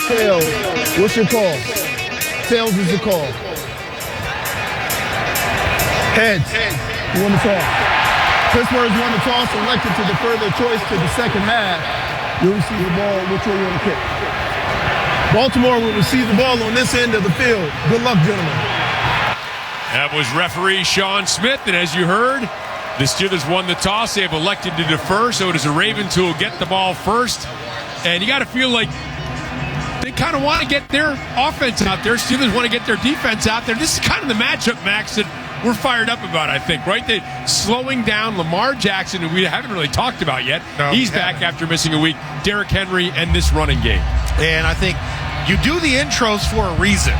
Tails. What's your call? Tails is the call. Heads. You won the toss. Pittsburgh's won the toss, elected to defer their choice to the second half. You'll receive the ball. Which way you want to kick? Baltimore will receive the ball on this end of the field. Good luck, gentlemen. That was referee Sean Smith, and as you heard, the Steelers won the toss. They have elected to defer, so it is the Ravens who will get the ball first. And you got to feel like they kind of want to get their offense out there. Steelers want to get their defense out there. This is kind of the matchup, Max, that we're fired up about, I think, right? They slowing down Lamar Jackson, who we haven't really talked about yet. No, he's back after missing a week. Derrick Henry and this running game. And I think you do the intros for a reason.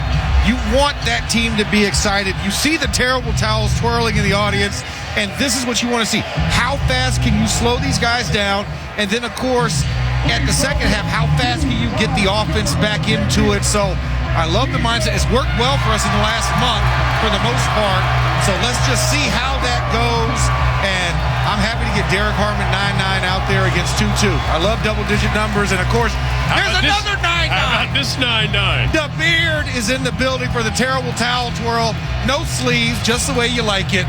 You want that team to be excited. You see the terrible towels twirling in the audience, and this is what you want to see. How fast can you slow these guys down? And then, of course, at the second half, how fast can you get the offense back into it? So I love the mindset. It's worked well for us in the last month for the most part. So let's just see how that goes. And I'm happy to get Derek Harmon 9-9 out there against 2-2. I love double-digit numbers. And, of course, there's another 9-9. How about this 9-9? The beard is in the building for the terrible towel twirl. No sleeves, just the way you like it.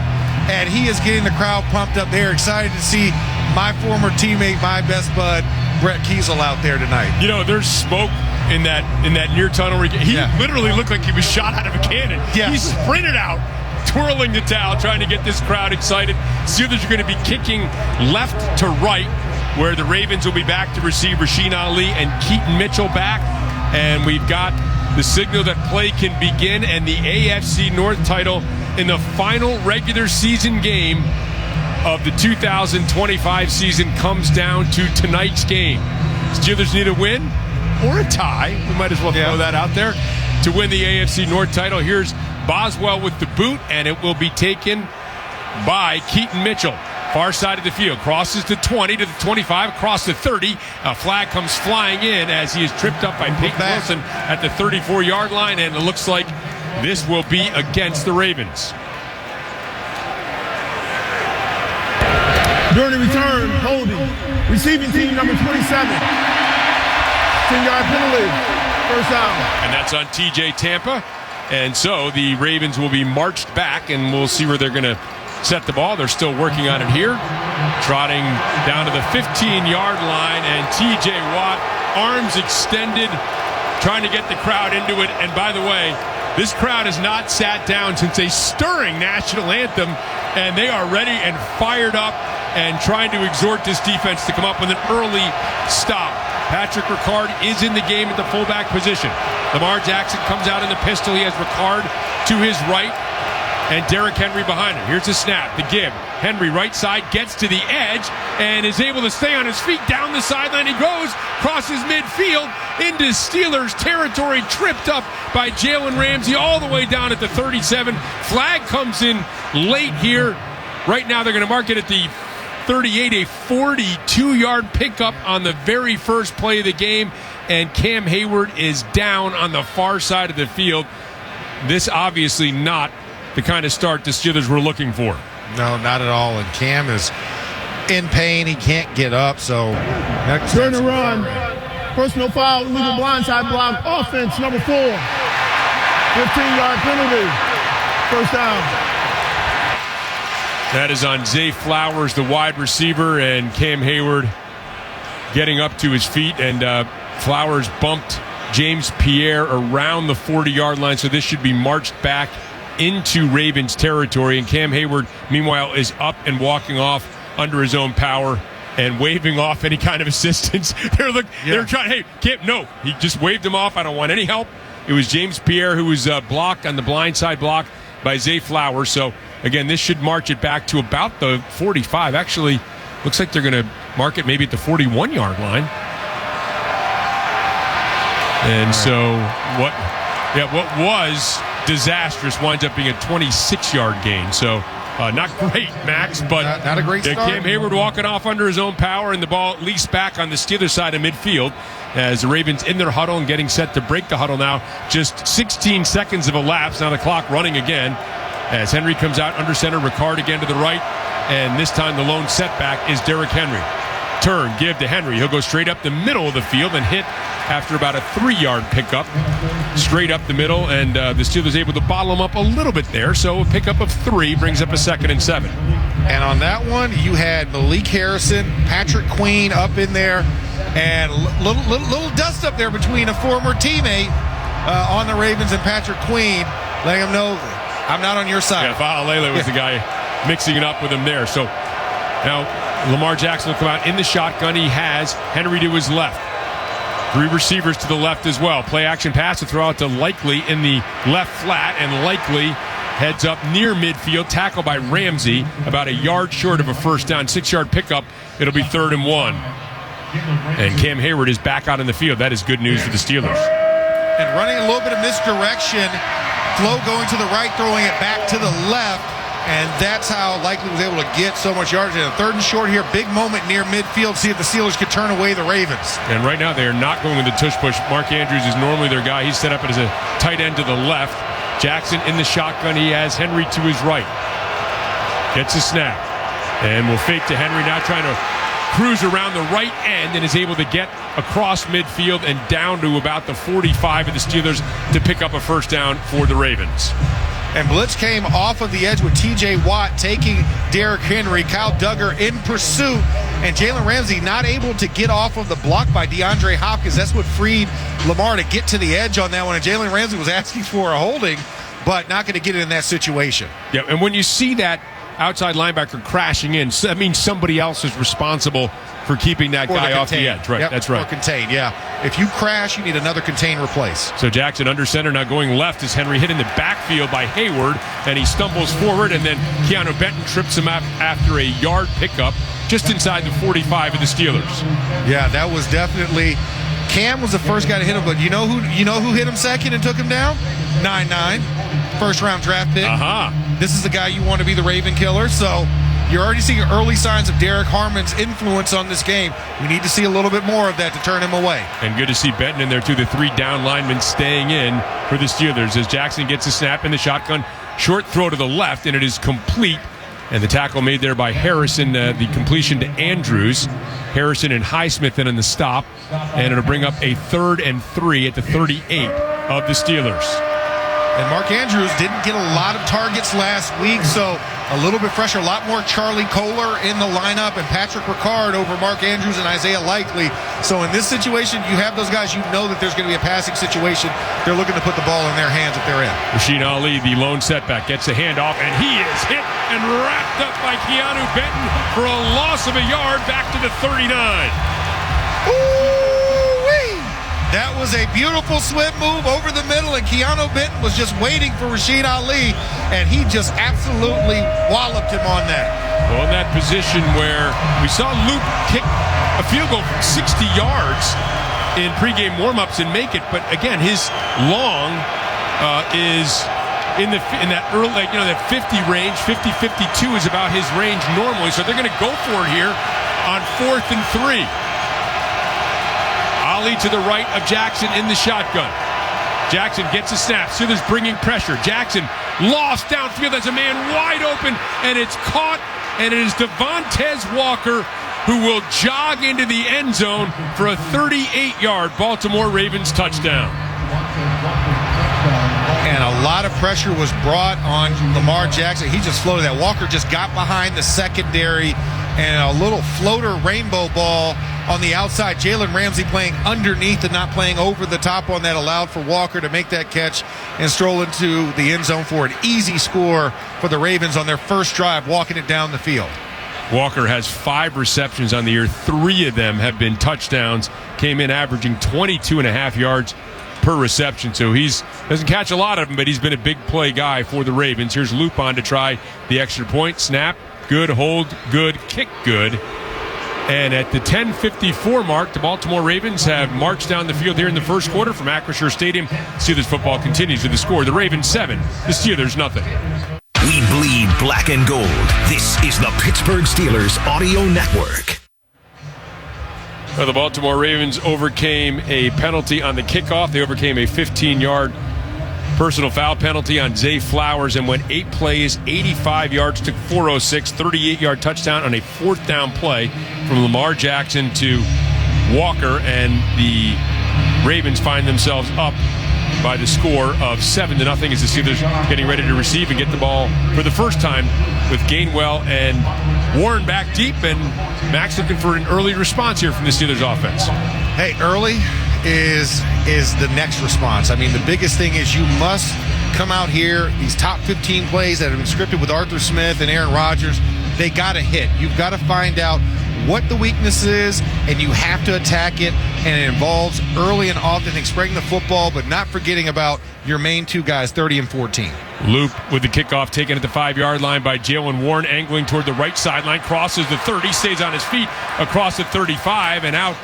And he is getting the crowd pumped up. They're excited to see my former teammate, my best bud, Brett Kiesel out there tonight. You know, there's smoke in that near tunnel. He literally looked like he was shot out of a cannon. Yeah. He sprinted out, twirling the towel, trying to get this crowd excited. Steelers are going to be kicking left to right, where the Ravens will be back to receive Rasheen Ali and Keaton Mitchell back. And we've got the signal that play can begin, and the AFC North title in the final regular season game of the 2025 season comes down to tonight's game. Steelers need a win or a tie. We might as well throw that out there to win the AFC North title. Here's Boswell with the boot, and it will be taken by Keaton Mitchell. Far side of the field, crosses the 20 to the 25, across the 30. A flag comes flying in as he is tripped up by Peyton Wilson at the 34-yard line, and it looks like this will be against the Ravens. During the return, holding. Receiving team number 27. 10-yard penalty. First down. And that's on TJ Tampa. And so the Ravens will be marched back, and we'll see where they're going to set the ball. They're still working on it here. Trotting down to the 15-yard line, and TJ Watt, arms extended, trying to get the crowd into it. And by the way, this crowd has not sat down since a stirring national anthem, and they are ready and fired up and trying to exhort this defense to come up with an early stop. Patrick Ricard is in the game at the fullback position. Lamar Jackson comes out in the pistol. He has Ricard to his right and Derrick Henry behind him. Here's the snap, the give. Henry right side gets to the edge and is able to stay on his feet down the sideline. He goes, crosses midfield into Steelers territory, tripped up by Jalen Ramsey all the way down at the 37. Flag comes in late here. Right now they're going to mark it at the 38, a 42-yard pickup on the very first play of the game, and Cam Hayward is down on the far side of the field. This obviously not the kind of start the Steelers were looking for. No, not at all. And Cam is in pain. He can't get up. So turn and run. Personal foul, illegal blindside block. Offense number 4. 15-yard penalty. First down. That is on Zay Flowers, the wide receiver, and Cam Hayward getting up to his feet. And Flowers bumped James Pierre around the 40-yard line, so this should be marched back into Ravens territory. And Cam Hayward, meanwhile, is up and walking off under his own power and waving off any kind of assistance. They're trying, hey, Cam, no. He just waved him off. I don't want any help. It was James Pierre who was blocked on the blindside block by Zay Flowers. So, again, this should march it back to about the 45. Actually, looks like they're going to mark it maybe at the 41-yard line. And so what was disastrous winds up being a 26-yard gain. So not great, Max, but not a great start. Cam Hayward walking off under his own power, and the ball at least back on the Steelers side of midfield as the Ravens in their huddle and getting set to break the huddle now. Just 16 seconds of elapsed. Now the clock running again as Henry comes out under center. Ricard again to the right, and this time the lone setback is Derrick Henry. Turn, give to Henry. He'll go straight up the middle of the field and hit after about a 3-yard pickup. Straight up the middle, and the Steelers able to bottle him up a little bit there. So a pickup of 3 brings up a 2nd and 7. And on that one, you had Malik Harrison, Patrick Queen up in there, and little dust up there between a former teammate on the Ravens and Patrick Queen, letting him know I'm not on your side. Yeah, Fa'alele was the guy mixing it up with him there. So now Lamar Jackson will come out in the shotgun. He has Henry to his left. 3 receivers to the left as well. Play action pass to throw out to Likely in the left flat, and Likely heads up near midfield, tackled by Ramsey, about a yard short of a first down, 6-yard pickup. It'll be 3rd and 1. And Cam Hayward is back out in the field. That is good news for the Steelers. And running a little bit of misdirection, Flo going to the right, throwing it back to the left, and that's how Likely was able to get so much yardage. And 3rd and short here, big moment near midfield, see if the Steelers could turn away the Ravens. And right now they are not going with the tush push. Mark Andrews is normally their guy. He's set up as a tight end to the left. Jackson in the shotgun. He has Henry to his right. Gets a snap. And will fake to Henry, now trying to cruise around the right end, and is able to get across midfield and down to about the 45 of the Steelers to pick up a first down for the Ravens. And blitz came off of the edge with T.J. Watt taking Derrick Henry. Kyle Duggar in pursuit, and Jalen Ramsey not able to get off of the block by DeAndre Hopkins. That's what freed Lamar to get to the edge on that one. And Jalen Ramsey was asking for a holding, but not going to get it in that situation. Yeah, and when you see that outside linebacker crashing in, that means somebody else is responsible for keeping that guy off the edge. Right, yep, that's right. Or contain, yeah. If you crash, you need another contain replace. So Jackson under center, now going left as Henry hit in the backfield by Hayward, and he stumbles forward, and then Keanu Benton trips him up after a yard pickup just inside the 45 of the Steelers. Yeah, that was definitely... Cam was the first guy to hit him, but you know who hit him second and took him down? 9-9, first-round draft pick. This is the guy you want to be the Raven killer, so... You're already seeing early signs of Derek Harmon's influence on this game. We need to see a little bit more of that to turn him away. And good to see Benton in there, too. The 3 down linemen staying in for the Steelers as Jackson gets a snap in the shotgun. Short throw to the left, and it is complete. And the tackle made there by Harrison, the completion to Andrews. Harrison and Highsmith in on the stop. And it'll bring up a 3rd and 3 at the 38 of the Steelers. And Mark Andrews didn't get a lot of targets last week, so a little bit fresher. A lot more Charlie Kohler in the lineup and Patrick Ricard over Mark Andrews and Isaiah Likely. So in this situation, you have those guys, you know that there's going to be a passing situation. They're looking to put the ball in their hands if they're in. Rasheen Ali, the lone setback, gets a handoff, and he is hit and wrapped up by Keanu Benton for a loss of a yard back to the 39. That was a beautiful swim move over the middle, and Keanu Benton was just waiting for Rasheen Ali, and he just absolutely walloped him on that. Well, in that position where we saw Luke kick a field goal from 60 yards in pregame warmups and make it, but again, his long is in that early, that 50 range. 50-52 is about his range normally, so they're going to go for it here on 4th and 3. Ali to the right of Jackson in the shotgun. Jackson gets a snap. Steelers bringing pressure. Jackson lost downfield as a man wide open, and it's caught, and it is Devontae Walker who will jog into the end zone for a 38-yard Baltimore Ravens touchdown. And a lot of pressure was brought on Lamar Jackson. He just floated that. Walker just got behind the secondary, and a little floater rainbow ball on the outside. Jalen Ramsey playing underneath and not playing over the top on that allowed for Walker to make that catch and stroll into the end zone for an easy score for the Ravens on their first drive, walking it down the field. Walker has 5 receptions on the year. 3 of them have been touchdowns. Came in averaging 22.5 yards per reception. So doesn't catch a lot of them, but he's been a big play guy for the Ravens. Here's Lupon to try the extra point. Snap, good. Hold, good. Kick, good. And at the 10:54 mark, the Baltimore Ravens have marched down the field here in the first quarter from Acrisure Stadium. Steelers football continues with the score. The Ravens 7, the Steelers nothing. We bleed black and gold. This is the Pittsburgh Steelers Audio Network. Well, the Baltimore Ravens overcame a penalty on the kickoff. They overcame a 15-yard personal foul penalty on Zay Flowers and went 8 plays, 85 yards, took 406, 38-yard touchdown on a 4th down play from Lamar Jackson to Walker, and the Ravens find themselves up by the score of 7-0 as the Steelers getting ready to receive and get the ball for the first time with Gainwell and Warren back deep, and Max looking for an early response here from the Steelers offense. Hey, early is the next response. I mean, the biggest thing is you must come out here, these top 15 plays that have been scripted with Arthur Smith and Aaron Rodgers, they got to hit. You've got to find out what the weakness is, and you have to attack it, and it involves early and often spreading the football, but not forgetting about your main 2 guys, 30 and 14. Loop with the kickoff taken at the 5-yard line by Jaylen Warren, angling toward the right sideline, crosses the 30, stays on his feet across the 35 and out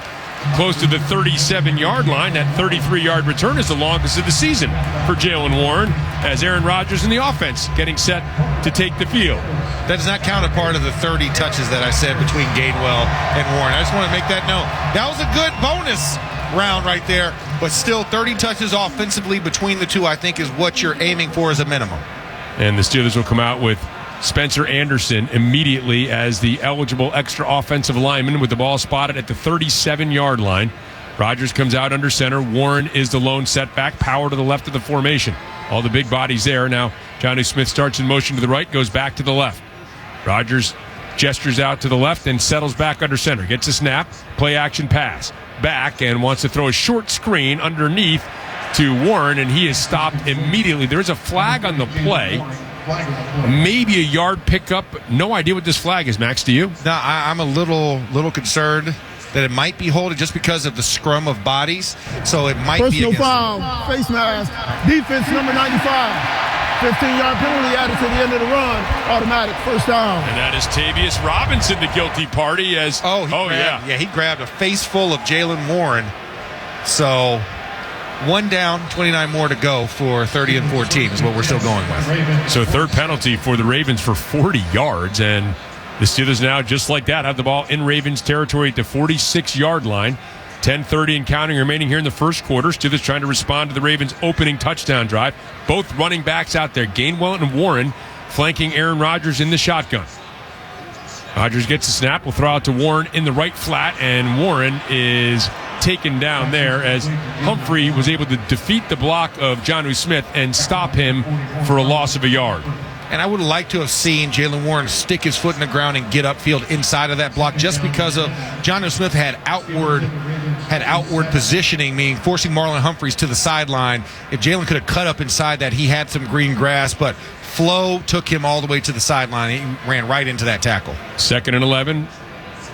close to the 37-yard line. That 33-yard return is the longest of the season for Jaylen Warren, as Aaron Rodgers in the offense getting set to take the field. That does not count a part of the 30 touches that I said between Gainwell and Warren. I just want to make that known. That was a good bonus round right there, but still 30 touches offensively between the two, I think, is what you're aiming for as a minimum. And the Steelers will come out with Spencer Anderson immediately as the eligible extra offensive lineman with the ball spotted at the 37-yard line. Rodgers comes out under center. Warren is the lone setback. Power to the left of the formation. All the big bodies there. Now Jonnu Smith starts in motion to the right, goes back to the left. Rodgers gestures out to the left and settles back under center. Gets a snap, play action pass. Back and wants to throw a short screen underneath to Warren, and he is stopped immediately. There is a flag on the play. Maybe a yard pickup. No idea what this flag is, Max. Do you? No, I'm a little concerned that it might be holding just because of the scrum of bodies. So it might be personal foul, face mask, defense number 95. 15-yard penalty added to the end of the run. Automatic first down. And that is Tavius Robinson, the guilty party. He grabbed a face full of Jaylen Warren. So 1 down, 29 more to go for 30 and 14 is what we're still going with. So 3rd penalty for the Ravens for 40 yards, and the Steelers now, just like that, have the ball in Ravens territory at the 46-yard line. 10:30 and counting remaining here in the first quarter. Steelers trying to respond to the Ravens' opening touchdown drive. Both running backs out there, Gainwell and Warren, flanking Aaron Rodgers in the shotgun. Rodgers gets the snap, will throw out to Warren in the right flat, and Warren is taken down there as Humphrey was able to defeat the block of Jonnu Smith and stop him for a loss of a yard. And I would like to have seen Jaylen Warren stick his foot in the ground and get upfield inside of that block, just because of Jonnu Smith had outward positioning, meaning forcing Marlon Humphreys to the sideline. If Jaylen could have cut up inside that, he had some green grass, but flow took him all the way to the sideline. He ran right into that tackle. 2nd and 11.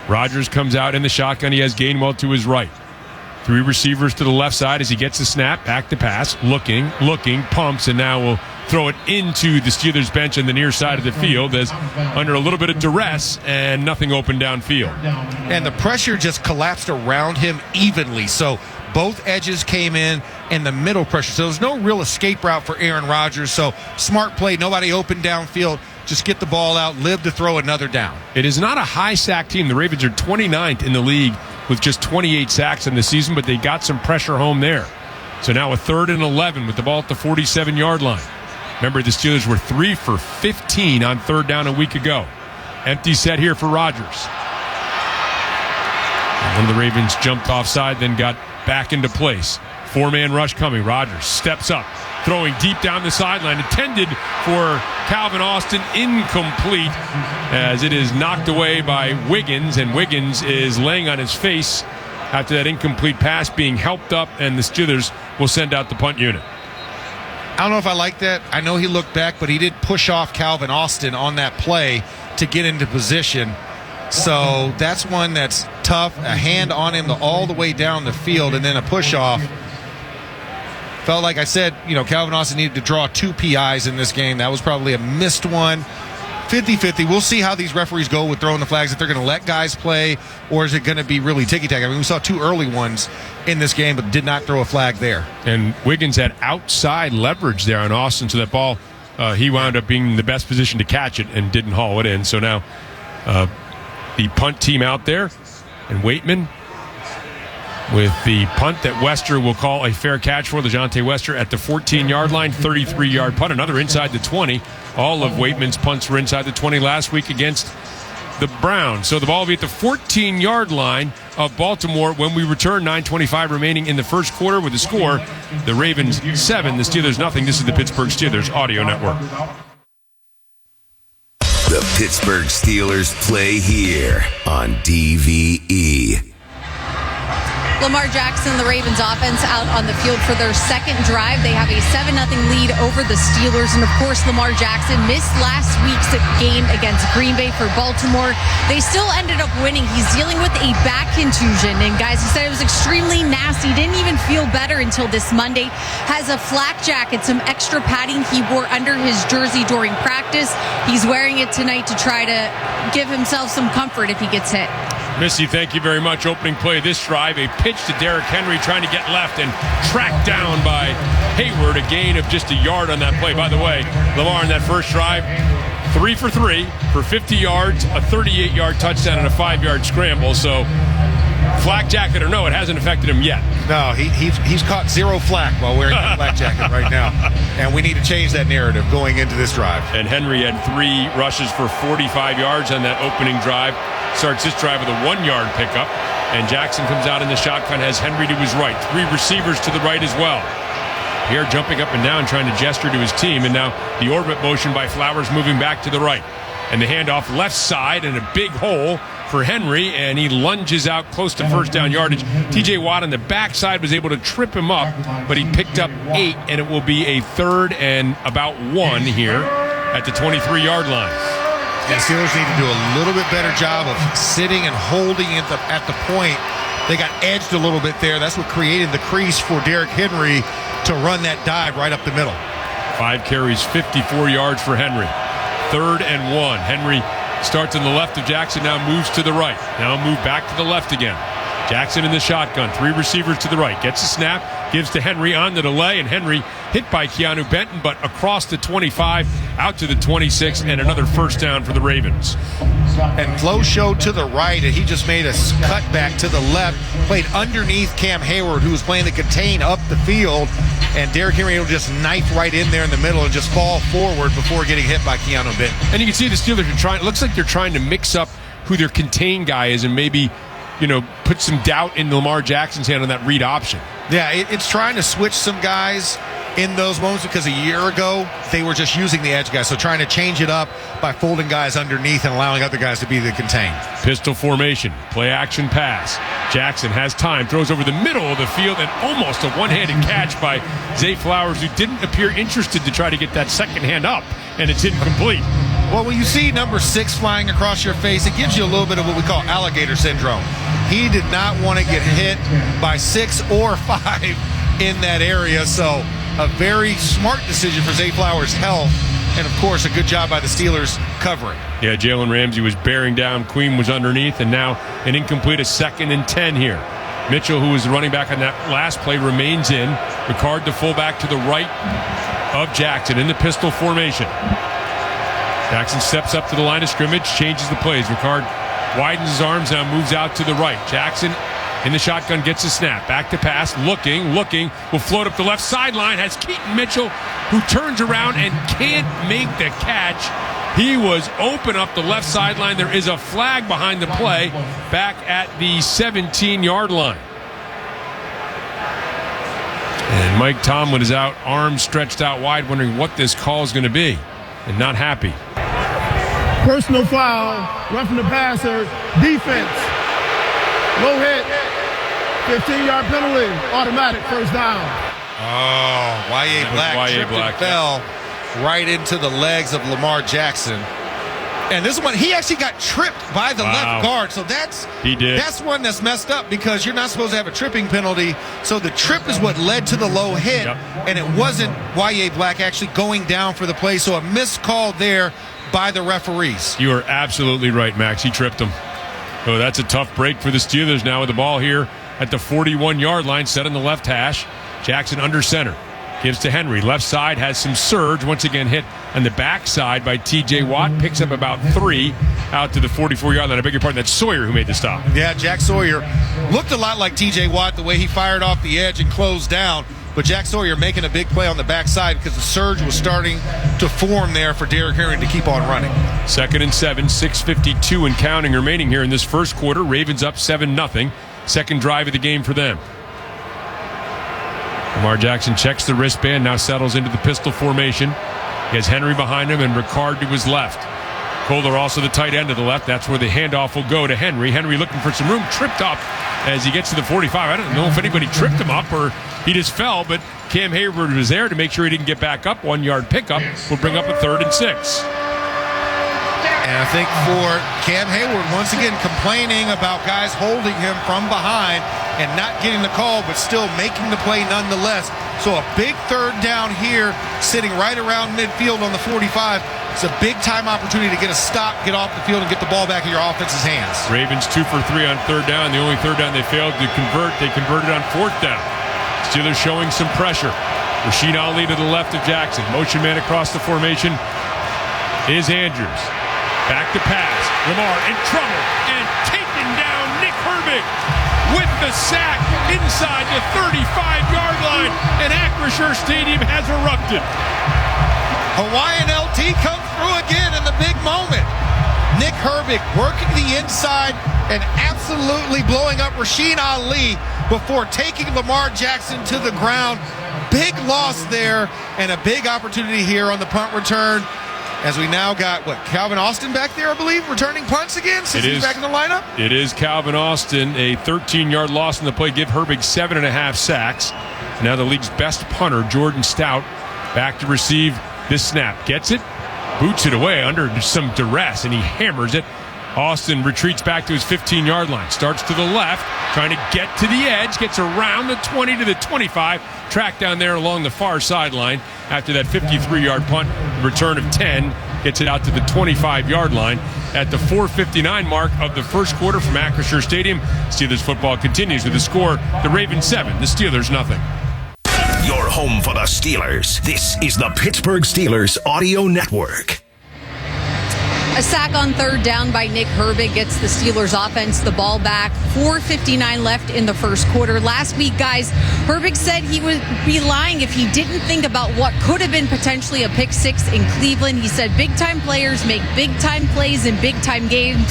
Rodgers comes out in the shotgun. He has Gainwell to his right. 3 receivers to the left side as he gets the snap, back to pass, looking, pumps, and now will throw it into the Steelers bench on the near side of the field as under a little bit of duress and nothing open downfield. And the pressure just collapsed around him evenly. So both edges came in and the middle pressure. So there's no real escape route for Aaron Rodgers. So smart play, nobody open downfield. Just get the ball out, live to throw another down. It is not a high sack team. The Ravens are 29th in the league with just 28 sacks in the season, but they got some pressure home there. So now a 3rd and 11 with the ball at the 47-yard line. Remember, the Steelers were 3 for 15 on 3rd down a week ago. Empty set here for Rodgers. And one of the Ravens jumped offside, then got back into place. 4-man rush coming. Rodgers steps up, throwing deep down the sideline, intended for Calvin Austin, incomplete, as it is knocked away by Wiggins, and Wiggins is laying on his face after that incomplete pass being helped up, and the Steelers will send out the punt unit. I don't know if I like that. I know he looked back, but he did push off Calvin Austin on that play to get into position. So that's one that's tough. A hand on him all the way down the field, and then a push off. Felt like I said, Calvin Austin needed to draw 2 PIs in this game. That was probably a missed one. 50-50. We'll see how these referees go with throwing the flags, if they're going to let guys play, or is it going to be really ticky-tacky? I mean, we saw 2 early ones in this game, but did not throw a flag there. And Wiggins had outside leverage there on Austin, so that ball, he wound up being in the best position to catch it and didn't haul it in. So now the punt team out there, and Waitman with the punt that Wester will call a fair catch for. DeJounte Wester at the 14-yard line, 33-yard punt, another inside the 20. All of Waitman's punts were inside the 20 last week against the Browns. So the ball will be at the 14-yard line of Baltimore when we return. 9:25 remaining in the first quarter with the score, the Ravens 7, the Steelers nothing. This is the Pittsburgh Steelers Audio Network. The Pittsburgh Steelers play here on DVE. Lamar Jackson, the Ravens offense, out on the field for their second drive. They have a 7-0 lead over the Steelers. And, of course, Lamar Jackson missed last week's game against Green Bay for Baltimore. They still ended up winning. He's dealing with a back contusion. And, guys, he said it was extremely nasty. Didn't even feel better until this Monday. Has a flak jacket, some extra padding he wore under his jersey during practice. He's wearing it tonight to try to give himself some comfort if he gets hit. Missy, thank you very much. Opening play of this drive, a pitch to Derrick Henry trying to get left and tracked down by Hayward, a gain of just a yard on that play. By the way, Lamar in that first drive, 3 for 3 for 50 yards, a 38-yard touchdown, and a 5-yard scramble. So, flak jacket or no, it hasn't affected him yet. No, he's caught 0 flak while wearing that flak jacket right now. And we need to change that narrative going into this drive. And Henry had 3 rushes for 45 yards on that opening drive. Starts this drive with a 1-yard pickup. And Jackson comes out in the shotgun, has Henry to his right. 3 receivers to the right as well. Here jumping up and down, trying to gesture to his team. And now the orbit motion by Flowers moving back to the right. And the handoff left side and a big hole for Henry, and he lunges out close to first down yardage. T.J. Watt on the backside was able to trip him up, but he picked up 8, and it will be a 3rd and about 1 here at the 23-yard line. The Steelers need to do a little bit better job of sitting and holding at the point. They got edged a little bit there. That's what created the crease for Derrick Henry to run that dive right up the middle. 5 carries, 54 yards for Henry. 3rd and 1. Henry starts on the left of Jackson, now moves to the right. Now move back to the left again. Jackson in the shotgun, 3 receivers to the right. Gets a snap, gives to Henry on the delay, and Henry hit by Keanu Benton, but across the 25, out to the 26, and another first down for the Ravens. And Flo showed to the right, and he just made a cut back to the left, played underneath Cam Hayward, who was playing the contain up the field, and Derrick Henry will just knife right in there in the middle and just fall forward before getting hit by Keanu Benton. And you can see the Steelers are trying, it looks like they're trying to mix up who their contain guy is and maybe, put some doubt in Lamar Jackson's hand on that read option. Yeah, it's trying to switch some guys in those moments because a year ago they were just using the edge guys. So trying to change it up by folding guys underneath and allowing other guys to be the contain. Pistol formation, play action pass. Jackson has time, throws over the middle of the field, and almost a one-handed catch by Zay Flowers, who didn't appear interested to try to get that second hand up, and it's incomplete. Well, when you see number 6 flying across your face, it gives you a little bit of what we call alligator syndrome. He did not want to get hit by 6 or 5 in that area, so a very smart decision for Zay Flowers' health, and of course a good job by the Steelers covering. Yeah, Jalen Ramsey was bearing down, Queen was underneath, and now an incomplete, a 2nd and 10 here. Mitchell, who was the running back on that last play, remains in. Ricard, the fullback, to the right of Jackson in the pistol formation. Jackson steps up to the line of scrimmage, changes the plays. Ricard widens his arms, now moves out to the right. Jackson in the shotgun, gets a snap. Back to pass, looking, will float up the left sideline, has Keaton Mitchell, who turns around and can't make the catch. He was open up the left sideline. There is a flag behind the play back at the 17-yard line. And Mike Tomlin is out, arms stretched out wide, wondering what this call is going to be, and not happy. Personal foul, roughing the passer, defense, low hit, 15-yard penalty, automatic first down. Oh, Y.A. Black fell right into the legs of Lamar Jackson. And this one, he actually got tripped by the left guard. So that's one that's messed up because you're not supposed to have a tripping penalty. So the trip is what led to the low hit, and it wasn't Y.A. Black actually going down for the play. So a missed call there by the referees. You are absolutely right, Max. He tripped him. Oh, that's a tough break for the Steelers now with the ball here at the 41-yard line, set on the left hash. Jackson under center. Gives to Henry. Left side has some surge. Once again hit on the backside by T.J. Watt. Picks up about 3 out to the 44-yard line. I beg your pardon, that's Sawyer who made the stop. Yeah, Jack Sawyer looked a lot like T.J. Watt the way he fired off the edge and closed down. But Jack Sawyer making a big play on the backside because the surge was starting to form there for Derrick Henry to keep on running. 2nd and 7, 6:52 and counting remaining here in this first quarter. Ravens up 7-0. Second drive of the game for them. Lamar Jackson checks the wristband, now settles into the pistol formation. He has Henry behind him and Ricard to his left. Kohler also the tight end to the left. That's where the handoff will go to Henry. Henry looking for some room, tripped up as he gets to the 45. I don't know if anybody tripped him up or he just fell, but Cam Hayward was there to make sure he didn't get back up. 1-yard pickup will bring up a 3rd and 6. And I think for Cam Hayward, once again, complaining about guys holding him from behind and not getting the call, but still making the play nonetheless. So a big 3rd down here, sitting right around midfield on the 45. It's a big-time opportunity to get a stop, get off the field, and get the ball back in your offense's hands. Ravens 2 for 3 on 3rd down. The only 3rd down they failed to convert, they converted on 4th down. Steelers showing some pressure. Rasheen Ali to the left of Jackson. Motion man across the formation is Andrews. Back to pass. Lamar in trouble and taken down. Nick Herbig with the sack inside the 35-yard line, and Acrisure Stadium has erupted. Hawaiian LT comes through again in the big moment. Nick Herbig working the inside and absolutely blowing up Rasheen Ali before taking Lamar Jackson to the ground. Big loss there and a big opportunity here on the punt return. As we now got, Calvin Austin back there, I believe, returning punts again since he's back in the lineup? It is Calvin Austin, a 13-yard loss in the play. Give Herbig 7.5 sacks. Now the league's best punter, Jordan Stout, back to receive this snap. Gets it, boots it away under some duress, and he hammers it. Austin retreats back to his 15-yard line. Starts to the left, trying to get to the edge. Gets around the 20 to the 25. Tracked down there along the far sideline. After that 53-yard punt, return of 10. Gets it out to the 25-yard line. At the 4:59 mark of the first quarter from Acrisure Stadium, Steelers football continues with the score. The Ravens 7, the Steelers nothing. Your home for the Steelers. This is the Pittsburgh Steelers Audio Network. A sack on 3rd down by Nick Herbig gets the Steelers offense the ball back. 4:59 left in the first quarter. Last week, guys, Herbig said he would be lying if he didn't think about what could have been potentially a pick 6 in Cleveland. He said big-time players make big-time plays in big-time games.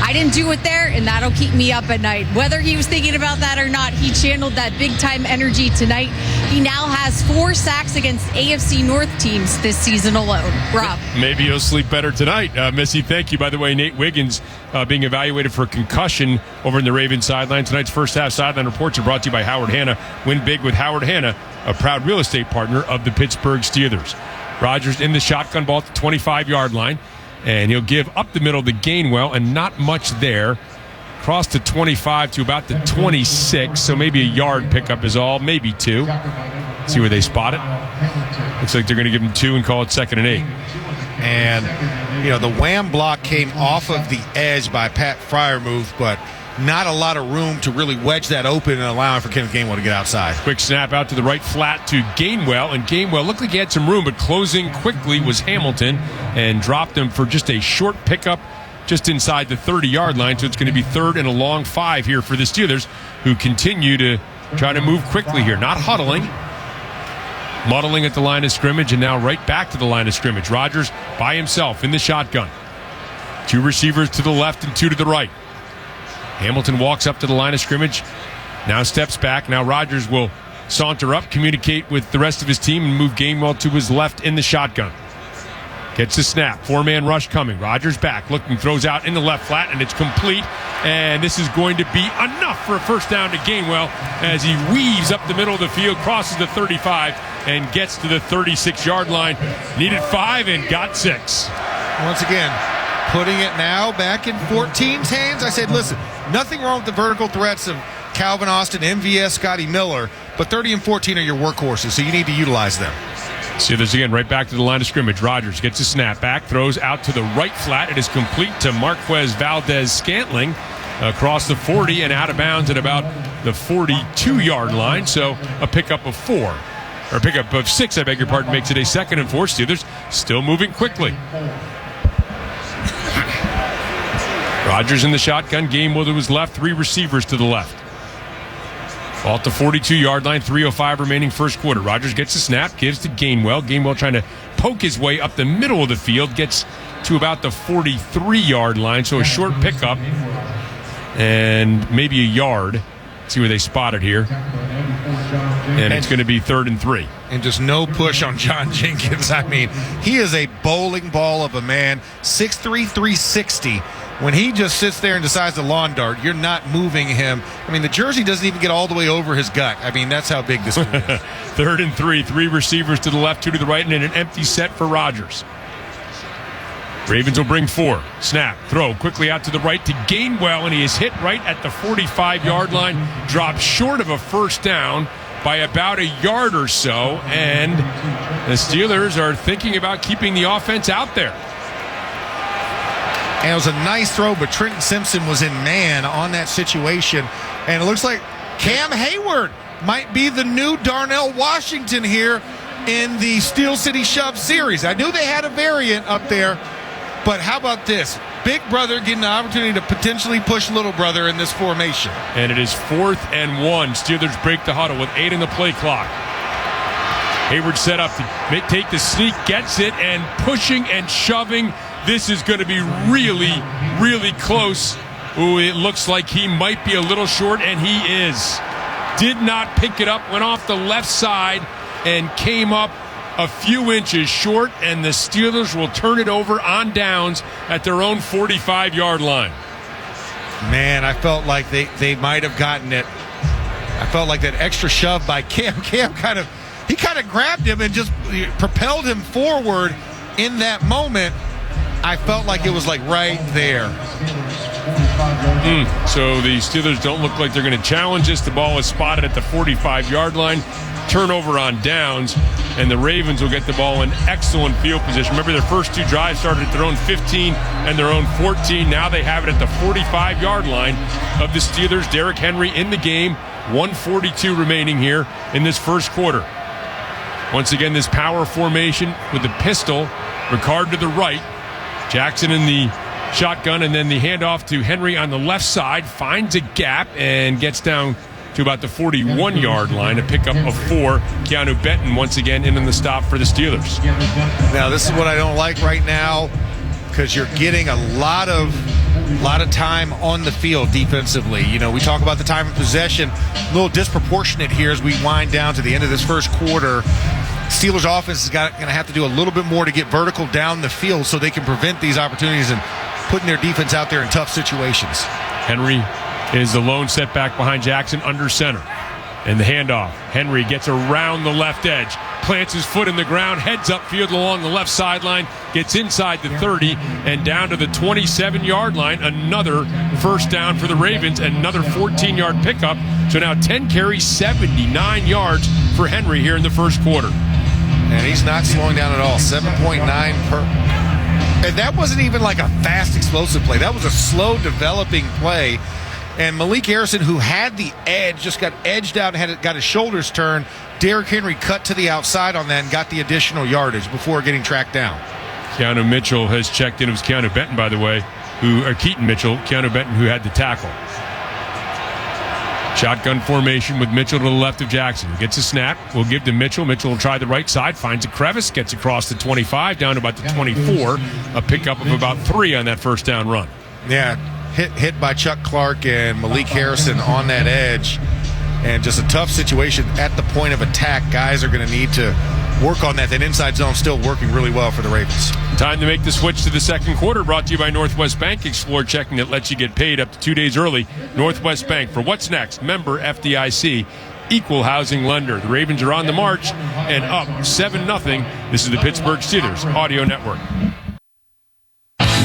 I didn't do it there, and that'll keep me up at night. Whether he was thinking about that or not, he channeled that big-time energy tonight. He now has 4 sacks against AFC North teams this season alone. Rob. Maybe he'll sleep better tonight. Missy, thank you. By the way, Nate Wiggins being evaluated for concussion over in the Ravens sideline. Tonight's first half sideline reports are brought to you by Howard Hanna. Win big with Howard Hanna, a proud real estate partner of the Pittsburgh Steelers. Rodgers in the shotgun ball at the 25-yard line. And he'll give up the middle to Gainwell, and not much there. Across the 25 to about the 26, so maybe a yard pickup is all, maybe 2. See where they spot it. Looks like they're going to give him 2 and call it 2nd and 8. And, the wham block came off of the edge by Pat Freiermuth, but not a lot of room to really wedge that open and allowing for Kenneth Gainwell to get outside. Quick snap out to the right flat to Gainwell, and Gainwell looked like he had some room, but closing quickly was Hamilton and dropped him for just a short pickup just inside the 30-yard line. So it's going to be 3rd and a long 5 here for the Steelers, who continue to try to move quickly here, not huddling. Muddling at the line of scrimmage, and now right back to the line of scrimmage. Rodgers by himself in the shotgun. 2 receivers to the left and 2 to the right. Hamilton walks up to the line of scrimmage, now steps back. Now Rodgers will saunter up, communicate with the rest of his team, and move Gainwell to his left in the shotgun. Gets the snap. 4-man rush coming. Rodgers back, looking, throws out in the left flat, and it's complete. And this is going to be enough for a first down to Gainwell as he weaves up the middle of the field, crosses the 35, and gets to the 36-yard line. Needed 5 and got 6. Once again, putting it now back in 14's hands. I said, listen, nothing wrong with the vertical threats of Calvin Austin, MVS, Scotty Miller, but 30 and 14 are your workhorses, so you need to utilize them. See this again, right back to the line of scrimmage. Rodgers gets a snap back, throws out to the right flat. It is complete to Marquez Valdez-Scantling across the 40 and out of bounds at about the 42-yard line, so a pickup of 4. or pickup of 6, I beg your pardon, makes it a 2nd and 4. Steelers still moving quickly. Rodgers in the shotgun. Gainwell to his left. 3 receivers to the left. Ball at the 42-yard line. 3:05 remaining first quarter. Rodgers gets the snap. Gives to Gainwell. Gainwell trying to poke his way up the middle of the field. Gets to about the 43-yard line. So a short pickup. And maybe a yard. See where they spot it here. And it's going to be 3rd and 3. And just no push on John Jenkins. I mean, he is a bowling ball of a man. 6'3", 360. When he just sits there and decides to lawn dart, you're not moving him. I mean, the jersey doesn't even get all the way over his gut. I mean, that's how big this dude is. 3rd and 3. 3 receivers to the left, 2 to the right, and then an empty set for Rodgers. Ravens will bring 4. Snap, throw quickly out to the right to Gainwell, and he is hit right at the 45-yard line. Dropped short of a first down by about a yard or so, and the Steelers are thinking about keeping the offense out there. And it was a nice throw, but Trenton Simpson was in man on that situation. And it looks like Cam Hayward might be the new Darnell Washington here in the Steel City Shove series. I knew they had a variant up there, but how about this? Big brother getting the opportunity to potentially push little brother in this formation. And it is 4th and 1. Steelers break the huddle with 8 in the play clock. Hayward set up to take the sneak, gets it, and pushing and shoving. This is going to be really, really close. Ooh, it looks like he might be a little short, and he is. Did not pick it up, went off the left side, and came up a few inches short, and the Steelers will turn it over on downs at their own 45-yard line. Man, I felt like they might have gotten it. I felt like that extra shove by Cam. Cam kind of grabbed him and just propelled him forward in that moment. I felt like it was like right there. So the Steelers don't look like they're going to challenge this. The ball is spotted at the 45-yard line. Turnover on downs, and the Ravens will get the ball in excellent field position. Remember, their first 2 drives started at their own 15 and their own 14. Now they have it at the 45-yard line of the Steelers. Derrick Henry in the game. 1:42 remaining here in this first quarter. Once again, this power formation with the pistol. Ricard to the right. Jackson in the shotgun, and then the handoff to Henry on the left side. Finds a gap and gets down to about the 41-yard line. A pickup of 4. Keanu Benton once again in on the stop for the Steelers. Now, this is what I don't like right now, because you're getting a lot of time on the field defensively. You know, we talk about the time of possession, a little disproportionate here as we wind down to the end of this first quarter. Steelers offense is going to have to do a little bit more to get vertical down the field so they can prevent these opportunities and putting their defense out there in tough situations. Henry is the lone setback behind Jackson under center. And the handoff. Henry gets around the left edge, plants his foot in the ground, heads upfield along the left sideline, gets inside the 30 and down to the 27-yard line. Another first down for the Ravens, another 14-yard pickup. So now 10 carries, 79 yards for Henry here in the first quarter. And he's not slowing down at all. 7.9 per. And that wasn't even like a fast, explosive play. That was a slow developing play. And Malik Harrison, who had the edge, just got edged out and got his shoulders turned. Derrick Henry cut to the outside on that and got the additional yardage before getting tracked down. Keanu Mitchell has checked in. It was Keanu Benton, by the way, Keaton Mitchell, Keanu Benton, who had the tackle. Shotgun formation with Mitchell to the left of Jackson. Gets a snap. We'll give to Mitchell. Mitchell will try the right side. Finds a crevice. Gets across the 25 down to about the 24. A pickup of about 3 on that first down run. Yeah, hit by Chuck Clark and Malik Harrison on that edge. And just a tough situation at the point of attack. Guys are going to need to work on that. That inside zone still working really well for the Ravens. Time to make the switch to the second quarter. Brought to you by Northwest Bank. Explore checking that lets you get paid up to 2 days early. Northwest Bank. For what's next? Member FDIC. Equal housing lender. The Ravens are on the march and up 7-0. This is the Pittsburgh Steelers Audio Network.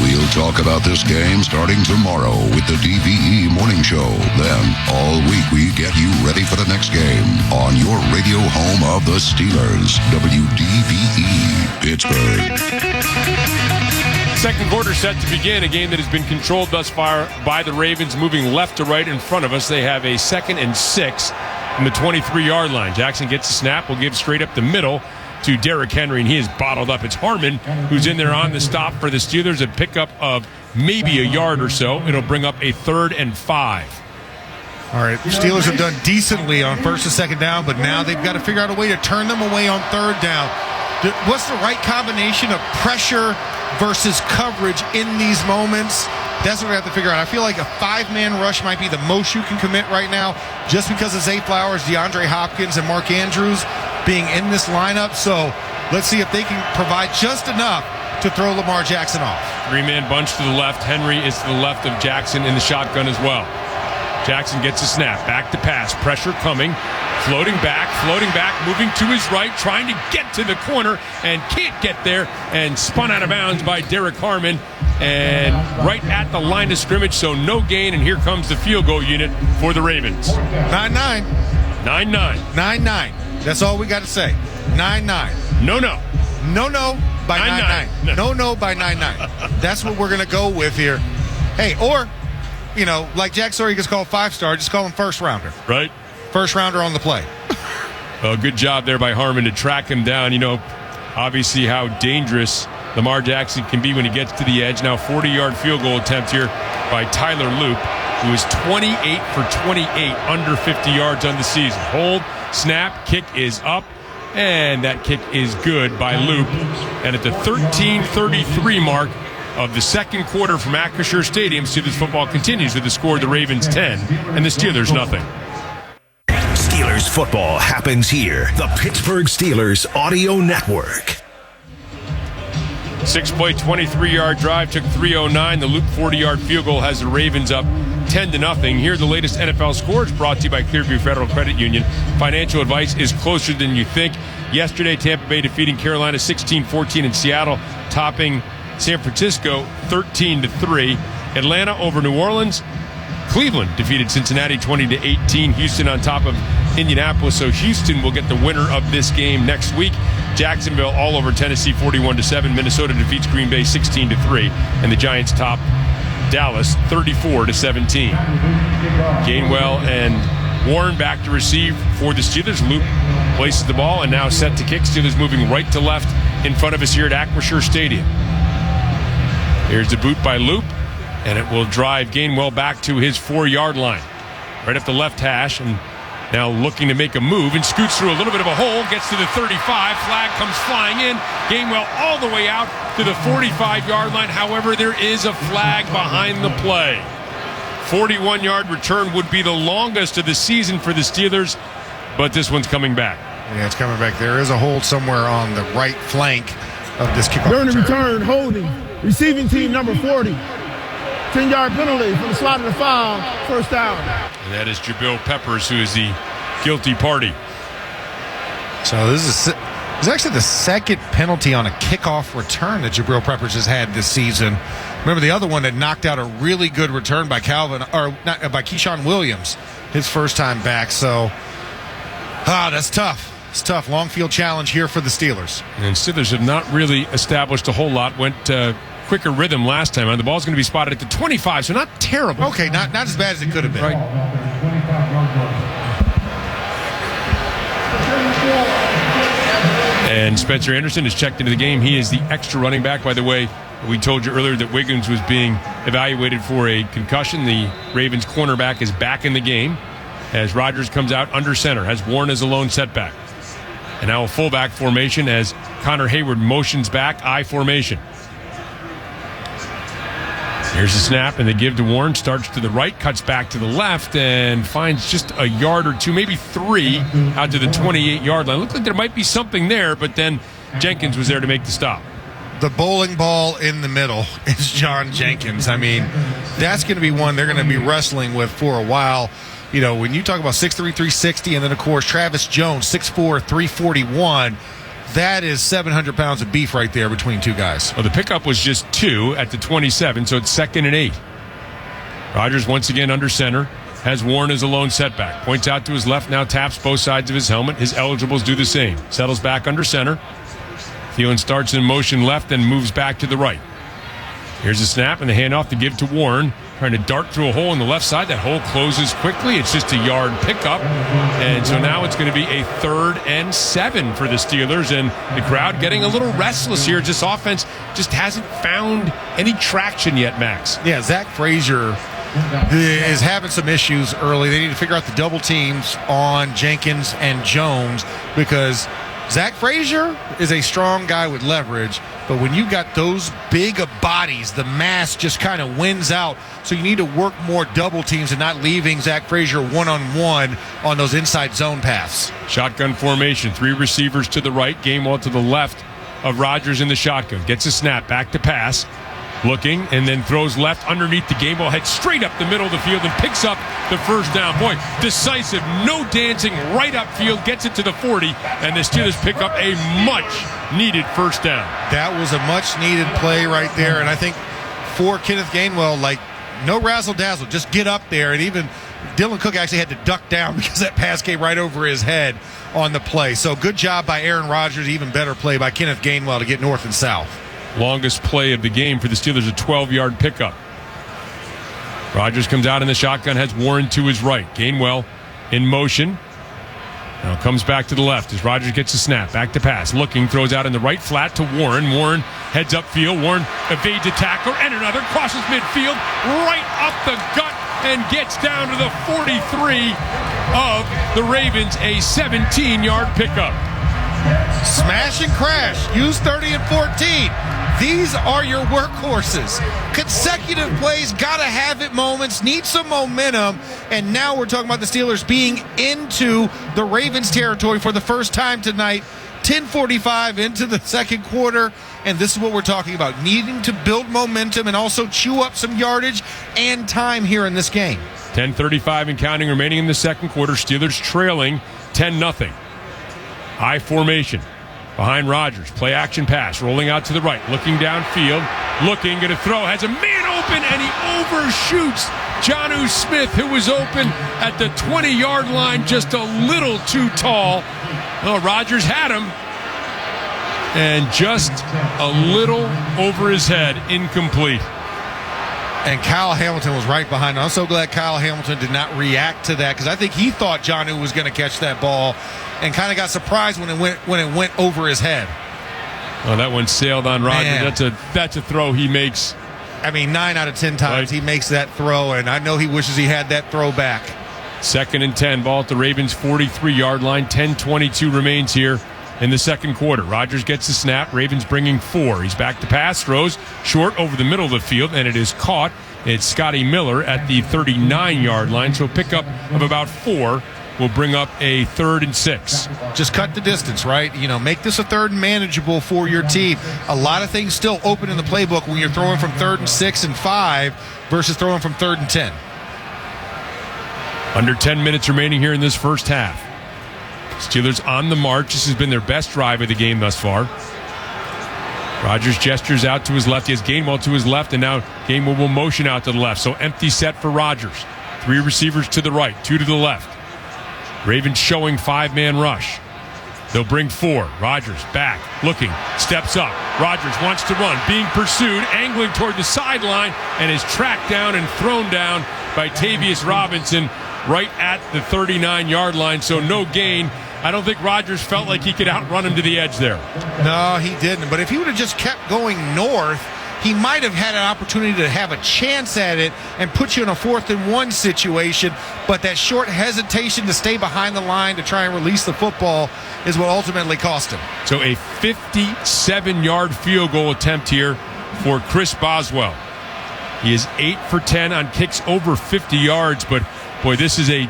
We'll talk about this game starting tomorrow with the DVE Morning Show. Then, all week, we get you ready for the next game on your radio home of the Steelers, WDVE, Pittsburgh. Second quarter set to begin. A game that has been controlled thus far by the Ravens, moving left to right in front of us. They have a 2nd and 6 from the 23-yard line. Jackson gets the snap, will give straight up the middle to Derrick Henry, and he is bottled up. It's Harmon who's in there on the stop for the Steelers, a pickup of maybe a yard or so. It'll bring up a 3rd and 5. All right, Steelers have done decently on first and second down, but now they've got to figure out a way to turn them away on third down. What's the right combination of pressure versus coverage in these moments? That's what we have to figure out. I feel like a 5-man rush might be the most you can commit right now, just because of Zay Flowers, DeAndre Hopkins, and Mark Andrews being in this lineup. So let's see if they can provide just enough to throw Lamar Jackson off. 3-man bunch to the left. Henry is to the left of Jackson in the shotgun as well. Jackson gets a snap, back to pass, pressure coming, floating back, moving to his right, trying to get to the corner and can't get there, and spun out of bounds by Derrick Harmon, and right at the line of scrimmage, so no gain, and here comes the field goal unit for the Ravens. 9-9. 9-9. 9-9. That's all we got to say. 9-9. No by 9-9. No by 9-9. That's what we're going to go with here. Hey, or, you know, like Jack Sawyer gets called 5-star, just call him first rounder. Right. First rounder on the play. Well, good job there by Harmon to track him down. You know, obviously how dangerous Lamar Jackson can be when he gets to the edge. Now 40-yard field goal attempt here by Tyler Loop, who is 28 for 28, under 50 yards on the season. Hold, snap, kick is up, and that kick is good by Loop. And at the 13:33 mark of the second quarter from Acrisure Stadium, Steelers football continues with the score of the Ravens 10 and the Steelers nothing. Steelers football happens here. The Pittsburgh Steelers Audio Network. 6-play, 23-yard drive took 3:09. The Loop 40-yard field goal has the Ravens up 10-0. Here are the latest NFL scores brought to you by Clearview Federal Credit Union. Financial advice is closer than you think. Yesterday, Tampa Bay defeating Carolina 16-14, and Seattle topping San Francisco 13-3. Atlanta over New Orleans. Cleveland defeated Cincinnati 20-18. Houston on top of Indianapolis, so Houston will get the winner of this game next week. Jacksonville all over Tennessee 41-7. Minnesota defeats Green Bay 16-3, and the Giants top Dallas 34-17. Gainwell and Warren back to receive for the Steelers. Loop places the ball and now set to kick. Steelers moving right to left in front of us here at Acrisure Stadium. Here's the boot by Loop, and it will drive Gainwell back to his 4-yard line. Right up the left hash, and now looking to make a move, and scoots through a little bit of a hole, gets to the 35, flag comes flying in. Gainwell all the way out to the 45-yard line. However, there is a flag behind the play. 41-yard return would be the longest of the season for the Steelers, but this one's coming back. Yeah, it's coming back. There is a hold somewhere on the right flank of this kickoff during the return, holding. Receiving team number 40. 10-yard penalty for the slide of the foul. First down. And that is Jabril Peppers, who is the guilty party. So this is actually the second penalty on a kickoff return that Jabril Peppers has had this season. Remember the other one that knocked out a really good return by by Keyshawn Williams, his first time back. So, that's tough. It's tough. Long field challenge here for the Steelers. And Steelers have not really established a whole lot. Went quicker rhythm last time. And the ball's going to be spotted at the 25, so not terrible. Okay, not as bad as it could have been. Right. And Spencer Anderson is checked into the game. He is the extra running back. By the way, we told you earlier that Wiggins was being evaluated for a concussion. The Ravens cornerback is back in the game as Rodgers comes out under center, has Warren as a lone setback. And now a fullback formation as Connor Hayward motions back, I formation. Here's the snap, and the give to Warren. Starts to the right, cuts back to the left, and finds just a yard or two, maybe 3, out to the 28-yard line. Looked like there might be something there, but then Jenkins was there to make the stop. The bowling ball in the middle is John Jenkins. I mean, that's going to be one they're going to be wrestling with for a while. You know, when you talk about 6'3", 360, and then, of course, Travis Jones, 6'4", 341, that is 700 pounds of beef right there between two guys. Well, the pickup was just 2 at the 27, so it's 2nd and 8. Rodgers once again under center, has Warren as a lone setback. Points out to his left, now taps both sides of his helmet. His eligibles do the same. Settles back under center. Thielen starts in motion left and moves back to the right. Here's the snap and the handoff to give to Warren. trying to dart through a hole on the left side. That hole closes quickly. It's just a yard pickup. And so now it's going to be a 3rd and 7 for the Steelers. And the crowd getting a little restless here. This offense just hasn't found any traction yet, Max. Yeah, Zach Frazier is having some issues early. They need to figure out the double teams on Jenkins and Jones because Zach Frazier is a strong guy with leverage, but when you got those big of bodies, the mass just kind of wins out. So you need to work more double teams and not leaving Zach Frazier one-on-one on those inside zone paths. Shotgun formation, 3 receivers to the right, Gainwell to the left of Rodgers in the shotgun. Gets a snap, back to pass. Looking, and then throws left underneath the Gainwell, heads straight up the middle of the field and picks up the first down. Boy, decisive, no dancing, right upfield, gets it to the 40, and the Steelers pick up a much-needed first down. That was a much-needed play right there, and I think for Kenneth Gainwell, like, no razzle-dazzle, just get up there, and even Dylan Cook actually had to duck down because that pass came right over his head on the play. So good job by Aaron Rodgers, even better play by Kenneth Gainwell to get north and south. Longest play of the game for the Steelers, a 12-yard pickup. Rodgers comes out in the shotgun, has Warren to his right. Gainwell in motion. Now comes back to the left as Rodgers gets a snap. Back to pass. Looking, throws out in the right flat to Warren. Warren heads upfield. Warren evades a tackler and another. Crosses midfield, right up the gut, and gets down to the 43 of the Ravens. A 17-yard pickup. Smash and crash. Use 30 and 14. These are your workhorses. Consecutive plays, gotta have it moments, need some momentum. And now we're talking about the Steelers being into the Ravens territory for the first time tonight. 10:45 into the second quarter. And this is what we're talking about. Needing to build momentum and also chew up some yardage and time here in this game. 10:35 and counting remaining in the second quarter. Steelers trailing 10-0. I formation. Behind Rodgers, play action pass, rolling out to the right, looking downfield, looking, going to throw, has a man open, and he overshoots Jonnu Smith, who was open at the 20-yard line, just a little too tall. Well, Rodgers had him, and just a little over his head, incomplete. And Kyle Hamilton was right behind him. I'm so glad Kyle Hamilton did not react to that because I think he thought Jonnu was going to catch that ball and kind of got surprised when it went over his head. Oh, that one sailed on Rodgers. Man. That's a throw he makes. I mean, 9 out of 10 times he makes that throw, and I know he wishes he had that throw back. 2nd and 10, ball at the Ravens' 43-yard line. 10:22 remains here in the second quarter. Rodgers gets the snap. Ravens bringing 4. He's back to pass, throws short over the middle of the field, and it is caught. It's Scotty Miller at the 39-yard line, so a pickup of about 4 will bring up a 3rd and 6. Just cut the distance, right? You know, make this a 3rd and manageable for your team. A lot of things still open in the playbook when you're throwing from 3rd and 6 and 5 versus throwing from 3rd and 10. Under 10 minutes remaining here in this first half. Steelers on the march. This has been their best drive of the game thus far. Rodgers gestures out to his left. He has Gainwell to his left, and now Gainwell will motion out to the left. So empty set for Rodgers. 3 receivers to the right, 2 to the left. Ravens showing 5-man rush. They'll bring 4. Rodgers back, looking, steps up. Rodgers wants to run, being pursued, angling toward the sideline, and is tracked down and thrown down by Tavius Robinson right at the 39-yard line, so no gain. I don't think Rodgers felt like he could outrun him to the edge there. No, he didn't. But if he would have just kept going north, he might have had an opportunity to have a chance at it and put you in a 4th and 1 situation. But that short hesitation to stay behind the line to try and release the football is what ultimately cost him. So a 57-yard field goal attempt here for Chris Boswell. He is 8 for 10 on kicks over 50 yards, but boy, this is a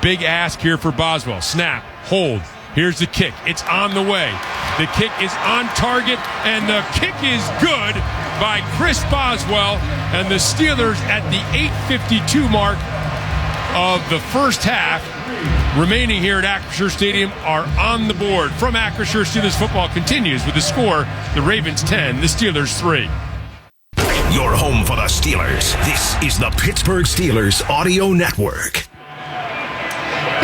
big ask here for Boswell. Snap, hold. Here's the kick. It's on the way. The kick is on target, and the kick is good by Chris Boswell. And the Steelers at the 8:52 mark of the first half remaining here at Acrisure Stadium are on the board. From Acrisure, Steelers football continues with the score, the Ravens 10, the Steelers 3. Your home for the Steelers. This is the Pittsburgh Steelers Audio Network.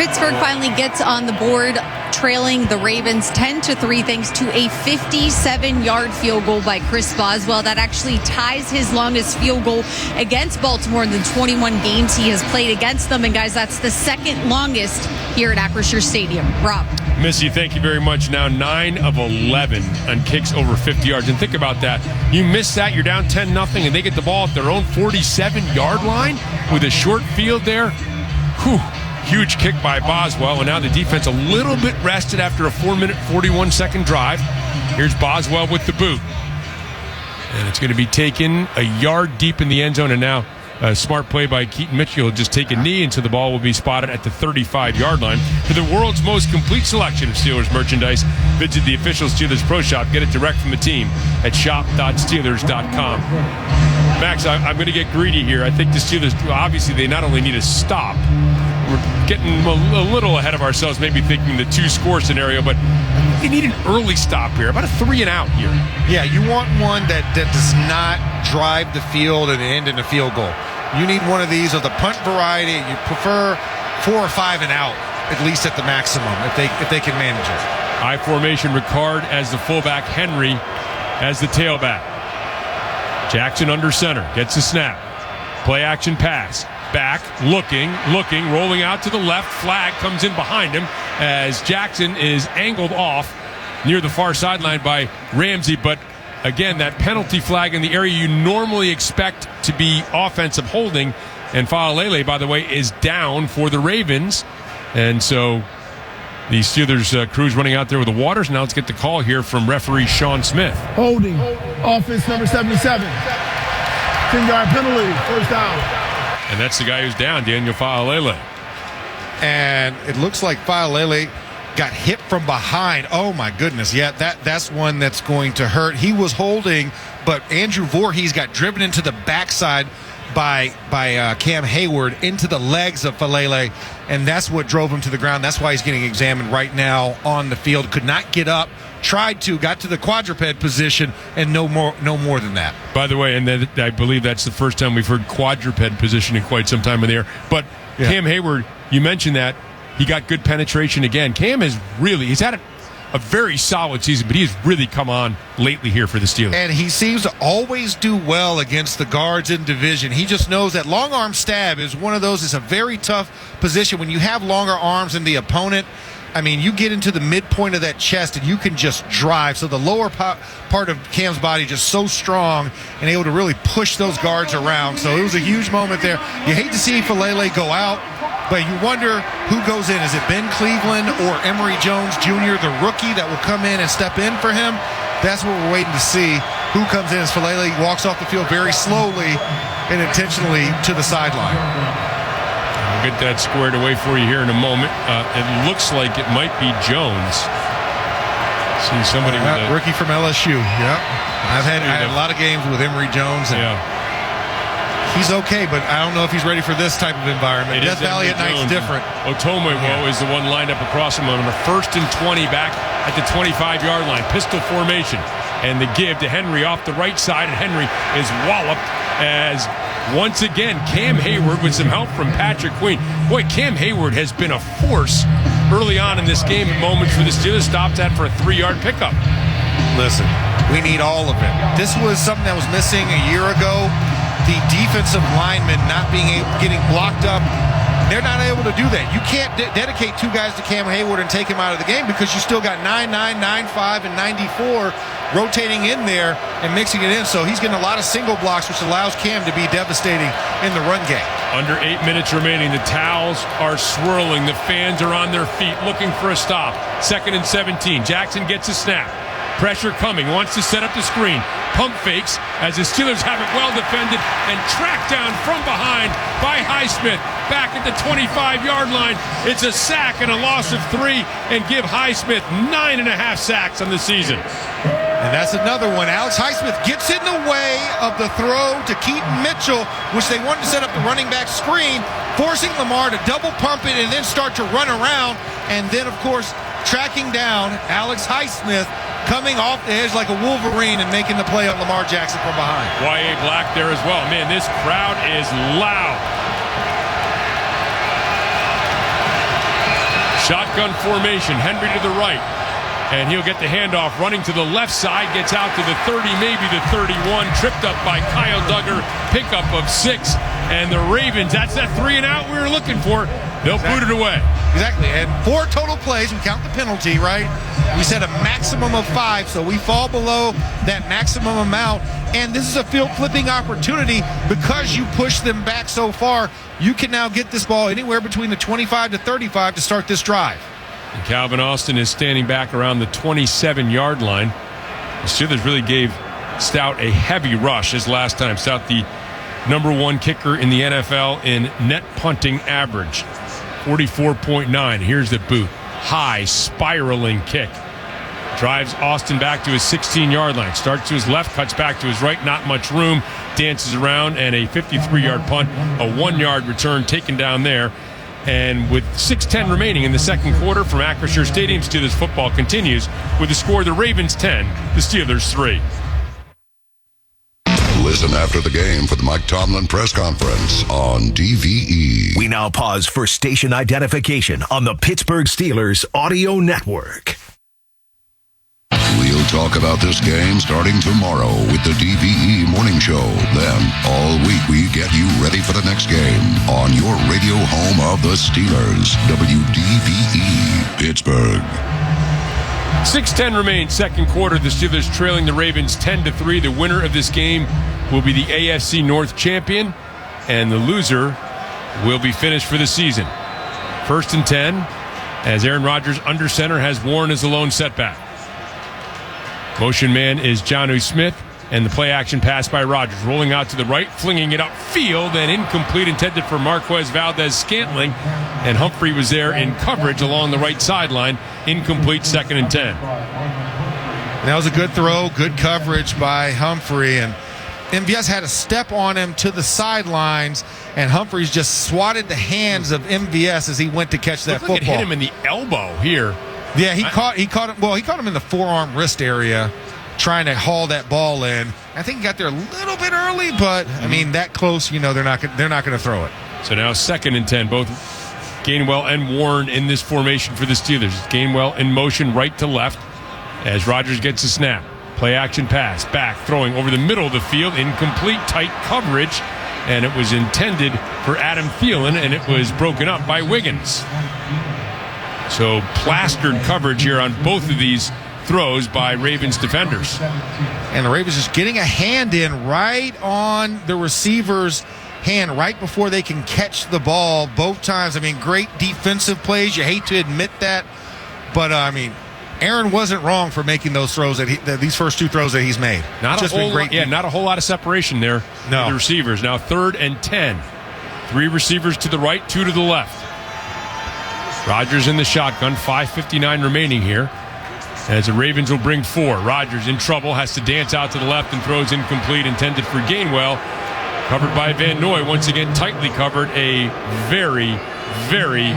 Pittsburgh finally gets on the board, trailing the Ravens 10-3 thanks to a 57-yard field goal by Chris Boswell. That actually ties his longest field goal against Baltimore in the 21 games he has played against them. And guys, that's the second longest here at Acrisure Stadium. Rob. Missy, thank you very much. Now 9 of 11 on kicks over 50 yards. And think about that. You miss that, you're down 10-0, and they get the ball at their own 47-yard line with a short field there. Whew. Huge kick by Boswell, and now the defense a little bit rested after a 4-minute, 41-second drive. Here's Boswell with the boot. And it's going to be taken a yard deep in the end zone, and now a smart play by Keaton Mitchell. He'll just take a knee until the ball will be spotted at the 35-yard line. For the world's most complete selection of Steelers merchandise, visit the official Steelers Pro Shop. Get it direct from the team at shop.steelers.com. Max, I'm going to get greedy here. I think the Steelers, obviously, they not only need a stop. We're getting a little ahead of ourselves, maybe thinking the 2-score scenario, but they need an early stop here, about a 3-and-out here. Yeah, you want one that does not drive the field and end in a field goal. You need one of these of the punt variety. You prefer 4 or 5 and out, at least at the maximum, if they can manage it. High formation, Ricard as the fullback, Henry as the tailback. Jackson under center, gets the snap. Play action pass. Back, looking, rolling out to the left. Flag comes in behind him as Jackson is angled off near the far sideline by Ramsey. But again, that penalty flag in the area you normally expect to be offensive holding. And Faalele, by the way, is down for the Ravens. And so the Steelers crew's running out there with the waters. Now let's get the call here from referee Sean Smith. Holding, offense number 77. 10-yard penalty, first down. And that's the guy who's down, Daniel Faalele. And it looks like Faalele got hit from behind. Oh, my goodness. Yeah, that's one that's going to hurt. He was holding, but Andrew Voorhees got driven into the backside by Cam Hayward into the legs of Faalele, and that's what drove him to the ground. That's why he's getting examined right now on the field. Could not get up. Got to the quadruped position, and no more than that. By the way, and then I believe that's the first time we've heard quadruped position in quite some time in the air. But yeah. Cam Hayward, you mentioned that. He got good penetration again. Cam he's had a very solid season, but he has really come on lately here for the Steelers. And he seems to always do well against the guards in division. He just knows that long arm stab is one of those. It's a very tough position when you have longer arms than the opponent. I mean, you get into the midpoint of that chest and you can just drive. So the lower part of Cam's body just so strong and able to really push those guards around. So it was a huge moment there. You hate to see Faalele go out, but you wonder who goes in. Is it Ben Cleveland or Emory Jones Jr., the rookie that will come in and step in for him? That's what we're waiting to see. Who comes in as Faalele walks off the field very slowly and intentionally to the sideline. We'll get that squared away for you here in a moment. It looks like it might be Jones. See somebody with a rookie from LSU. Yeah, I had a lot of games with Emory Jones. And he's okay, but I don't know if he's ready for this type of environment. Death Valley at night's different. Otomewo is the one lined up across him on a 1st and 20 back at the 25-yard line. Pistol formation. And the give to Henry off the right side, and Henry is walloped as once again Cam Hayward with some help from Patrick Queen. Boy, Cam Hayward has been a force early on in this game at moments for the Steelers. Stopped that for a 3-yard pickup. Listen, we need all of it. This was something that was missing a year ago. The defensive linemen not getting blocked up. They're not able to do that. You can't dedicate 2 guys to Cam Hayward and take him out of the game because you still got 99, 95, and 94 rotating in there and mixing it in. So he's getting a lot of single blocks, which allows Cam to be devastating in the run game. Under 8 minutes remaining. The towels are swirling. The fans are on their feet looking for a stop. 2nd and 17. Jackson gets a snap. Pressure coming. Wants to set up the screen. Pump fakes as the Steelers have it well defended and tracked down from behind by Highsmith. Back at the 25-yard line. It's a sack and a loss of 3 and give Highsmith 9.5 sacks on the season. And that's another one. Alex Highsmith gets in the way of the throw to Keaton Mitchell, which they wanted to set up the running back screen, forcing Lamar to double pump it and then start to run around. And then, of course, tracking down Alex Highsmith, coming off the edge like a Wolverine and making the play on Lamar Jackson from behind. Y.A. Black there as well. Man, this crowd is loud. Shotgun formation. Henry to the right. And he'll get the handoff running to the left side. Gets out to the 30, maybe the 31. Tripped up by Kyle Duggar. Pickup of 6. And the Ravens, that's that 3 and out we were looking for. They'll boot it away. Exactly. And 4 total plays. We count the penalty, right? We said a maximum of 5, so we fall below that maximum amount. And this is a field flipping opportunity because you push them back so far. You can now get this ball anywhere between the 25 to 35 to start this drive. And Calvin Austin is standing back around the 27-yard line. The Steelers really gave Stout a heavy rush as last time. Stout, the number 1 kicker in the NFL in net punting average, 44.9. Here's the boot. High, spiraling kick. Drives Austin back to his 16-yard line. Starts to his left, cuts back to his right. Not much room. Dances around, and a 53-yard punt. A 1-yard return taken down there. And with 6:10 remaining in the second quarter from Acrisure Stadium, Steelers football continues with the score: the Ravens 10, the Steelers 3. Listen after the game for the Mike Tomlin press conference on DVE. We now pause for station identification on the Pittsburgh Steelers Audio Network. We'll talk about this game starting tomorrow with the DVE Morning Show. Then, all week, we get you ready for the next game on your radio home of the Steelers, WDVE, Pittsburgh. 6:10 remains, second quarter. The Steelers trailing the Ravens 10-3. The winner of this game will be the AFC North champion, and the loser will be finished for the season. 1st and 10, as Aaron Rodgers under center has Warren as the lone setback. Motion man is Jonnu Smith, and the play action pass by Rodgers. Rolling out to the right, flinging it upfield, and incomplete, intended for Marquez Valdez-Scantling. And Humphrey was there in coverage along the right sideline. Incomplete, 2nd and 10. That was a good throw, good coverage by Humphrey, and MVS had a step on him to the sidelines, and Humphreys just swatted the hands of MVS as he went to catch that football. It hit him in the elbow here. Yeah, he caught him. Well, he caught him in the forearm wrist area, trying to haul that ball in. I think he got there a little bit early, but I mean that close, they're not going to throw it. So now 2nd and 10, both Gainwell and Warren in this formation for the Steelers. Gainwell in motion right to left as Rodgers gets a snap. Play action pass, back, throwing over the middle of the field, incomplete, tight coverage, and it was intended for Adam Thielen, and it was broken up by Wiggins. So plastered coverage here on both of these throws by Ravens defenders. And the Ravens just getting a hand in right on the receiver's hand right before they can catch the ball both times. I mean, great defensive plays. You hate to admit that, but Aaron wasn't wrong for making those throws these first 2 throws that he's made. Not a whole lot of separation there. No. With the receivers. Now 3rd and 10. 3 receivers to the right, 2 to the left. Rodgers in the shotgun, 5:59 remaining here. As the Ravens will bring 4. Rodgers in trouble, has to dance out to the left and throws incomplete, intended for Gainwell. Covered by Van Noy, once again tightly covered. A very, very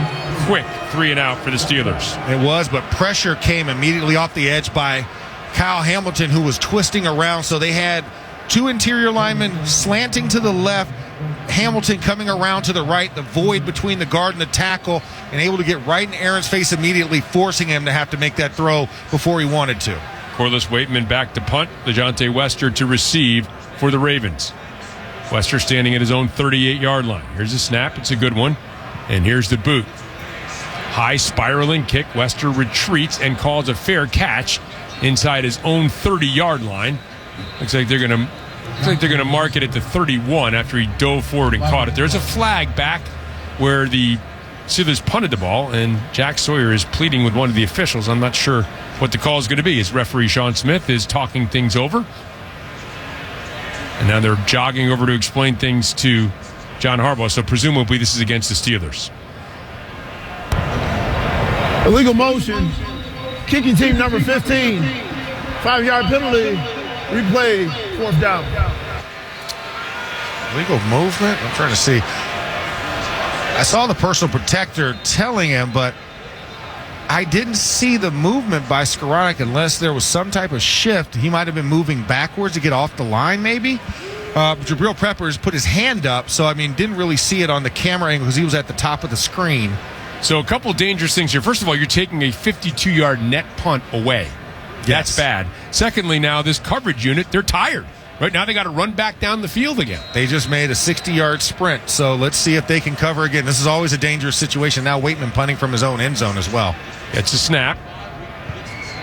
quick 3 and out for the Steelers. It was, but pressure came immediately off the edge by Kyle Hamilton, who was twisting around. So they had 2 interior linemen slanting to the left, Hamilton coming around to the right, the void between the guard and the tackle, and able to get right in Aaron's face immediately, forcing him to have to make that throw before he wanted to. Corliss Waitman back to punt. DeJounte Wester to receive for the Ravens. Wester standing at his own 38-yard line. Here's a snap. It's a good one. And here's the boot. High spiraling kick. Wester retreats and calls a fair catch inside his own 30-yard line. Looks like they're going to mark it at the 31 after he dove forward and caught it. There's a flag back where the Steelers punted the ball, and Jack Sawyer is pleading with one of the officials. I'm not sure what the call is going to be. His referee, Sean Smith, is talking things over. And now they're jogging over to explain things to John Harbaugh, so presumably this is against the Steelers. Illegal motion. Kicking team number 15. 5-yard penalty. Replay. 4th down. Illegal movement? I'm trying to see. I saw the personal protector telling him, but I didn't see the movement by Skoranek unless there was some type of shift. He might have been moving backwards to get off the line, maybe. Jabril Peppers put his hand up, so, didn't really see it on the camera angle because he was at the top of the screen. So a couple dangerous things here. First of all, you're taking a 52-yard net punt away. That's Yes. bad. Secondly, now this coverage unit, they're tired. Right now they got to run back down the field again. They just made a 60-yard sprint, so let's see if they can cover again. This is always a dangerous situation. Now Waitman punting from his own end zone as well. It's a snap.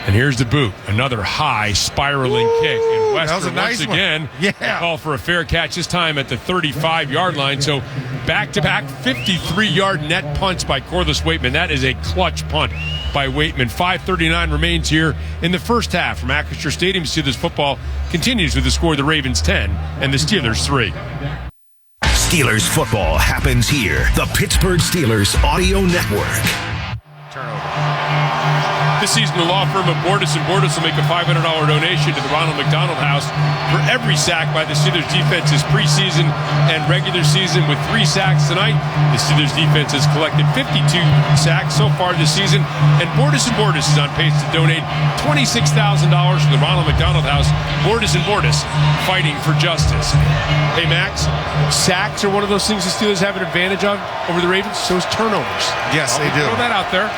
And here's the boot. Another high spiraling kick. And Wester that was a nice once one. again Yeah. call for a fair catch, this time at the 35-yard line. So back-to-back 53-yard net punts by Corliss Waitman. That is a clutch punt by Waitman. 5:39 remains here in the first half from Acrisure Stadium. Steelers football continues with the score: the Ravens 10 and the Steelers 3. Steelers football happens here. The Pittsburgh Steelers Audio Network. This season, the law firm of Bordas & Bordas will make a $500 donation to the Ronald McDonald House for every sack by the Steelers defense this preseason and regular season. With 3 sacks tonight, the Steelers defense has collected 52 sacks so far this season, and Bordas & Bordas is on pace to donate $26,000 to the Ronald McDonald House. Bordas & Bordas, fighting for justice. Hey, Max, sacks are one of those things the Steelers have an advantage of over the Ravens. So is turnovers. Yes, they do. Throw that out there.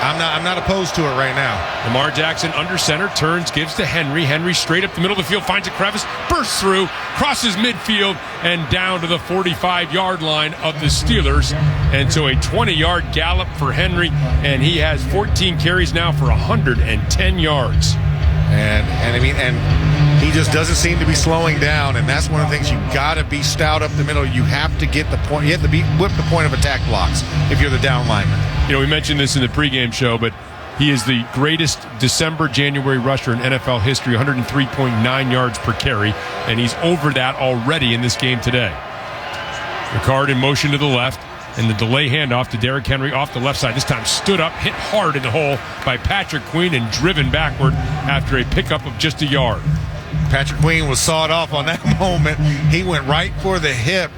I'm not opposed to it right now. Lamar Jackson under center, turns, gives to Henry. Henry straight up the middle of the field, finds a crevice, bursts through, crosses midfield, and down to the 45-yard line of the Steelers. And so a 20-yard gallop for Henry, and he has 14 carries now for 110 yards. And he just doesn't seem to be slowing down, and that's one of the things. You got to be stout up the middle. You have to get the point. You have to whip the point of attack blocks if you're the down lineman. You know, we mentioned this in the pregame show, but he is the greatest December-January rusher in NFL history, 103.9 yards per carry, and he's over that already in this game today. Ricard in motion to the left, and the delay handoff to Derrick Henry off the left side. This time stood up, hit hard in the hole by Patrick Queen, and driven backward after a pickup of just a yard. Patrick Queen was sawed off on that moment. He went right for the hip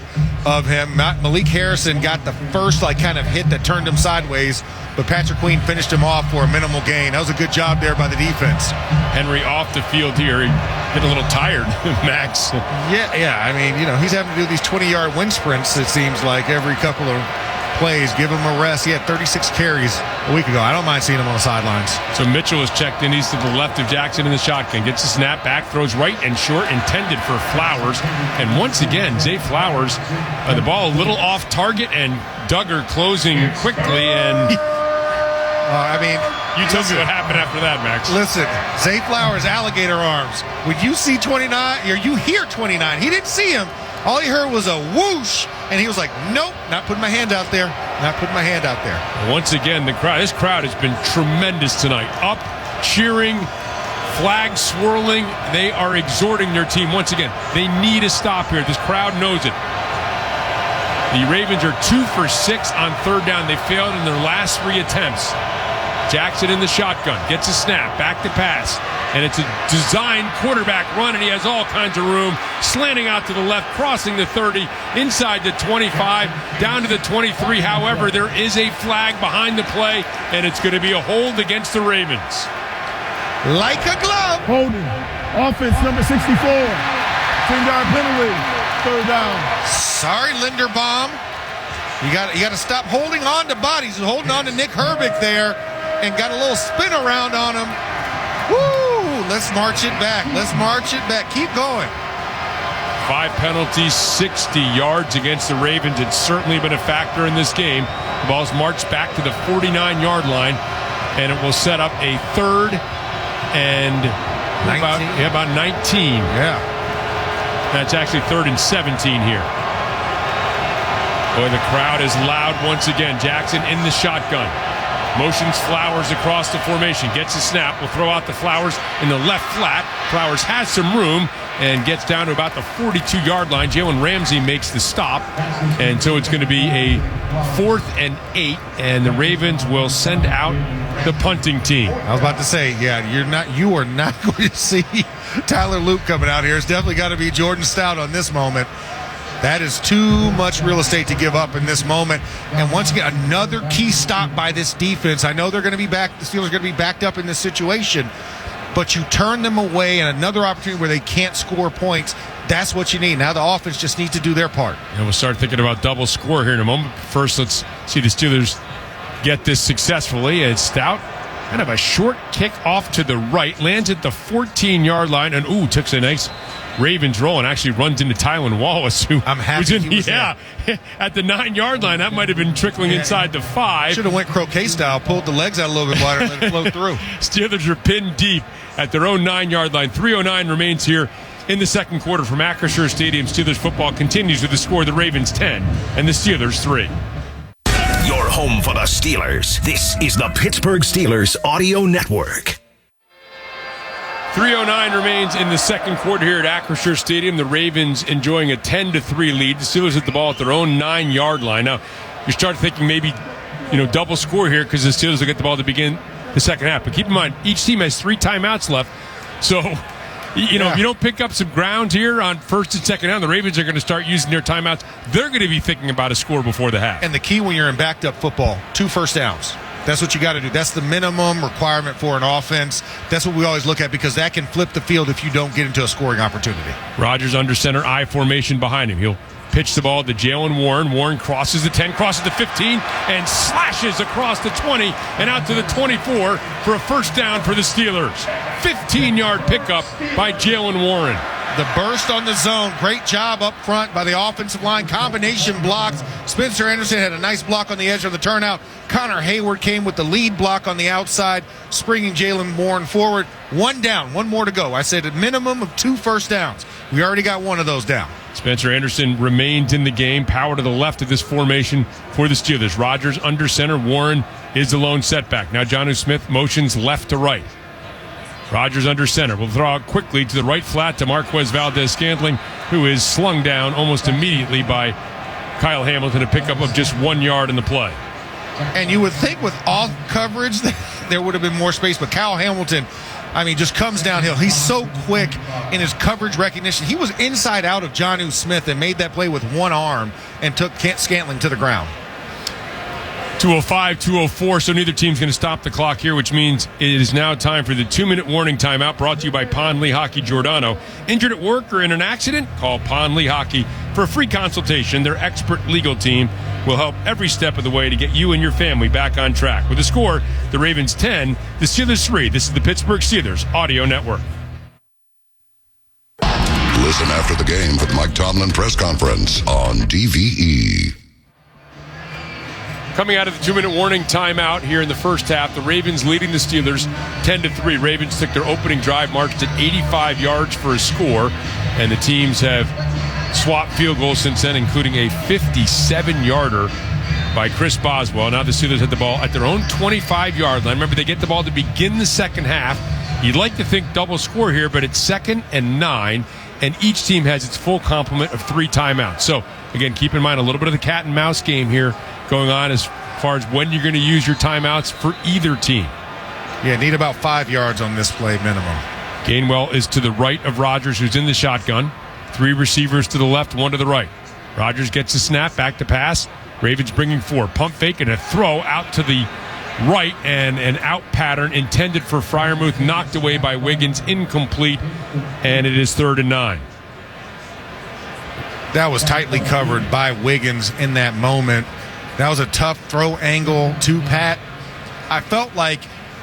of him. Malik Harrison got the first kind of hit that turned him sideways, but Patrick Queen finished him off for a minimal gain. That was a good job there by the defense. Henry off the field here. He getting a little tired, Max. Yeah. I mean, he's having to do these 20-yard wind sprints, it seems like, every couple of plays. Give him a rest. He had 36 carries a week ago. I don't mind seeing him on the sidelines. So Mitchell is checked in. He's to the left of Jackson in the shotgun. Gets the snap back, throws right and short, intended for Flowers. And once again, Zay Flowers, the ball a little off target, and Duggar closing quickly. And you tell me what happened after that, Max. Listen, Zay Flowers, alligator arms. When you see 29, or you hear 29, he didn't see him. All he heard was a whoosh, and he was like, nope, not putting my hand out there. Not putting my hand out there. Once again, this crowd has been tremendous tonight. Up, cheering, flags swirling. They are exhorting their team once again. They need a stop here. This crowd knows it. The Ravens are 2 for 6 on third down. They failed in their last 3 attempts. Jackson in the shotgun, gets a snap, back to pass, and it's a designed quarterback run, and he has all kinds of room, slanting out to the left, crossing the 30, inside the 25, down to the 23. However, there is a flag behind the play, and it's going to be a hold against the Ravens. Like a glove. Holding. Offense number 64. 10-yard penalty. Third down. Sorry, Linderbaum. You got to stop holding on to bodies. Holding on to Nick Herbig there, and got a little spin around on him. Woo! Let's march it back. Keep going. 5 penalties, 60 yards against the Ravens. It's certainly been a factor in this game. The ball's marched back to the 49-yard line, and it will set up a third and 19. About 19. Yeah. That's actually 3rd and 17 here. Boy, the crowd is loud once again. Jackson in the shotgun. Motions Flowers across the formation. Gets a snap. Will throw out the Flowers in the left flat. Flowers has some room and gets down to about the 42-yard line. Jalen Ramsey makes the stop. And so it's going to be a 4th and 8. And the Ravens will send out the punting team. I was about to say, you are not going to see Tyler Luke coming out here. It's definitely got to be Jordan Stout on this moment. That is too much real estate to give up in this moment. And once again, another key stop by this defense. I know they're going to be back. The Steelers are going to be backed up in this situation, but you turn them away, and another opportunity where they can't score points. That's what you need. Now the offense just needs to do their part. And we'll start thinking about double score here in a moment. First, let's See the Steelers get this successfully as Stout kind of a short kick off to the right, lands at the 14-yard line, and took a nice Ravens roll and actually runs into Tylan Wallace, who I'm happy he was at the 9-yard line. That might have been trickling inside the 5. Should have went croquet style, pulled the legs out a little bit wider, and let it flow through. Steelers are pinned deep at their own 9-yard line. 3:09 remains here in the second quarter from Acrisure Stadium. Steelers football continues with the score: the Ravens 10 and the Steelers 3. Your home for the Steelers. This is the Pittsburgh Steelers Audio Network. 3:09 remains in the second quarter here at Acrisure Stadium. The Ravens enjoying a 10-3 lead. The Steelers at the ball at their own 9-yard line. Now, you start thinking maybe, double score here because the Steelers will get the ball to begin the second half. But keep in mind, each team has 3 timeouts left. So, if you don't pick up some ground here on first and second down, the Ravens are going to start using their timeouts. They're going to be thinking about a score before the half. And the key when you're in backed up football, 2 first downs. That's what you got to do. That's the minimum requirement for an offense. That's what we always look at because that can flip the field if you don't get into a scoring opportunity. Rodgers under center, I formation behind him. He'll pitch the ball to Jalen Warren. Warren crosses the 10, crosses the 15, and slashes across the 20 and out to the 24 for a first down for the Steelers. 15-yard pickup by Jalen Warren. The burst on the zone. Great job up front by the offensive line. Combination blocks. Spencer Anderson had a nice block on the edge of the turnout. Connor Hayward came with the lead block on the outside, springing Jalen Warren forward. 1 down, 1 more to go. I said a minimum of 2 first downs. We already got 1 of those down. Spencer Anderson remains in the game. Power to the left of this formation for the Steelers. Rodgers under center. Warren is the lone setback. Now Jonnu Smith motions left to right. Rodgers under center will throw out quickly to the right flat to Marquez Valdez-Scantling, who is slung down almost immediately by Kyle Hamilton, a pickup of just 1 yard in the play. And you would think with off coverage there would have been more space, but Kyle Hamilton, just comes downhill. He's so quick in his coverage recognition. He was inside out of Jonnu Smith and made that play with 1 arm and took Scantling to the ground. 2:05, 2:04, so neither team's going to stop the clock here, which means it is now time for the 2-minute warning timeout brought to you by Pond Lee Hockey Giordano. Injured at work or in an accident? Call Pond Lee Hockey for a free consultation. Their expert legal team will help every step of the way to get you and your family back on track. With the score, the Ravens 10, the Steelers 3. This is the Pittsburgh Steelers Audio Network. Listen after the game for the Mike Tomlin press conference on DVE. Coming out of the 2-minute warning timeout here in the first half, the Ravens leading the Steelers 10-3. Ravens took their opening drive, marched at 85 yards for a score, and the teams have swapped field goals since then, including a 57-yarder by Chris Boswell. Now the Steelers had the ball at their own 25-yard line. Remember, they get the ball to begin the second half. You'd like to think double score here, but it's 2nd and 9, and each team has its full complement of 3 timeouts. So, again, keep in mind a little bit of the cat and mouse game here going on as far as when you're going to use your timeouts for either team. Yeah, need about 5 yards on this play minimum. Gainwell is to the right of Rodgers, who's in the shotgun. 3 receivers to the left, 1 to the right. Rodgers gets a snap, back to pass. Ravens bringing 4. Pump fake and a throw out to the right, and an out pattern intended for Freiermuth, knocked away by Wiggins, incomplete, and it is 3rd and 9. That was tightly covered by Wiggins in that moment. That was a tough throw angle to Pat. I felt like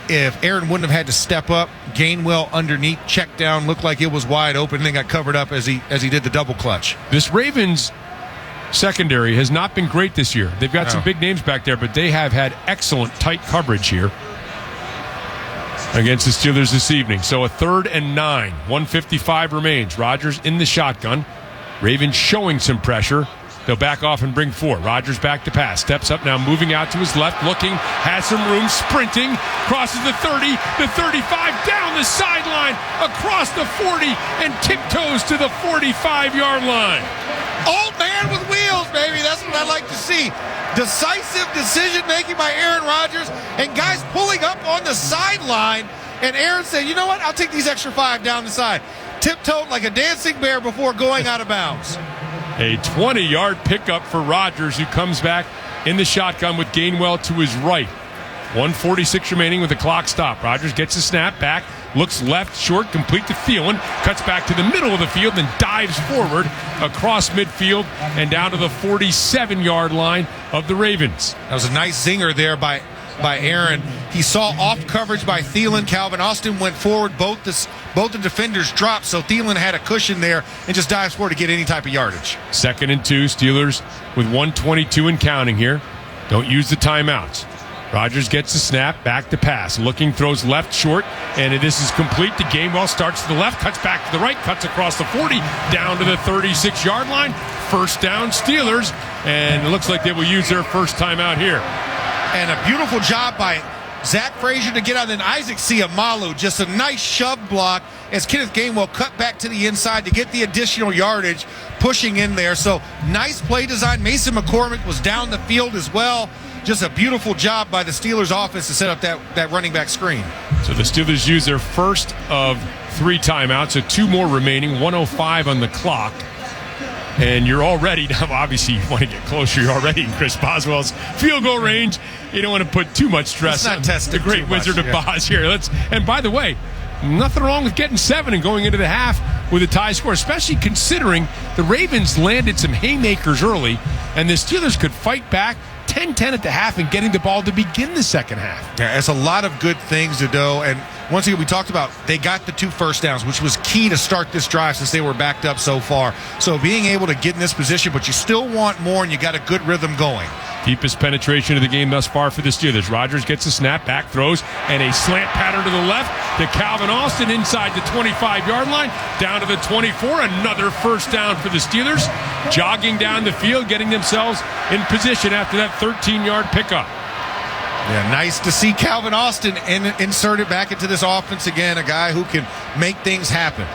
if Aaron wouldn't have had to step up, Gainwell underneath, check down, looked like it was wide open, and then got covered up as he did the double clutch. This Ravens secondary has not been great this year. They've got some big names back there, but they have had excellent tight coverage here against the Steelers this evening. So a 3rd and 9, 1:55 remains. Rodgers in the shotgun. Ravens showing some pressure. They'll back off and bring 4. Rodgers back to pass. Steps up now, moving out to his left, looking, has some room, sprinting, crosses the 30, the 35, down the sideline, across the 40, and tiptoes to the 45-yard line. Old man with wheels, baby. That's what I like to see. Decisive decision-making by Aaron Rodgers, and guys pulling up on the sideline. And Aaron said, you know what? I'll take these extra 5 down the side. Tiptoed like a dancing bear before going out of bounds. A 20-yard pickup for Rodgers, who comes back in the shotgun with Gainwell to his right. 1:46 remaining with the clock stopped. Rodgers gets a snap back, looks left, short, complete to Thielen, cuts back to the middle of the field, then dives forward across midfield and down to the 47-yard line of the Ravens. That was a nice zinger there by Aaron. He saw off coverage by Thielen. Calvin Austin went forward. Both the defenders dropped, so Thielen had a cushion there and just dives forward to get any type of yardage. 2nd and 2, Steelers with 1:22 and counting here. Don't use the timeouts. Rodgers gets the snap, back to pass. Looking, throws left short, and this is complete. The Gainwell starts to the left, cuts back to the right, cuts across the 40, down to the 36-yard line. First down, Steelers, and it looks like they will use their first timeout here. And a beautiful job by Zach Frazier to get out. Then Isaac Siamalu, just a nice shove block as Kenneth Gainwell cut back to the inside to get the additional yardage, pushing in there. So nice play design. Mason McCormick was down the field as well. Just a beautiful job by the Steelers offense to set up that running back screen. So the Steelers use their first of 3 timeouts, so 2 more remaining, 1:05 on the clock. And you're already, now obviously you want to get closer, you're already in Chris Boswell's field goal range. You don't want to put too much stress on the great Wizard of Boz here. And by the way, nothing wrong with getting 7 and going into the half with a tie score, especially considering the Ravens landed some haymakers early, and the Steelers could fight back 10-10 at the half and getting the ball to begin the second half. Yeah, it's a lot of good things to do. And once again, we talked about they got the 2 first downs, which was key to start this drive since they were backed up so far. So being able to get in this position, but you still want more, and you got a good rhythm going. Deepest penetration of the game thus far for the Steelers. Rodgers gets a snap, back throws, and a slant pattern to the left to Calvin Austin inside the 25-yard line, down to the 24. Another first down for the Steelers. Jogging down the field, getting themselves in position after that 13-yard pickup. Yeah, nice to see Calvin Austin inserted back into this offense again, a guy who can make things happen.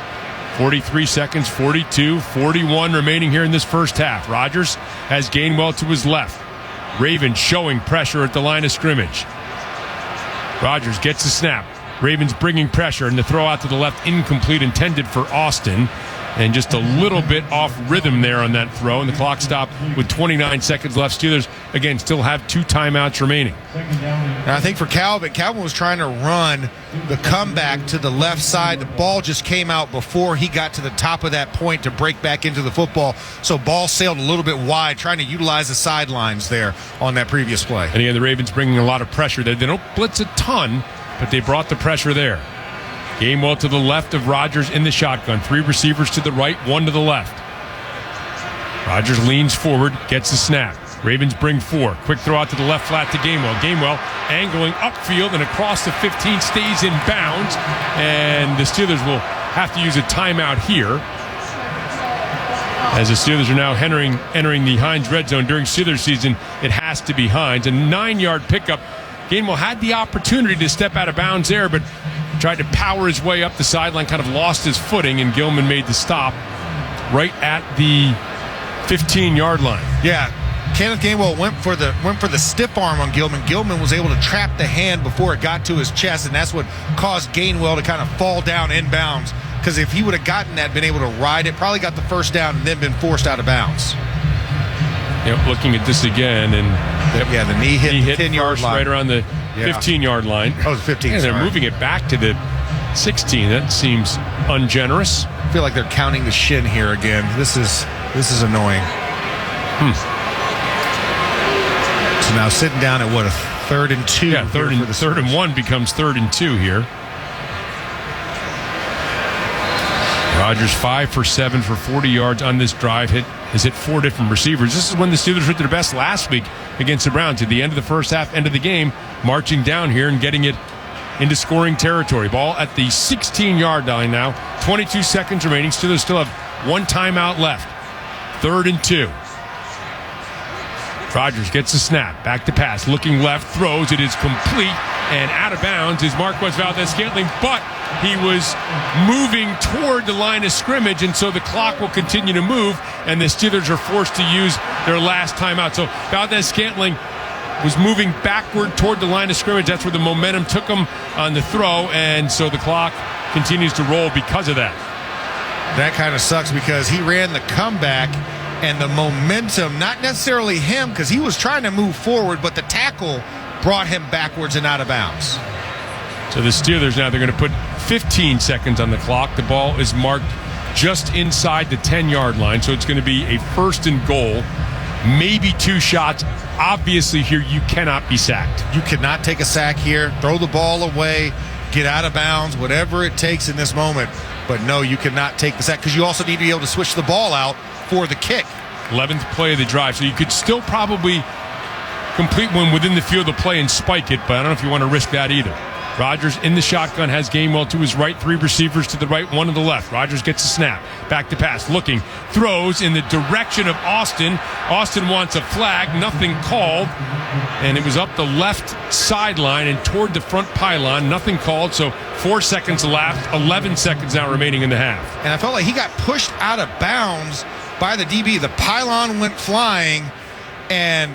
43 seconds, 42, 41 remaining here in this first half. Rodgers has Gainwell to his left. Ravens showing pressure at the line of scrimmage. Rodgers gets the snap. Ravens bringing pressure, and the throw out to the left, incomplete, intended for Austin. And just a little bit off rhythm there on that throw, and the clock stopped with 29 seconds left. Steelers, again, still have 2 timeouts remaining. And I think for Calvin was trying to run the comeback to the left side. The ball just came out before he got to the top of that point to break back into the football. So ball sailed a little bit wide, trying to utilize the sidelines there on that previous play. And again, the Ravens bringing a lot of pressure there. They don't blitz a ton, but they brought the pressure there. Gainwell to the left of Rodgers in the shotgun. 3 receivers to the right, 1 to the left. Rodgers leans forward, gets the snap. Ravens bring 4. Quick throw out to the left flat to Gainwell. Gainwell angling upfield and across the 15, stays in bounds. And the Steelers will have to use a timeout here, as the Steelers are now entering the Heinz red zone. During Steelers season, it has to be Heinz. A 9-yard pickup. Gainwell had the opportunity to step out of bounds there, but tried to power his way up the sideline, kind of lost his footing, and Gilman made the stop right at the 15-yard line. Yeah, Kenneth Gainwell went for the stiff arm on Gilman. Gilman was able to trap the hand before it got to his chest, and that's what caused Gainwell to kind of fall down inbounds, because if he would have gotten that, been able to ride it, probably got the first down and then been forced out of bounds. Yep, looking at this again, and the knee hit the 10-yard line. Right around the 15-yard line. Oh, the 15. Yeah, they're moving it back to the 16. That seems ungenerous. I feel like they're counting the shin here again. This is annoying. So now sitting down at what, a 3rd and 2? Yeah, third and 1 becomes 3rd and 2 here. Rodgers 5 for 7 for 40 yards on this drive. Has hit 4 different receivers. This is when the Steelers were at their best last week against the Browns. At the end of the first half, end of the game, marching down here and getting it into scoring territory. Ball at the 16-yard line now. 22 seconds remaining. Steelers still have 1 timeout left. 3rd and 2. Rodgers gets the snap. Back to pass. Looking left. Throws. It is complete. And out of bounds is Marquez Valdes-Scantling. But he was moving toward the line of scrimmage, and so the clock will continue to move, and the Steelers are forced to use their last timeout. So Valdes-Scantling was moving backward toward the line of scrimmage. That's where the momentum took him on the throw, and so the clock continues to roll because of that. That kind of sucks because he ran the comeback, and the momentum, not necessarily him because he was trying to move forward, but the tackle brought him backwards and out of bounds. So the Steelers now, they're going to put 15 seconds on the clock. The ball is marked just inside the 10-yard line, so it's going to be a 1st and goal, maybe 2 shots. Obviously here you cannot be sacked. You cannot take a sack here. Throw the ball away, get out of bounds, whatever it takes in this moment. But no, you cannot take the sack because you also need to be able to switch the ball out for the kick. 11th play of the drive, so you could still probably complete one within the field of play and spike it, but I don't know if you want to risk that either. Rodgers in the shotgun, has Gainwell to his right, 3 receivers to the right, 1 to the left. Rodgers gets a snap, back to pass, looking, throws in the direction of Austin. Austin wants a flag, nothing called, and it was up the left sideline and toward the front pylon, nothing called, so 4 seconds left, 11 seconds now remaining in the half. And I felt like he got pushed out of bounds by the DB. The pylon went flying, and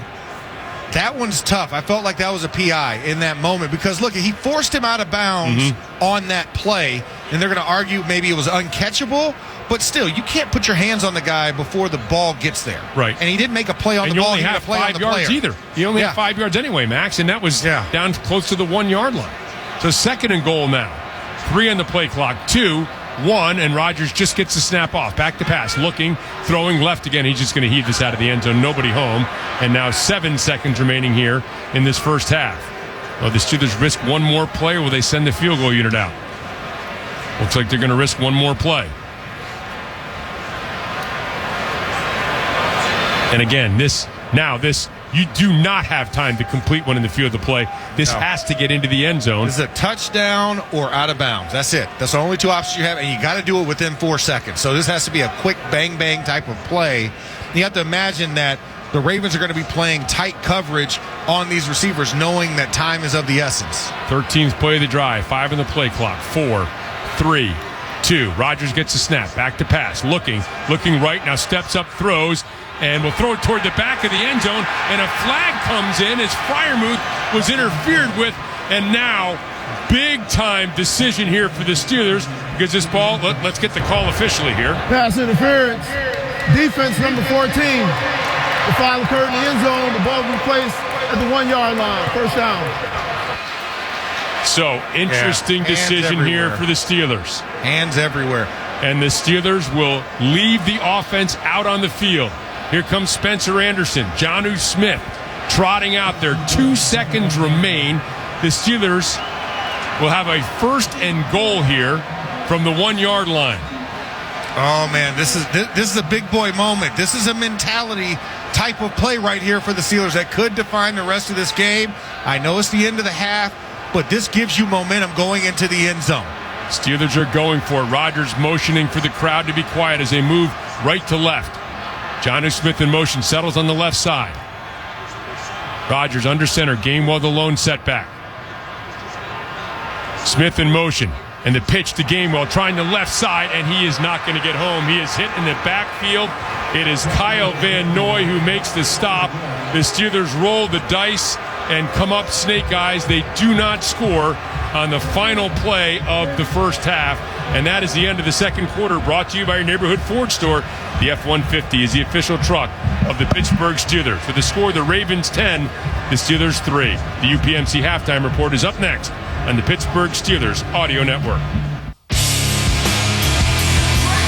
that one's tough. I felt like that was a PI in that moment because, look, he forced him out of bounds on that play, and they're going to argue maybe it was uncatchable, but still, you can't put your hands on the guy before the ball gets there. Right. And he didn't make a play on the ball. And you only have 5 yards either. He only had 5 yards anyway, Max, and that was down close to the 1-yard line. So 2nd and goal now. 3 on the play clock, 2, 1, and Rodgers just gets the snap off. Back to pass, looking, throwing left again. He's just going to heave this out of the end zone. Nobody home. And now 7 seconds remaining here in this first half. Well, the Steelers risk one more play, or will they send the field goal unit out? Looks like they're going to risk one more play. And again, this, you do not have time to complete one in the field of play. This has to get into the end zone. This is a touchdown or out of bounds. That's it. That's the only 2 options you have, and you got to do it within 4 seconds. So this has to be a quick bang-bang type of play. You have to imagine that the Ravens are going to be playing tight coverage on these receivers, knowing that time is of the essence. 13th play of the drive, 5 on the play clock, 4, 3, 2. Rodgers gets a snap, back to pass, looking right, now steps up, throws, and will throw it toward the back of the end zone, and a flag comes in as Freiermuth was interfered with, and now big-time decision here for the Steelers because this ball, let's get the call officially here. Pass interference. Defense number 14. The foul occurred in the end zone. The ball was placed at the 1-yard line. 1st down. So, interesting decision here for the Steelers. Hands everywhere. And the Steelers will leave the offense out on the field. Here comes Spencer Anderson, Jonnu Smith trotting out there. 2 seconds remain. The Steelers will have a 1st and goal here from the 1-yard line. Oh, man, this is a big boy moment. This is a mentality type of play right here for the Steelers that could define the rest of this game. I know it's the end of the half, but this gives you momentum going into the end zone. Steelers are going for it. Rodgers motioning for the crowd to be quiet as they move right to left. Jonnu Smith in motion, settles on the left side. Rodgers under center, Gainwell the lone setback. Smith in motion, and the pitch to Gainwell, trying the left side, and he is not going to get home. He is hit in the backfield. It is Kyle Van Noy who makes the stop. The Steelers roll the dice and come up snake eyes. They do not score on the final play of the first half. And that is the end of the second quarter, brought to you by your neighborhood Ford store. The F-150 is the official truck of the Pittsburgh Steelers. For the score, the Ravens 10, the Steelers 3. The UPMC halftime report is up next on the Pittsburgh Steelers Audio Network.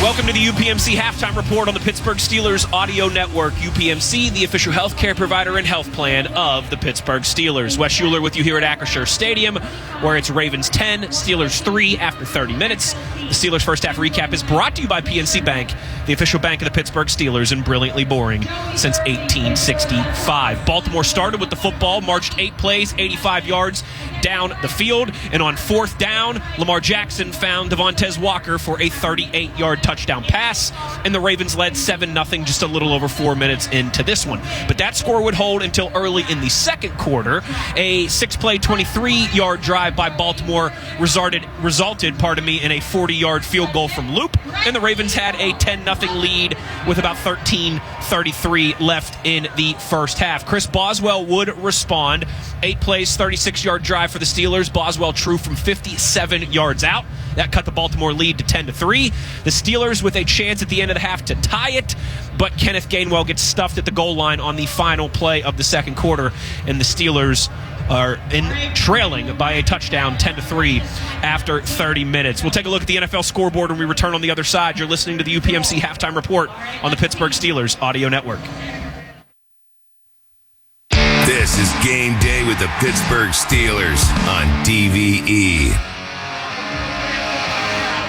Welcome to the UPMC Halftime Report on the Pittsburgh Steelers Audio Network. UPMC, the official healthcare provider and health plan of the Pittsburgh Steelers. Wes Schuler with you here at Acrisure Stadium, where it's Ravens 10, Steelers 3 after 30 minutes. The Steelers' first half recap is brought to you by PNC Bank, the official bank of the Pittsburgh Steelers, and brilliantly boring since 1865. Baltimore started with the football, marched 8 plays, 85 yards down the field, and on 4th down, Lamar Jackson found Devontae Walker for a 38-yard touchdown pass, and the Ravens led 7-0 just a little over 4 minutes into this one. But that score would hold until early in the second quarter. A 6-play, 23-yard drive by Baltimore resulted in a 40-yard field goal from Loop, and the Ravens had a 10-0 lead with about 13:33 left in the first half. Chris Boswell would respond. 8 plays, 36-yard drive for the Steelers. Boswell true from 57 yards out. That cut the Baltimore lead to 10-3. The Steelers with a chance at the end of the half to tie it, but Kenneth Gainwell gets stuffed at the goal line on the final play of the second quarter, and the Steelers are trailing by a touchdown 10-3 after 30 minutes. We'll take a look at the NFL scoreboard when we return on the other side. You're listening to the UPMC Halftime Report on the Pittsburgh Steelers Audio Network. This is Game Day with the Pittsburgh Steelers on DVE.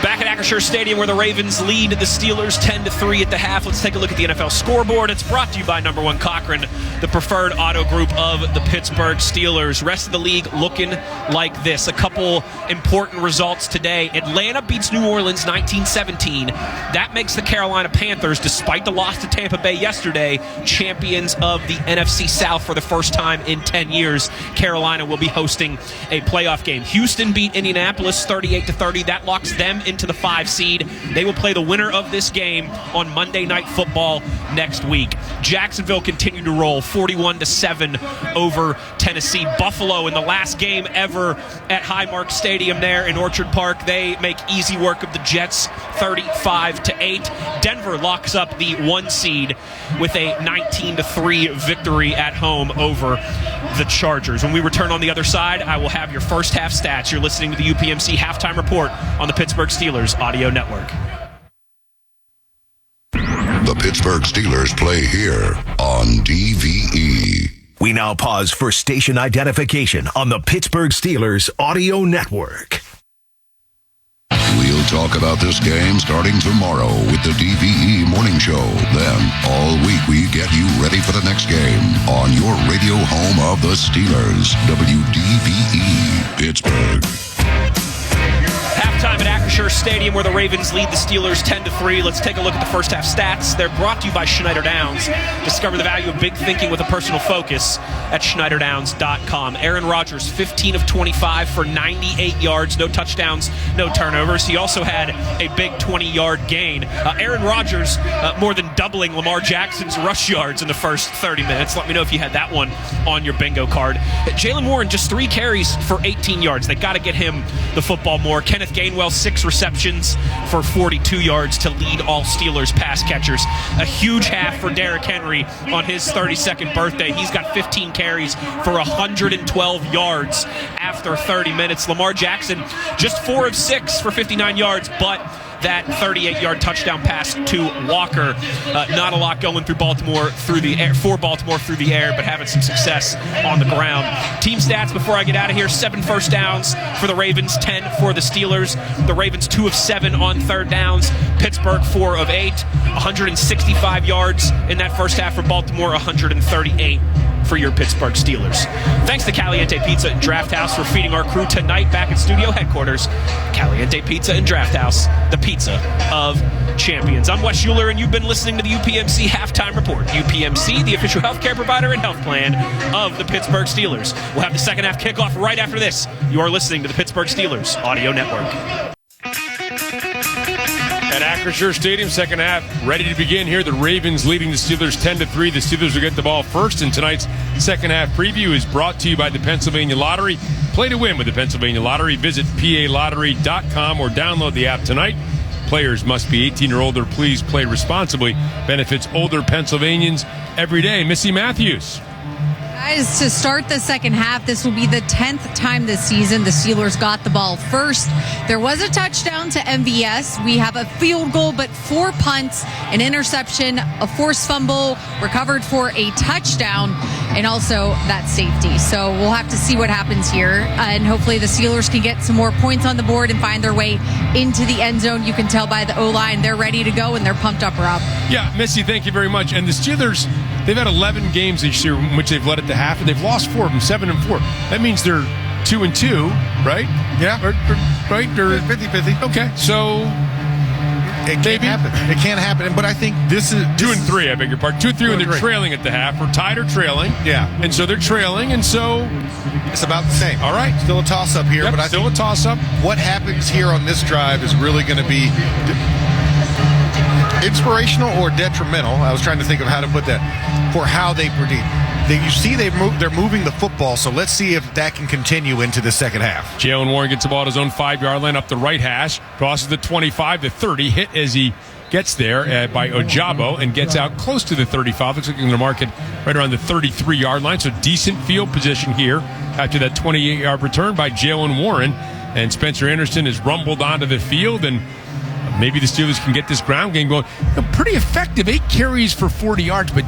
Back at Acrisure Stadium where the Ravens lead the Steelers 10-3 at the half. Let's take a look at the NFL scoreboard. It's brought to you by Number One Cochran, the preferred auto group of the Pittsburgh Steelers. Rest of the league looking like this. A couple important results today. Atlanta beats New Orleans 19-17. That makes the Carolina Panthers, despite the loss to Tampa Bay yesterday, champions of the NFC South for the first time in 10 years. Carolina will be hosting a playoff game. Houston beat Indianapolis 38-30. That locks them into the 5 seed. They will play the winner of this game on Monday Night Football next week. Jacksonville continued to roll 41-7 over Tennessee. Buffalo in the last game ever at Highmark Stadium there in Orchard Park. They make easy work of the Jets 35-8. Denver locks up the 1 seed with a 19-3 victory at home over the Chargers. When we return on the other side, I will have your first half stats. You're listening to the UPMC Halftime Report on the Pittsburgh Steelers Audio Network. The Pittsburgh Steelers play here on DVE. We now pause for station identification on the Pittsburgh Steelers Audio Network. We'll talk about this game starting tomorrow with the DVE Morning Show. Then, all week, we get you ready for the next game on your radio home of the Steelers, WDVE, Pittsburgh. Halftime at Acrisure Stadium where the Ravens lead the Steelers 10-3. Let's take a look at the first half stats. They're brought to you by Schneider Downs. Discover the value of big thinking with a personal focus at SchneiderDowns.com. Aaron Rodgers, 15 of 25 for 98 yards, no touchdowns, no turnovers. He also had a big 20-yard gain. Aaron Rodgers more than doubling Lamar Jackson's rush yards in the first 30 minutes. Let me know if you had that one on your bingo card. Jaylen Warren, just 3 carries for 18 yards. They got to get him the football more. Kenneth Gainwell, 6 receptions for 42 yards to lead all Steelers pass catchers. A huge half for Derrick Henry on his 32nd birthday. He's got 15 carries for 112 yards after 30 minutes. Lamar Jackson, just 4 of 6 for 59 yards, but that 38-yard touchdown pass to Walker. Not a lot going through Baltimore through the air, for Baltimore through the air, but having some success on the ground. Team stats before I get out of here: 7 first downs for the Ravens, 10 for the Steelers. The Ravens 2 of 7 on third downs. Pittsburgh 4 of 8. 165 yards in that first half for Baltimore, 138 for your Pittsburgh Steelers. Thanks to Caliente Pizza and Draft House for feeding our crew tonight back at studio headquarters. Caliente Pizza and Draft House, the pizza of champions. I'm Wes Euler, and you've been listening to the UPMC Halftime Report. UPMC, the official healthcare provider and health plan of the Pittsburgh Steelers. We'll have the second half kickoff right after this. You are listening to the Pittsburgh Steelers Audio Network. At Acrisure Stadium, second half ready to begin here. The Ravens leading the Steelers 10-3. The Steelers will get the ball first, and tonight's second half preview is brought to you by the Pennsylvania Lottery. Play to win with the Pennsylvania Lottery. Visit PALottery.com or download the app tonight. Players must be 18 or older. Please play responsibly. Benefits older Pennsylvanians every day. Missy Matthews. Guys, to start the second half, this will be the 10th time this season the Steelers got the ball first. There was a touchdown to MVS. We have a field goal, but 4 punts, an interception, a forced fumble, recovered for a touchdown, and also that safety. So we'll have to see what happens here, and hopefully the Steelers can get some more points on the board and find their way into the end zone. You can tell by the O-line they're ready to go, and they're pumped up, Rob. Yeah, Missy, thank you very much. And the Steelers, they've had 11 games this year in which they've led at the half, and they've lost 4 of them, 7-4. That means they're 2-2, right? Yeah. Right? Or 50-50. Okay, so it can't happen. It can't happen. But I think this is 2-3. I beg your pardon. 2-3 when they're 2-3. trailing at the half, or tied or trailing. Yeah. And so they're trailing, and so it's about the same. All right. Still a toss-up here, Yep, but I still think a toss-up. what happens here on this drive is really going to be inspirational or detrimental. I was trying to think of how to put that for how they predict. You see they're moving the football, so let's see if that can continue into the second half. Jaylen Warren gets the ball at his own 5-yard line up the right hash, crosses the 25, the 30, hit as he gets there by Ojabo and gets out close to the 35. Looks like they're going to mark it right around the 33-yard line. So decent field position here after that 28-yard return by Jalen Warren. And Spencer Anderson has rumbled onto the field, and maybe the Steelers can get this ground game going. Pretty effective, 8 carries for 40 yards, but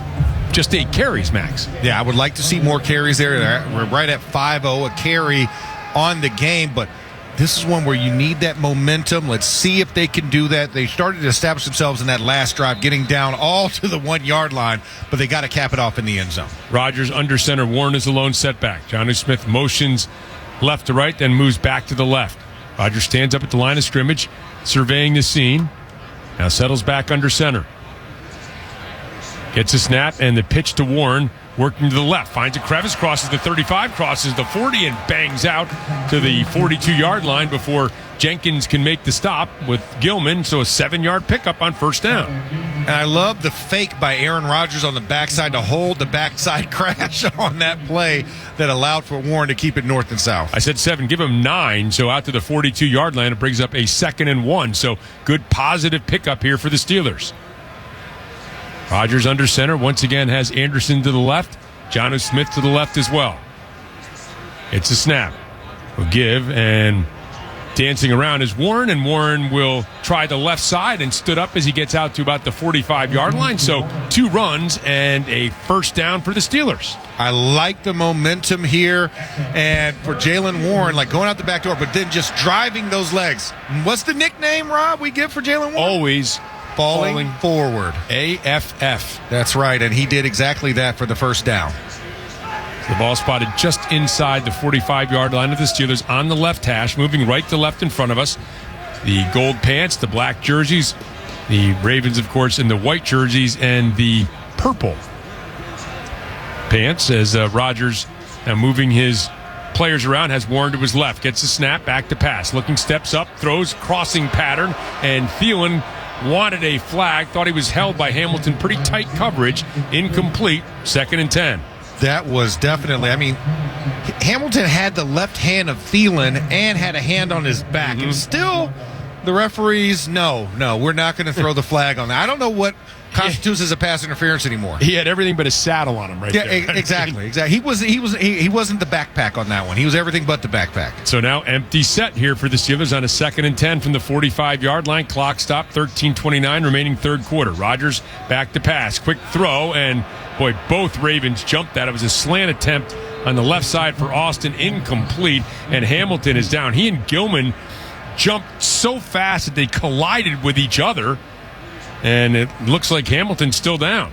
just 8 carries, Max. Yeah, I would like to see more carries there. We're right at 5-0 a carry on the game, but this is one where you need that momentum. Let's see if they can do that. They started to establish themselves in that last drive, getting down all to the 1-yard line, but they got to cap it off in the end zone. Rodgers under center. Warren is a lone setback. Jonnu Smith motions left to right, then moves back to the left. Rodgers stands up at the line of scrimmage, surveying the scene. Now settles back under center. Gets a snap, and the pitch to Warren, working to the left. Finds a crevice, crosses the 35, crosses the 40, and bangs out to the 42-yard line before Jenkins can make the stop with Gilman. So a 7-yard pickup on first down. And I love the fake by Aaron Rodgers on the backside to hold the backside crash on that play that allowed for Warren to keep it north and south. I said 7, give him 9, so out to the 42-yard line. It brings up a 2nd and 1. So good positive pickup here for the Steelers. Rodgers under center once again has Anderson to the left, Jonnu Smith to the left as well. It's a snap. Will give, and dancing around is Warren, and Warren will try the left side and stood up as he gets out to about the 45-yard line. So 2 runs and a first down for the Steelers. I like the momentum here, and for Jalen Warren, like going out the back door, but then just driving those legs. What's the nickname, Rob, we give for Jalen Warren? Always falling forward. AFF. That's right, and he did exactly that for the first down. The ball spotted just inside the 45-yard line of the Steelers on the left hash, moving right to left in front of us. The gold pants, the black jerseys, the Ravens, of course, in the white jerseys, and the purple pants as Rodgers, now moving his players around, has Warren to his left, gets the snap, back to pass, looking, steps up, throws, crossing pattern, and Thielen wanted a flag, thought he was held by Hamilton, pretty tight coverage, incomplete, 2nd and 10. That was definitely, I mean, Hamilton had the left hand of Thielen and had a hand on his back, and still the referees, no, we're not going to throw the flag on that. I don't know what constitutes as a pass interference anymore. He had everything but a saddle on him there. Exactly. He wasn't the backpack on that one. He was everything but the backpack. So now empty set here for the Steelers on a 2nd and 10 from the 45-yard line. Clock stop, 13:29 remaining third quarter. Rodgers back to pass. Quick throw, and boy, both Ravens jumped that. It was a slant attempt on the left side for Austin, incomplete, and Hamilton is down. He and Gilman jumped so fast that they collided with each other, and it looks like Hamilton's still down.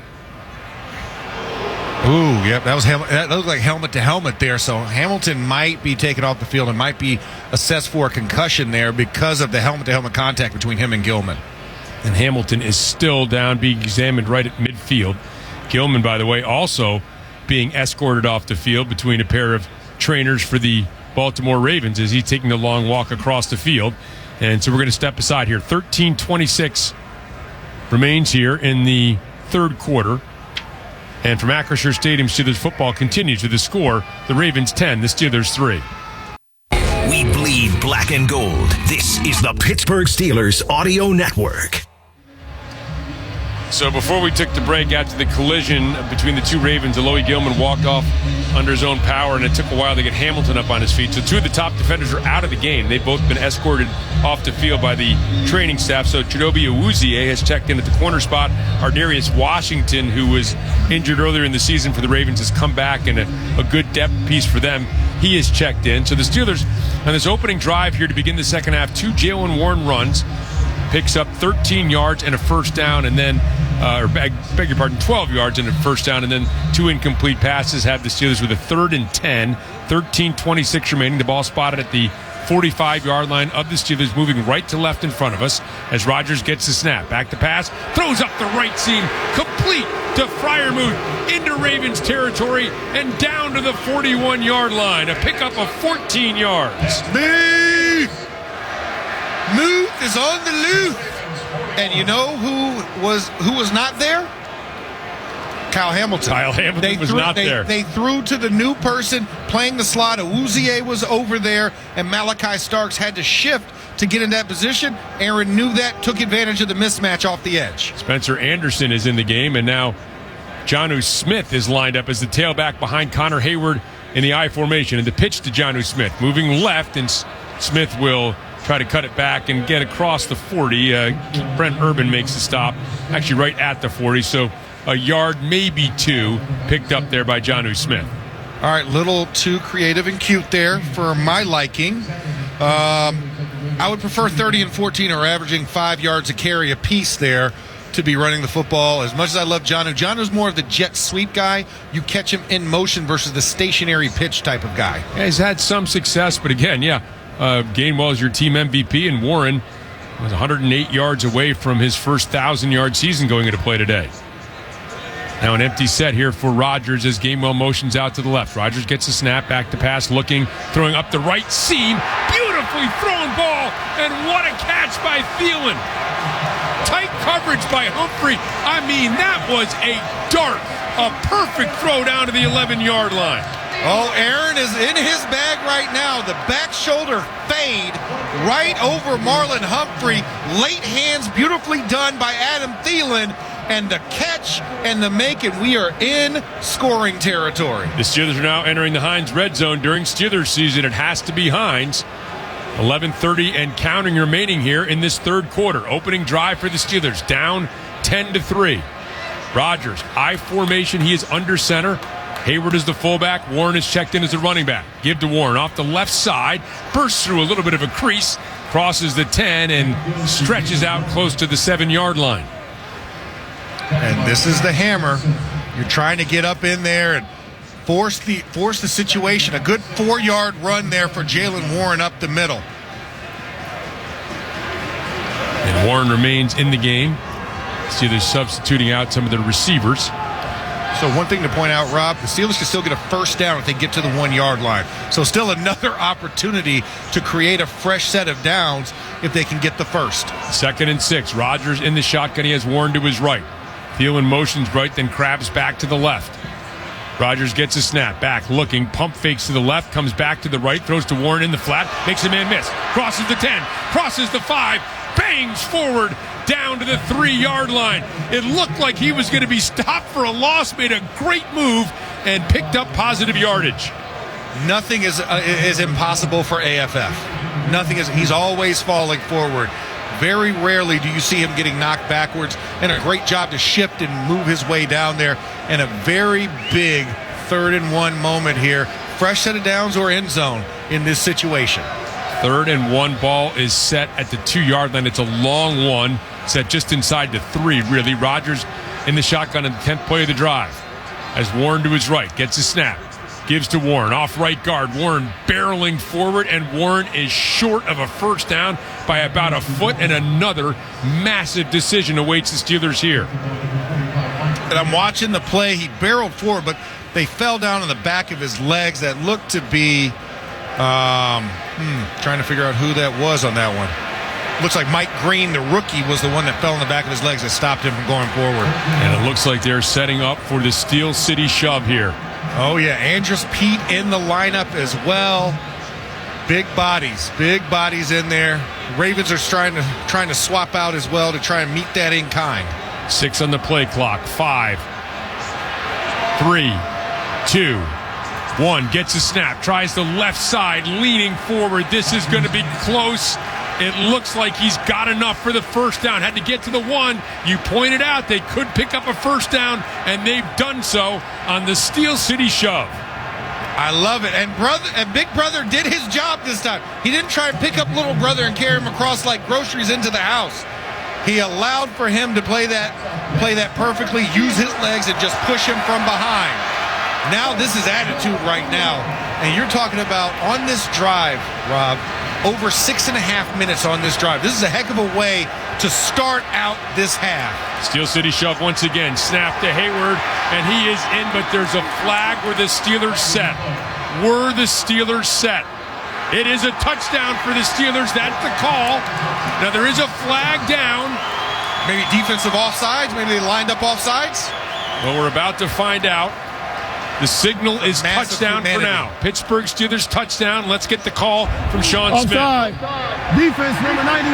Ooh, yep, that looked like helmet to helmet there. So Hamilton might be taken off the field and might be assessed for a concussion there because of the helmet to helmet contact between him and Gilman. And Hamilton is still down, being examined right at midfield. Gilman, by the way, also being escorted off the field between a pair of trainers for the Baltimore Ravens as he's taking the long walk across the field. And so we're going to step aside here. 13:26 remains here in the third quarter. And from Acrisure Stadium, Steelers football continues with the score. The Ravens 10, the Steelers 3. We bleed black and gold. This is the Pittsburgh Steelers Audio Network. So before we took the break, after the collision between the two Ravens, Alohi Gilman walked off under his own power, and it took a while to get Hamilton up on his feet. So 2 of the top defenders are out of the game. They've both been escorted off the field by the training staff. So Chidobe Awuzie has checked in at the corner spot. Arnarius Washington, who was injured earlier in the season for the Ravens, has come back, and a good depth piece for them. He is checked in. So the Steelers, on this opening drive here to begin the second half, 2 Jalen Warren runs, picks up 13 yards and a first down, and then, beg your pardon, 12 yards and a first down, and then 2 incomplete passes have the Steelers with a 3rd and 10, 13:26 remaining. The ball spotted at the 45-yard line of the Steelers, moving right to left in front of us as Rodgers gets the snap. Back to pass, throws up the right seam, complete to Freiermuth into Ravens territory and down to the 41-yard line. A pickup of 14 yards. Muth is on the loose. And you know who was not there? Kyle Hamilton. Kyle Hamilton was not there. They threw to the new person playing the slot. Awuzie was over there, and Malachi Starks had to shift to get in that position. Aaron knew that, took advantage of the mismatch off the edge. Spencer Anderson is in the game, and now Jonnu Smith is lined up as the tailback behind Connor Hayward in the I formation. And the pitch to Jonnu Smith, moving left, and Smith will try to cut it back and get across the 40. Brent Urban makes the stop, actually right at the 40, so a yard, maybe 2, picked up there by Jonnu Smith. All right, little too creative and cute there for my liking. I would prefer 30 and 14 or averaging 5 yards a carry apiece there to be running the football. As much as I love Jonnu, Jonnu's more of the jet sweep guy. You catch him in motion versus the stationary pitch type of guy. Yeah, he's had some success, but again, Gainwell is your team MVP, and Warren was 108 yards away from his first 1,000-yard season going into play today. Now an empty set here for Rodgers as Gainwell motions out to the left. Rodgers gets a snap, back to pass, looking, throwing up the right seam. Beautifully thrown ball, and what a catch by Thielen. Tight coverage by Humphrey. I mean, that was a dart. A perfect throw down to the 11-yard line. Oh, Aaron is in his bag right now. The back shoulder fade right over Marlon Humphrey. Late hands beautifully done by Adam Thielen. And the catch and the make, and we are in scoring territory. The Steelers are now entering the Heinz red zone during Steelers season. It has to be Heinz. 11:30 and counting remaining here in this third quarter. Opening drive for the Steelers, down 10-3. Rodgers, I formation. He is under center. Hayward is the fullback. Warren is checked in as the running back. Give to Warren off the left side. Bursts through a little bit of a crease. Crosses the 10 and stretches out close to the 7-yard line. And this is the hammer. You're trying to get up in there and force the situation. A good 4-yard run there for Jaylen Warren up the middle. And Warren remains in the game. Steelers substituting out some of the receivers. So one thing to point out, Rob, the Steelers can still get a first down if they get to the 1-yard line. So still another opportunity to create a fresh set of downs if they can get the first. 2nd and 6. Rodgers in the shotgun. He has Warren to his right. Thielen motions right, then crabs back to the left. Rodgers gets a snap, back, looking, pump fakes to the left, comes back to the right, throws to Warren in the flat, makes a man miss, crosses the 10, crosses the 5, bangs forward down to the 3-yard line. It looked like he was going to be stopped for a loss, made a great move, and picked up positive yardage. Nothing is impossible for AFF. Nothing is. He's always falling forward. Very rarely do you see him getting knocked backwards, and a great job to shift and move his way down there. And a very big 3rd and 1 moment here. Fresh set of downs or end zone in this situation. 3rd and 1 ball is set at the 2-yard line. It's a long one, set just inside the 3, really. Rodgers in the shotgun in the 10th play of the drive. As Warren to his right, gets a snap. Gives to Warren, off right guard. Warren barreling forward, and Warren is short of a first down by about a foot, and another massive decision awaits the Steelers here. And I'm watching the play. He barreled forward, but they fell down on the back of his legs. That looked to be, trying to figure out who that was on that one. Looks like Mike Green, the rookie, was the one that fell on the back of his legs that stopped him from going forward. And it looks like they're setting up for the Steel City shove here. Oh, yeah. Andrus Peat in the lineup as well. Big bodies in there. Ravens are trying to swap out as well to try and meet that in kind. 6 on the play clock. 5, 3, 2, 1. Gets a snap. Tries the left side, leaning forward. This is going to be close. It looks like he's got enough for the first down. Had to get to the 1. You pointed out they could pick up a first down, and they've done so on the Steel City shove. I love it. And Big Brother did his job this time. He didn't try and pick up Little Brother and carry him across like groceries into the house. He allowed for him to play that perfectly, use his legs, and just push him from behind. Now this is attitude right now. And you're talking about on this drive, Rob, over 6.5 minutes on this drive. This is a heck of a way to start out this half. Steel City shove once again. Snap to Hayward, and he is in, but there's a flag where the Steelers set. Were the Steelers set? It is a touchdown for the Steelers. That's the call. Now there is a flag down. Maybe defensive offsides. Maybe they lined up offsides. Well, we're about to find out. The signal is Massive touchdown humanity. for now. Pittsburgh Steelers touchdown. Let's get the call from Sean Smith. Offside. Defense number 91.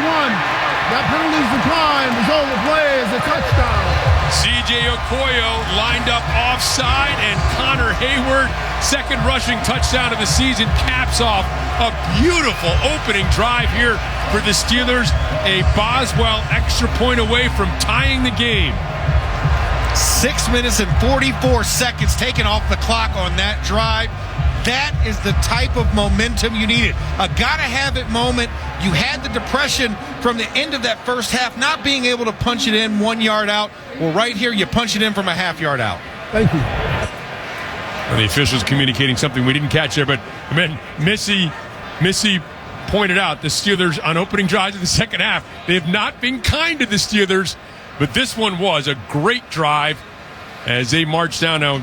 That penalty's declined. Result of the play is a touchdown. C.J. Okoye lined up offside, and Connor Hayward, second rushing touchdown of the season, caps off a beautiful opening drive here for the Steelers. A Boswell extra point away from tying the game. 6 minutes and 44 seconds taken off the clock on that drive. That is the type of momentum you needed. A gotta-have-it moment. You had the depression from the end of that first half, not being able to punch it in 1 yard out. Well, right here, you punch it in from a half yard out. Thank you. And the officials communicating something we didn't catch there, but I mean, Missy pointed out the Steelers on opening drives of the second half, they have not been kind to the Steelers, but this one was a great drive as they march down. Now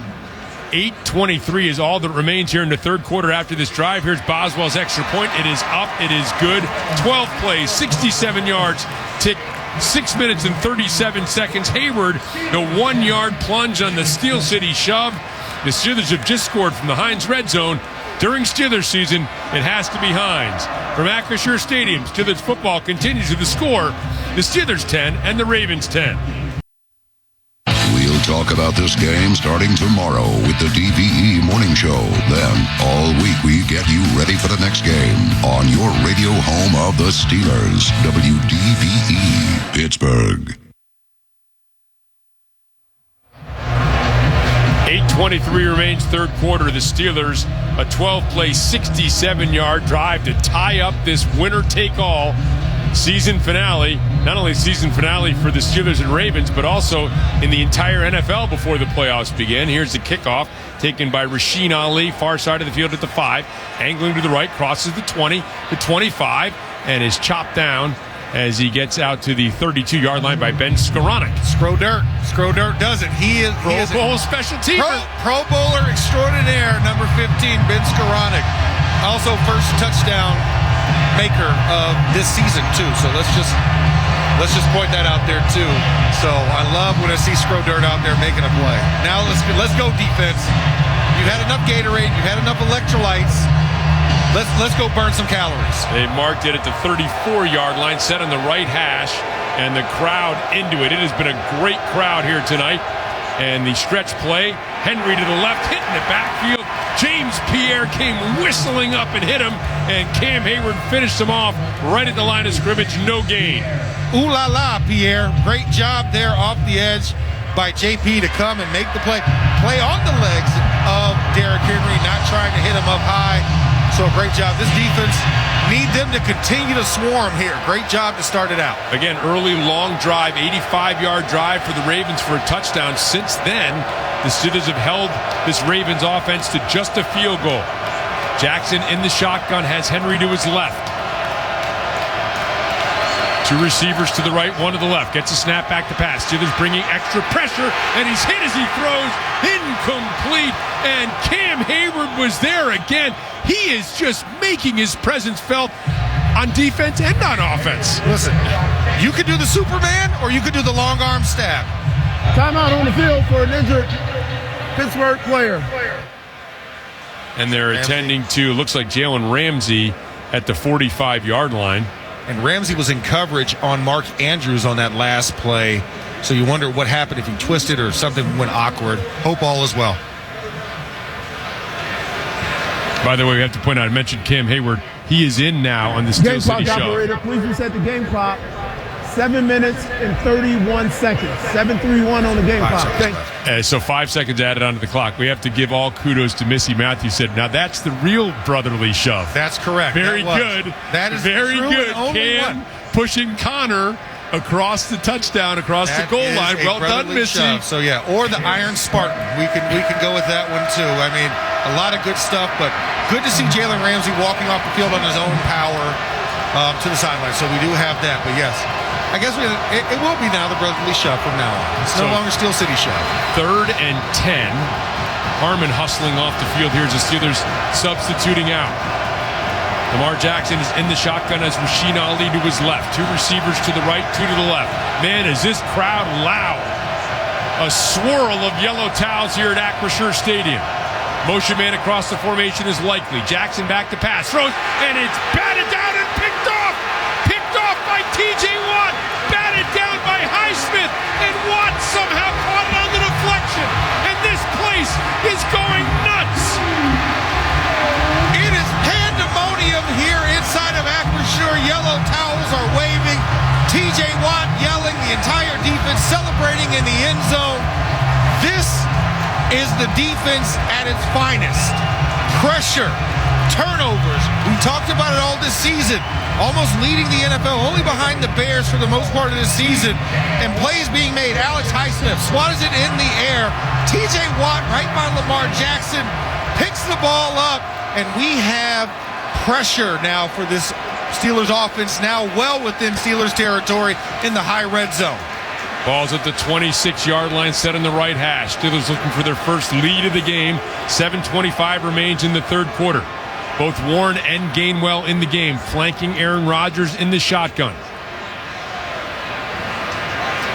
8:23 is all that remains here in the third quarter after this drive. Here's Boswell's extra point. It is up. It is good. 12 plays, 67 yards, tick 6 minutes and 37 seconds. Hayward, the 1 yard plunge on the Steel City shove. The Steelers have just scored from the Heinz Red Zone. During Steelers season, it has to be Heinz. From Acrisure Stadium, Steelers football continues with the score. The Steelers 10 and the Ravens 10. We'll talk about this game starting tomorrow with the DVE Morning Show. Then, all week, we get you ready for the next game on your radio home of the Steelers, WDVE Pittsburgh. 8:23 remains third quarter. The Steelers, a 12-play, 67-yard drive to tie up this winner-take-all season finale. Not only season finale for the Steelers and Ravens, but also in the entire NFL before the playoffs begin. Here's the kickoff taken by Rasheen Ali, far side of the field at the 5, angling to the right, crosses the 20, the 25, and is chopped down as he gets out to the 32-yard line by Ben Skowronek. Skowronek does it. He is Pro Bowl special teamer. Pro Bowler extraordinaire, number 15, Ben Skowronek. Also first touchdown maker of this season too. So let's just point that out there too. So I love when I see Skowronek out there making a play. Now let's go defense. You've had enough Gatorade. You've had enough electrolytes. Let's go burn some calories. They marked it at the 34-yard line, set on the right hash, and the crowd into it. It has been a great crowd here tonight. And the stretch play, Henry to the left, hitting the backfield. James Pierre came whistling up and hit him, and Cam Hayward finished him off right at the line of scrimmage, no gain. Ooh la la, Pierre. Great job there off the edge by JP to come and make the play. Play on the legs of Derrick Henry, not trying to hit him up high. So great job. This defense need them to continue to swarm here. Great job to start it out. Again, early long drive, 85-yard drive for the Ravens for a touchdown. Since then, the Steelers have held this Ravens offense to just a field goal. Jackson in the shotgun has Henry to his left. Two receivers to the right, one to the left. Gets a snap back to pass. Steelers bringing extra pressure, and he's hit as he throws. Incomplete, and Cam Hayward was there again. He is just making his presence felt on defense and on offense. Listen, you could do the Superman, or you could do the long arm stab. Timeout on the field for an injured Pittsburgh player. And they're attending to, looks like Jalen Ramsey at the 45-yard line. And Ramsey was in coverage on Mark Andrews on that last play. So you wonder what happened, if he twisted or something went awkward. Hope all is well. By the way, we have to point out, I mentioned Cam Hayward. He is in now on the Steel City Game clock show. operator, please reset the game clock. 7 minutes and 31 seconds. 7:31 on the game clock. Thanks. So 5 seconds added onto the clock. We have to give all kudos to Missy Matthews. Said, now that's the real brotherly shove. That's correct. Very good. That is very true good. and only Cam one. pushing Connor across the touchdown, across the goal line. Well done, Missy. Shove. So yeah, or the Iron Spartan. We can go with that one too. I mean, a lot of good stuff, but good to see Jalen Ramsey walking off the field on his own power to the sideline. So we do have that. But yes, I guess it will be now the brotherly shove from now on. It's no longer Steel City shove. 3rd and 10. Harmon hustling off the field. Here's the Steelers substituting out. Lamar Jackson is in the shotgun as Rasheen Ali to his left. Two receivers to the right, two to the left. Man, is this crowd loud. A swirl of yellow towels here at Acrisure Stadium. Motion man across the formation is likely. Jackson back to pass. Throws, and it's batted down and picked off. Picked off by T.J. Watt. Batted down by Highsmith. And Watt somehow caught it on the deflection. And this place is going nuts. It is pandemonium here inside of Acrisure. Yellow towels are waving. T.J. Watt yelling. The entire defense celebrating in the end zone. This is the defense at its finest. Pressure, turnovers. We talked about it all this season. Almost leading the NFL, only behind the Bears for the most part of this season. And plays being made. Alex Highsmith swats it in the air. T.J. Watt right by Lamar Jackson picks the ball up. And we have pressure now for this Steelers offense, now well within Steelers territory in the high red zone. Ball's at the 26-yard line, set in the right hash. Steelers looking for their first lead of the game. 7:25 remains in the third quarter. Both Warren and Gainwell in the game, flanking Aaron Rodgers in the shotgun.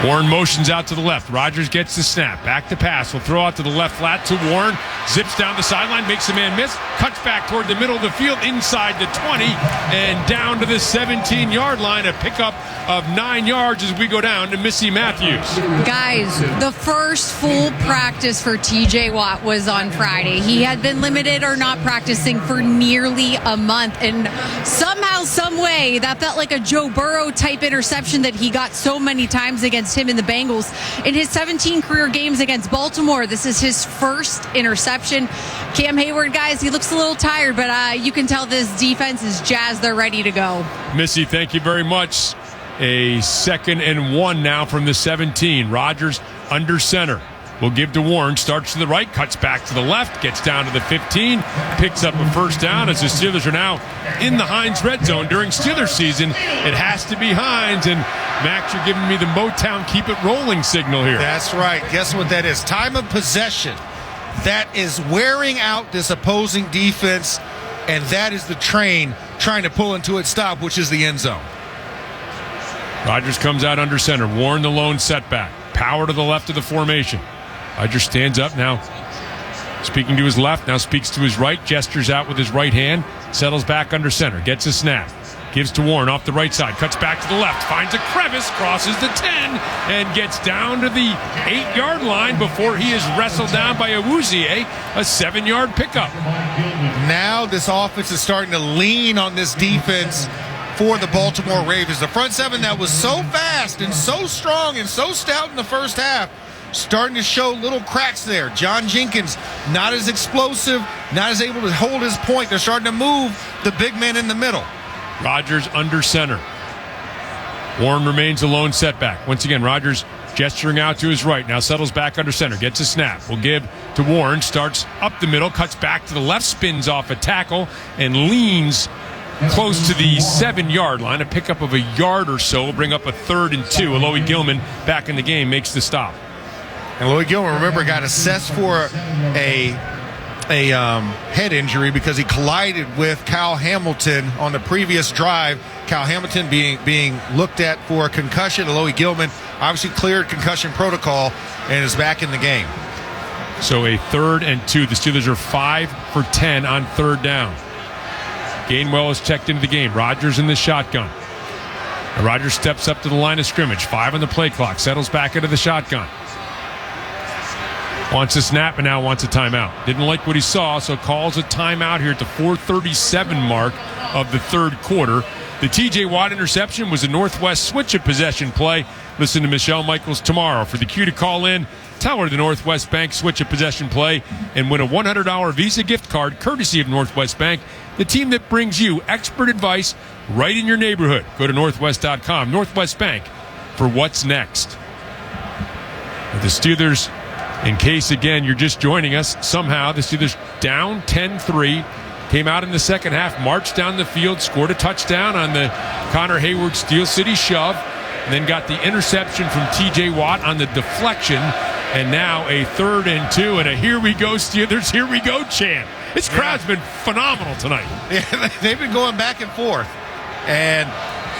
Warren motions out to the left. Rodgers gets the snap. Back to pass. Will throw out to the left flat to Warren. Zips down the sideline, makes a man miss. Cuts back toward the middle of the field, inside the 20, and down to the 17-yard line. A pickup of 9 yards as we go down to Missy Matthews. Guys, the first full practice for TJ Watt was on Friday. He had been limited or not practicing for nearly a month, and somehow, some way, that felt like a Joe Burrow type interception that he got so many times against him and the Bengals. In his 17 career games against Baltimore, this is his first interception. Cam Hayward, guys, he looks a little tired, but you can tell this defense is jazzed. They're ready to go. Missy, thank you very much. A 2nd and 1 now from the 17. Rodgers under center. Will give to Warren. Starts to the right, cuts back to the left, gets down to the 15, picks up a first down as the Steelers are now in the Heinz red zone. During Steelers season, it has to be Heinz. And Max, you're giving me the Motown keep it rolling signal here. That's right. Guess what that is? Time of possession. That is wearing out this opposing defense, and that is the train trying to pull into its stop, which is the end zone. Rodgers comes out under center. Warren the lone setback. Power to the left of the formation. Rodgers stands up now, speaking to his left, now speaks to his right, gestures out with his right hand, settles back under center, gets a snap, gives to Warren off the right side, cuts back to the left, finds a crevice, crosses the 10, and gets down to the 8-yard line before he is wrestled down by Awuzie, a 7-yard pickup. Now this offense is starting to lean on this defense for the Baltimore Ravens. The front seven that was so fast and so strong and so stout in the first half, starting to show little cracks there. John Jenkins, not as explosive, not as able to hold his point. They're starting to move the big man in the middle. Rodgers under center. Warren remains a lone setback. Once again, Rodgers gesturing out to his right. Now settles back under center. Gets a snap. Will give to Warren. Starts up the middle. Cuts back to the left. Spins off a tackle. And leans close to the 7-yard line. A pickup of a yard or so will bring up a 3rd and 2. Alohi Gilman back in the game makes the stop. And Lloyd Gilman, remember, got assessed for a head injury because he collided with Kyle Hamilton on the previous drive. Kyle Hamilton being looked at for a concussion. Alohi Gilman obviously cleared concussion protocol and is back in the game. So a 3rd and 2. The Steelers are 5 for 10 on 3rd down. Gainwell is checked into the game. Rodgers in the shotgun. And Rodgers steps up to the line of scrimmage. 5 on the play clock. Settles back into the shotgun. Wants a snap and now wants a timeout. Didn't like what he saw, so calls a timeout here at the 4:37 mark of the third quarter. The T.J. Watt interception was a Northwest switch of possession play. Listen to Michelle Michaels tomorrow for the cue to call in. Tell her the Northwest Bank switch of possession play and win a $100 Visa gift card courtesy of Northwest Bank, the team that brings you expert advice right in your neighborhood. Go to northwest.com. Northwest Bank for what's next. The Steelers, in case, again, you're just joining us, somehow the Steelers down 10-3, came out in the second half, marched down the field, scored a touchdown on the Connor Hayward Steel City shove, and then got the interception from T.J. Watt on the deflection, and now a 3rd and 2, and a here we go Steelers, here we go chant. This crowd's been phenomenal tonight. Yeah, they've been going back and forth. And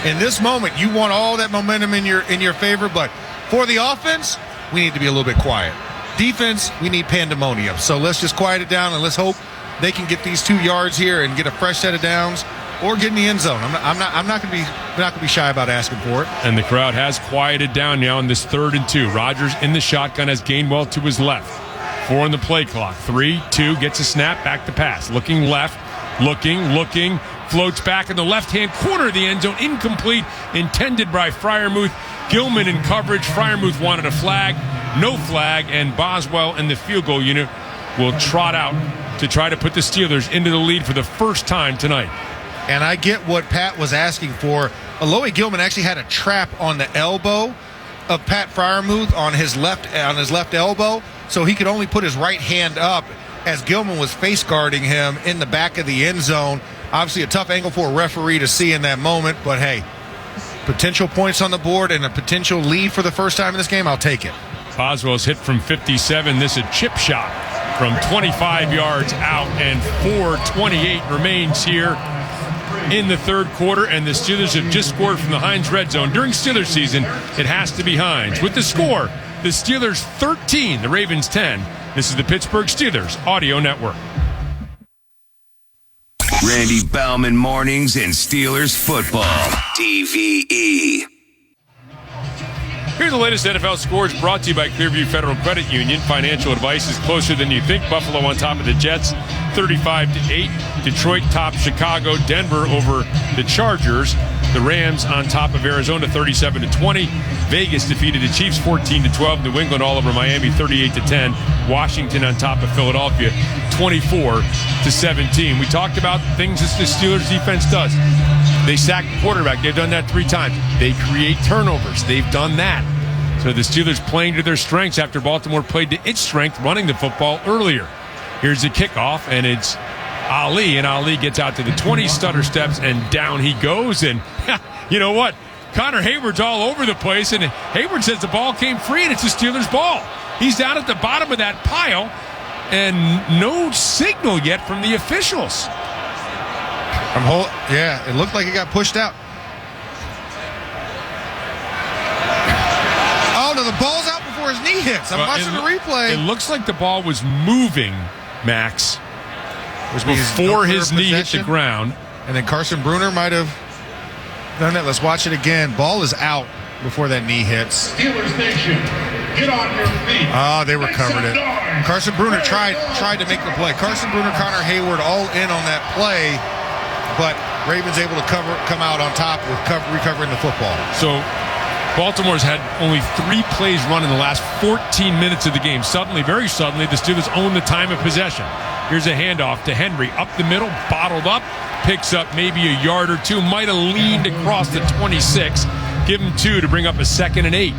in this moment, you want all that momentum in your favor, but for the offense, we need to be a little bit quiet. Defense, we need pandemonium. So let's just quiet it down and let's hope they can get these 2 yards here and get a fresh set of downs or get in the end zone. I'm not going to be shy about asking for it. And the crowd has quieted down now in this 3rd and 2. Rodgers in the shotgun has Gainwell to his left. 4 on the play clock. 3, 2, gets a snap, back to pass. Looking left, looking, floats back in the left-hand corner of the end zone. Incomplete, intended by Freiermuth. Gilman in coverage. Freiermuth wanted a flag. No flag, and Boswell and the field goal unit will trot out to try to put the Steelers into the lead for the first time tonight. And I get what Pat was asking for. Alohi Gilman actually had a trap on the elbow of Pat Freiermuth on his left elbow, so he could only put his right hand up as Gilman was face guarding him in the back of the end zone. Obviously a tough angle for a referee to see in that moment, but hey, potential points on the board and a potential lead for the first time in this game, I'll take it. Boswell's hit from 57. This is a chip shot from 25 yards out, and 4:28 remains here in the 3rd quarter, and the Steelers have just scored from the Heinz red zone. During Steelers season, it has to be Heinz. With the score, the Steelers 13, the Ravens 10. This is the Pittsburgh Steelers Audio Network. Randy Baumann Mornings in Steelers football. DVE. Here's the latest NFL scores brought to you by Clearview Federal Credit Union. Financial advice is closer than you think. Buffalo on top of the Jets, 35-8. Detroit tops Chicago. Denver over the Chargers. The Rams on top of Arizona, 37-20. Vegas defeated the Chiefs 14-12. New England all over Miami, 38-10. Washington on top of Philadelphia, 24-17. We talked about things that the Steelers defense does. They sack the quarterback. They've done that 3 times. They create turnovers. They've done that. So the Steelers playing to their strengths after Baltimore played to its strength running the football earlier. Here's the kickoff, and it's Ali, and Ali gets out to the 20, stutter steps, and down he goes. And you know what? Connor Hayward's all over the place, and Hayward says the ball came free, and it's the Steelers' ball. He's down at the bottom of that pile, and no signal yet from the officials. Yeah, it looked like it got pushed out. Oh, no, the ball's out before his knee hits. I'm watching the replay. It looks like the ball was moving, Max. It was before his knee hit the ground. And then Carson Bruner might have done it. Let's watch it again. Ball is out before that knee hits. Steelers Nation, get on your feet. Oh, they recovered it. Carson Bruner tried to make the play. Carson Bruner, Connor Hayward all in on that play, but Ravens able to come out on top with recovering the football. So Baltimore's had only 3 plays run in the last 14 minutes of the game. Suddenly, very suddenly, the Steelers own the time of possession. Here's a handoff to Henry. Up the middle, bottled up, picks up maybe a yard or 2, might have leaned across the 26. Give him 2 to bring up a 2nd and 8.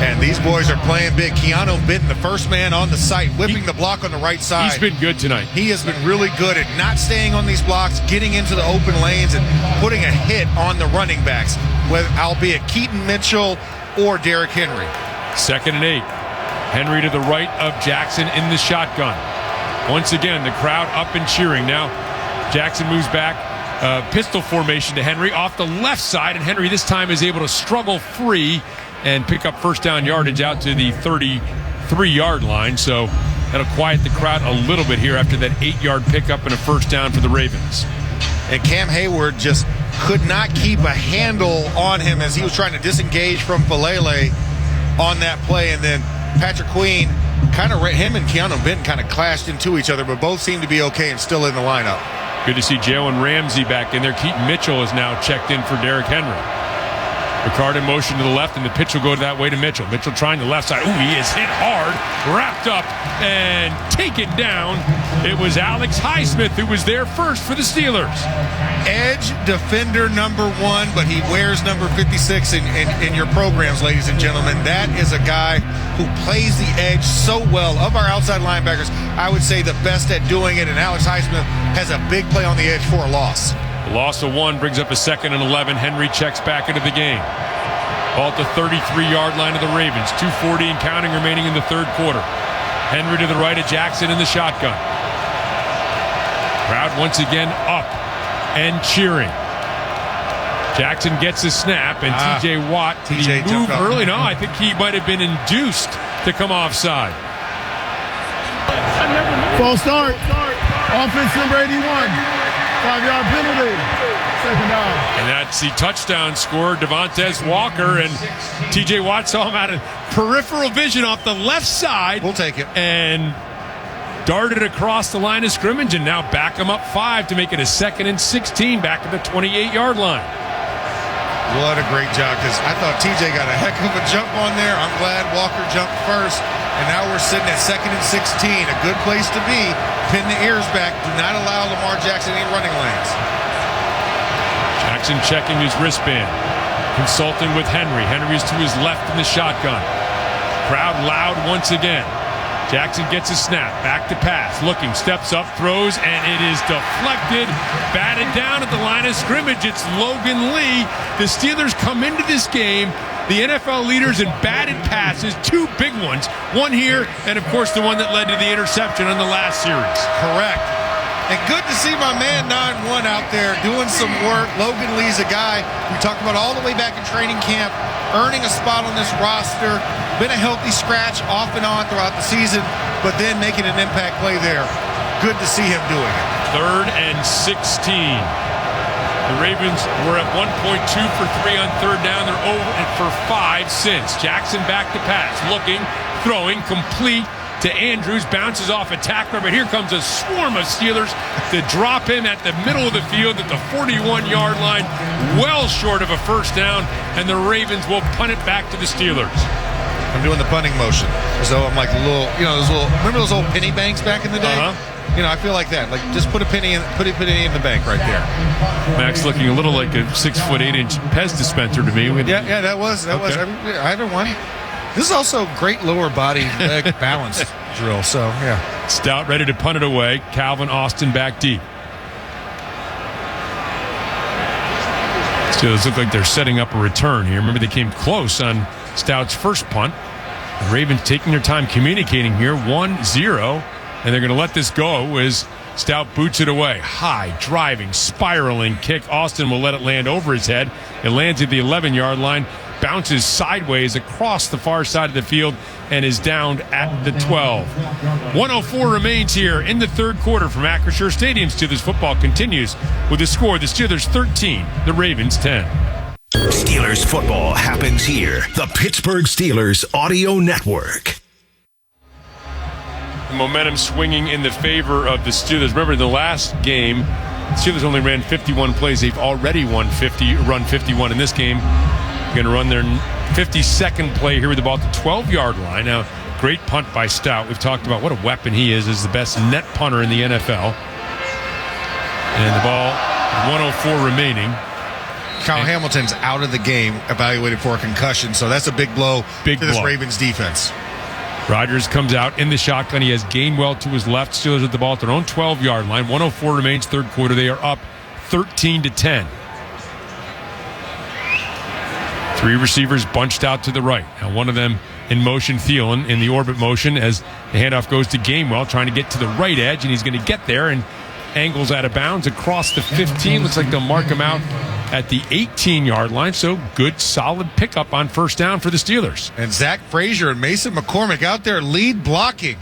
And these boys are playing big. Keanu Benton, the first man on the site, whipping the block on the right side. He's been good tonight. He has been really good at not staying on these blocks, getting into the open lanes, and putting a hit on the running backs, albeit Keaton Mitchell or Derrick Henry. 2nd and 8. Henry to the right of Jackson in the shotgun. Once again, the crowd up and cheering. Now, Jackson moves back. Pistol formation to Henry off the left side, and Henry this time is able to struggle free and pick up first down yardage out to the 33-yard line. So that'll quiet the crowd a little bit here after that 8-yard pickup and a first down for the Ravens. And Cam Hayward just could not keep a handle on him as he was trying to disengage from Falele on that play. And then Patrick Queen him and Keanu Benton kind of clashed into each other, but both seem to be okay and still in the lineup. Good to see Jalen Ramsey back in there. Keaton Mitchell is now checked in for Derrick Henry. Ricard in motion to the left, and the pitch will go that way to Mitchell. Mitchell trying the left side. Ooh, he is hit hard, wrapped up, and taken down. It was Alex Highsmith who was there first for the Steelers. Edge defender number 1, but he wears number 56 in your programs, ladies and gentlemen. That is a guy who plays the edge so well. Of our outside linebackers, I would say the best at doing it, and Alex Highsmith has a big play on the edge for a loss. The loss of 1 brings up a 2nd and 11. Henry checks back into the game. Ball at the 33-yard line of the Ravens. 2:40 and counting remaining in the 3rd quarter. Henry to the right of Jackson in the shotgun. Crowd once again up and cheering. Jackson gets a snap, and T.J. Watt, did he move early? No, I think he might have been induced to come offside. False start. Offense number 81. 5-yard penalty. Second down. And that's the touchdown scorer, Devontae Walker. And T.J. Watt saw him out of peripheral vision off the left side. We'll take it. And darted across the line of scrimmage, and now back him up 5 to make it a 2nd and 16 back at the 28-yard line. What a great job, because I thought TJ got a heck of a jump on there. I'm glad Walker jumped first, and now we're sitting at 2nd and 16. A good place to be. Pin the ears back. Do not allow Lamar Jackson any running lanes. Jackson checking his wristband, consulting with Henry. Henry's to his left in the shotgun. Crowd loud once again. Jackson gets a snap, back to pass, looking, steps up, throws, and it is deflected, batted down at the line of scrimmage. It's Logan Lee. The Steelers come into this game, the NFL leaders in batted passes, 2 big ones, one here, and of course the one that led to the interception on the last series. Correct. And good to see my man 9-1 out there doing some work. Logan Lee's a guy we talked about all the way back in training camp, earning a spot on this roster, been a healthy scratch off and on throughout the season, but then making an impact play there. Good to see him doing it. 3rd and 16. The Ravens were at 1.2 for 3 on 3rd down. They're over for 5 since. Jackson back to pass, looking, throwing, complete to Andrews, bounces off a tackler, but here comes a swarm of Steelers to drop him at the middle of the field at the 41-yard line, well short of a first down, and the Ravens will punt it back to the Steelers. I'm doing the punting motion as though I'm like a little, remember those old penny banks back in the day? I feel like that. Like, just put a penny in the bank right there. Max looking a little like a 6'8" Pez dispenser to me. Yeah, that was. Either one. This is also great lower body leg balance drill. So, yeah. Stout ready to punt it away. Calvin Austin back deep. Steelers look like they're setting up a return here. Remember, they came close on Stout's first punt. The Ravens taking their time communicating here. 1-0. And they're going to let this go as Stout boots it away. High, driving, spiraling kick. Austin will let it land over his head. It lands at the 11-yard line. Bounces sideways across the far side of the field and is downed at the 12. 1:04 remains here in the 3rd quarter from Acrisure Stadium. Steelers football continues with the score: the Steelers 13, the Ravens 10. Steelers football happens here. The Pittsburgh Steelers Audio Network. The momentum swinging in the favor of the Steelers. Remember, in the last game, the Steelers only ran 51 plays. They've already run 51 in this game. Going to run their 52nd play here with the ball at the 12-yard line. Now, great punt by Stout. We've talked about what a weapon he is as the best net punter in the NFL. And the ball, 1:04 remaining. Kyle Hamilton's out of the game, evaluated for a concussion, so that's a big blow to this Ravens defense. Rodgers comes out in the shotgun. He has Gainwell to his left. Steelers at the ball at their own 12-yard line. 1:04 remains, 3rd quarter. They are up 13-10. 3 receivers bunched out to the right. Now one of them in motion, Thielen, in the orbit motion as the handoff goes to Gainwell, trying to get to the right edge, and he's going to get there and angles out of bounds across the 15. Looks like they'll mark him out at the 18-yard line. So good, solid pickup on first down for the Steelers. And Zach Frazier and Mason McCormick out there lead blocking.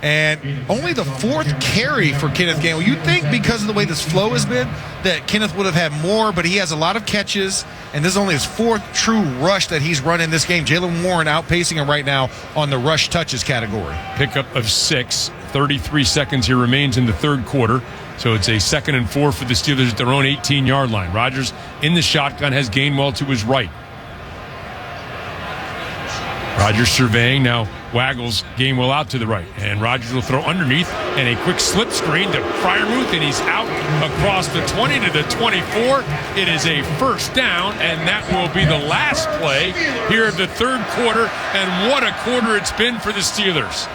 And only the 4th carry for Kenneth Gainwell. You'd think because of the way this flow has been that Kenneth would have had more, but he has a lot of catches, and this is only his 4th true rush that he's run in this game. Jaylen Warren outpacing him right now on the rush touches category. Pickup of 6, 33 seconds here remains in the 3rd quarter. So it's a 2nd and 4 for the Steelers at their own 18-yard line. Rodgers in the shotgun has Gainwell to his right. Rodgers surveying, now waggles Gainwell out to the right. And Rodgers will throw underneath and a quick slip screen to Freiermuth, and he's out across the 20 to the 24. It is a first down, and that will be the last play here of the 3rd quarter. And what a quarter it's been for the Steelers.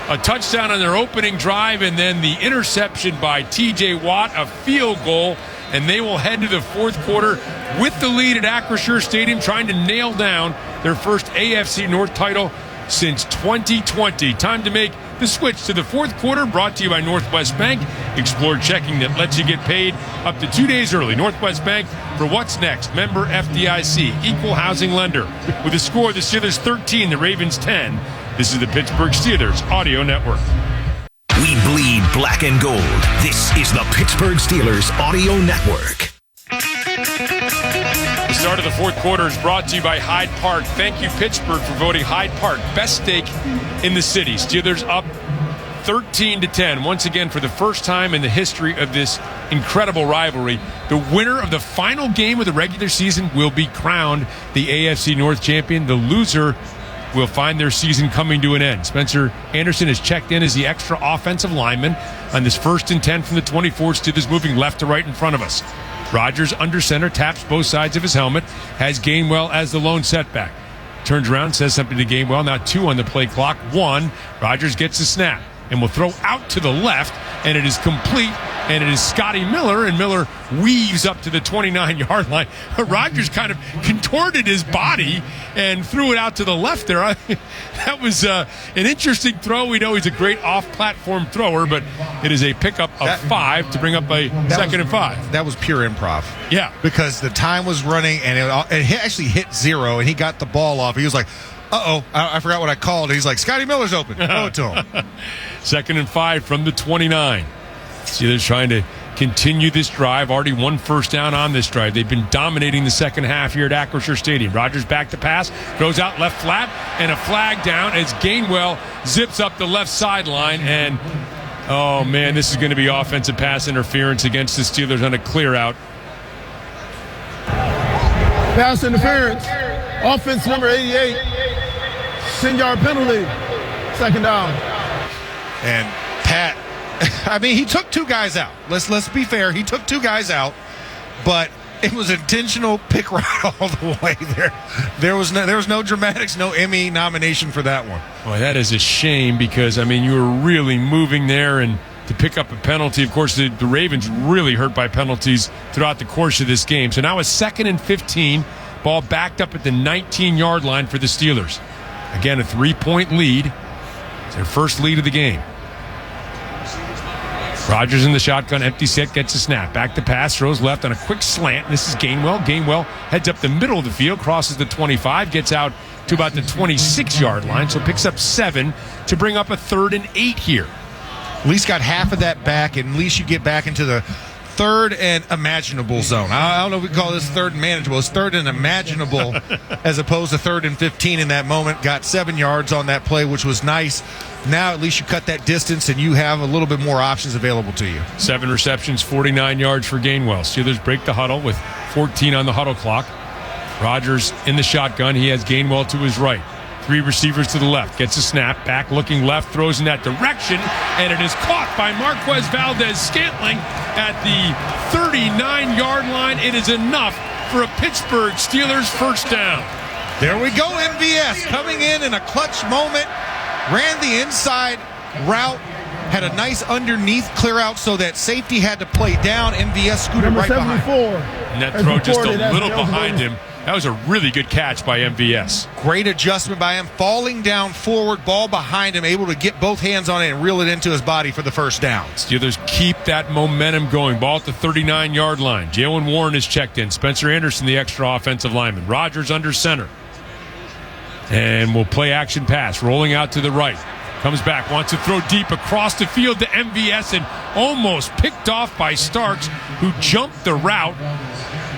A touchdown on their opening drive, and then the interception by T.J. Watt, a field goal, and they will head to the 4th quarter with the lead at Acrisure Stadium, trying to nail down their first AFC North title since 2020. Time to make The switch to the fourth quarter brought to you by Northwest Bank. Explore checking that lets you get paid up to 2 days early. Northwest Bank for what's next. Member FDIC, equal housing lender. With a score, the Steelers 13, the Ravens 10. This is the Pittsburgh Steelers Audio Network. We bleed black and gold. This is the Pittsburgh Steelers Audio Network. The start of the fourth quarter is brought to you by Hyde Park. Thank you, Pittsburgh, for voting Hyde Park best steak in the city. Steelers up 13-10. Once again, for the first time in the history of this incredible rivalry, the winner of the final game of the regular season will be crowned the AFC North champion. The loser will find their season coming to an end. Spencer Anderson is checked in as the extra offensive lineman on this 1st and 10 from the 24. Steelers moving left to right in front of us. Rodgers under center, taps both sides of his helmet, has Gainwell as the lone setback. Turns around, says something to Gainwell. Now 2 on the play clock. 1. Rodgers gets the snap and will throw out to the left, and it is complete, and it is Scotty Miller, and Miller weaves up to the 29-yard line. Rodgers kind of contorted his body and threw it out to the left there. That was an interesting throw. We know he's a great off-platform thrower, but it is a pickup of 5 to bring up a second and 5. That was pure improv. Yeah. Because the time was running, and it actually hit 0, and he got the ball off. He was like, uh-oh, I forgot what I called. He's like, Scotty Miller's open. Throw it to him. Second and 5 from the 29. Steelers trying to continue this drive. Already 1 first down on this drive. They've been dominating the second half here at Acrisure Stadium. Rodgers back to pass, goes out left flat, and a flag down as Gainwell zips up the left sideline. And, oh, man, this is going to be offensive pass interference against the Steelers on a clear out. Pass interference. Offense number 88. 10-yard penalty. Second down. And Pat, I mean, he took 2 guys out. Let's be fair. He took 2 guys out, but it was intentional pick right all the way there. There was no dramatics, no Emmy nomination for that one. Boy, that is a shame because, I mean, you were really moving there and to pick up a penalty. Of course, the Ravens really hurt by penalties throughout the course of this game. So now it's 2nd and 15. Ball backed up at the 19-yard line for the Steelers. Again, a 3-point lead. It's their first lead of the game. Rodgers in the shotgun, empty set, gets a snap. Back to pass, throws left on a quick slant. This is Gainwell. Gainwell heads up the middle of the field, crosses the 25, gets out to about the 26-yard line, so picks up 7 to bring up a 3rd and 8 here. At least got half of that back, and at least you get back into the 3rd and imaginable zone. I don't know if we call this 3rd and manageable. It's 3rd and imaginable as opposed to 3rd and 15 in that moment. Got 7 yards on that play, which was nice. Now at least you cut that distance and you have a little bit more options available to you. 7 receptions, 49 yards for Gainwell. Steelers break the huddle with 14 on the huddle clock. Rodgers in the shotgun. He has Gainwell to his right. 3 receivers to the left. Gets a snap. Back looking left. Throws in that direction. And it is caught by Marquez Valdez-Scantling at the 39-yard line. It is enough for a Pittsburgh Steelers first down. There we go, MVS coming in a clutch moment. Ran the inside route. Had a nice underneath clear out so that safety had to play down. MVS scooted Number right 74. behind. And that throw just a little behind him. That was a really good catch by MVS. Great adjustment by him. Falling down forward, ball behind him, able to get both hands on it and reel it into his body for the first down. Steelers keep that momentum going. Ball at the 39-yard line. Jalen Warren is checked in. Spencer Anderson, the extra offensive lineman. Rodgers under center. And will play action pass. Rolling out to the right. Comes back, wants to throw deep across the field to MVS and almost picked off by Starks, who jumped the route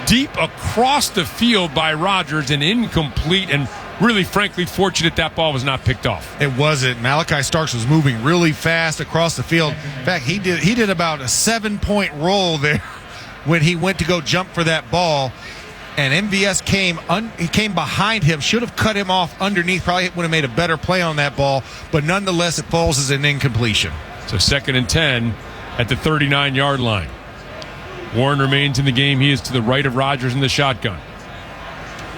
deep across the field by Rodgers and incomplete, and really, frankly, fortunate that ball was not picked off. It wasn't. Malachi Starks was moving really fast across the field. In fact, he did about a 7-point roll there when he went to go jump for that ball. And MVS came behind him, should have cut him off underneath, probably would have made a better play on that ball, but nonetheless it falls as an incompletion. So 2nd and 10 at the 39-yard line. Warren remains in the game. He is to the right of Rodgers in the shotgun.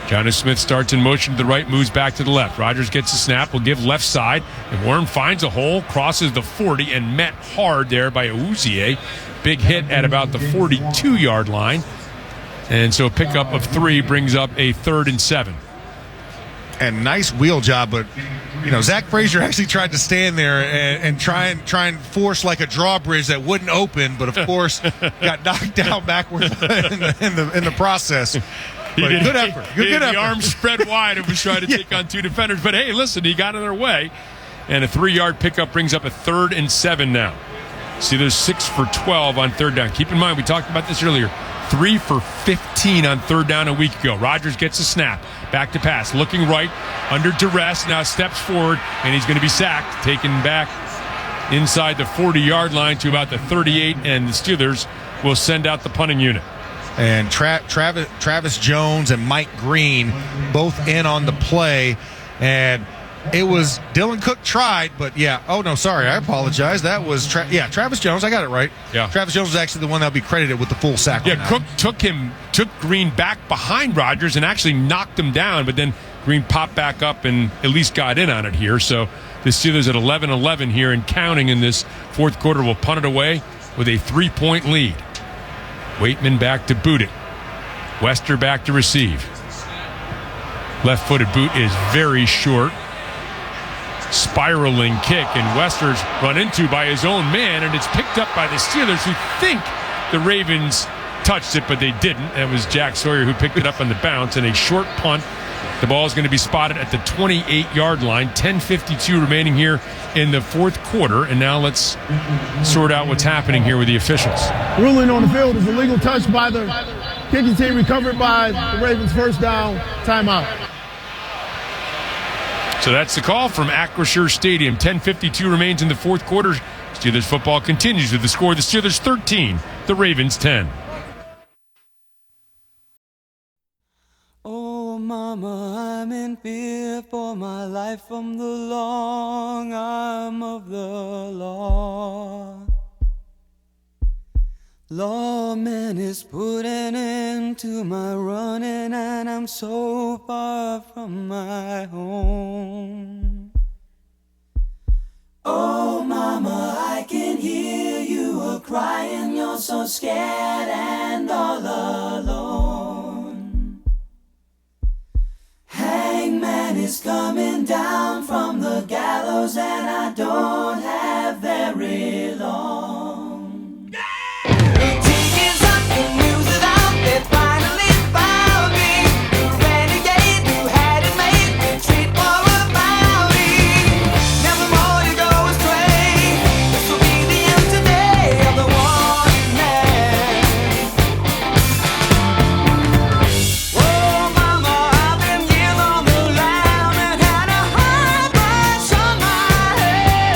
Jonnu Smith starts in motion to the right, moves back to the left. Rodgers gets a snap, will give left side, and Warren finds a hole, crosses the 40, and met hard there by Awuzie. Big hit at about the 42-yard line. And so a pickup of 3 brings up a 3rd and 7. and nice wheel job, but Zach Frazier actually tried to stand there and try and force like a drawbridge that wouldn't open, but of course got knocked down backwards in the process. But good effort. Good effort. The arms spread wide and was trying to take on two defenders. But hey, listen, he got in their way, and a 3-yard pickup brings up a 3rd and 7 now. See, there's 6 for 12 on 3rd down. Keep in mind, we talked about this earlier. 3 for 15 on 3rd down a week ago. Rodgers gets a snap. Back to pass. Looking right. Under duress. Now steps forward. And he's going to be sacked. Taken back inside the 40-yard line to about the 38. And the Steelers will send out the punting unit. And Travis Jones and Mike Green both in on the play. And it was Dylan Cook tried, but yeah. Oh, no, sorry. I apologize. That was Travis Jones. I got it right. Yeah. Travis Jones was actually the one that will be credited with the full sack. Yeah, Cook took Green back behind Rodgers and actually knocked him down, but then Green popped back up and at least got in on it here. So the Steelers at 11-11 here and counting in this fourth quarter will punt it away with a 3-point lead. Waitman back to boot it. Wester back to receive. Left-footed boot is very short. Spiraling kick, and Wester's run into by his own man, and it's picked up by the Steelers, who think the Ravens touched it, but they didn't. That was Jack Sawyer who picked it up on the bounce, and a short punt. The ball is going to be spotted at the 28-yard line. 10:52 remaining here in the fourth quarter, and now let's sort out what's happening here with the officials. Ruling on the field is a legal touch by the kicking team, recovered by the Ravens. First down, timeout. So that's the call from Acrisure Stadium. 10:52 remains in the fourth quarter. Steelers football continues with the score. The Steelers 13, the Ravens 10. Oh, Mama, I'm in fear for my life from the long arm of the law. Lawman is putting into my running, and I'm so far from my home. Oh, Mama, I can hear you a-crying. You're so scared and all alone. Hangman is coming down from the gallows, and I don't have very long. They finally found me, the renegade who had it made, street war about me. Never more to go astray. This will be the end today of the wanted man. Oh, Mama, I've been years on the lam and had a high price on my head.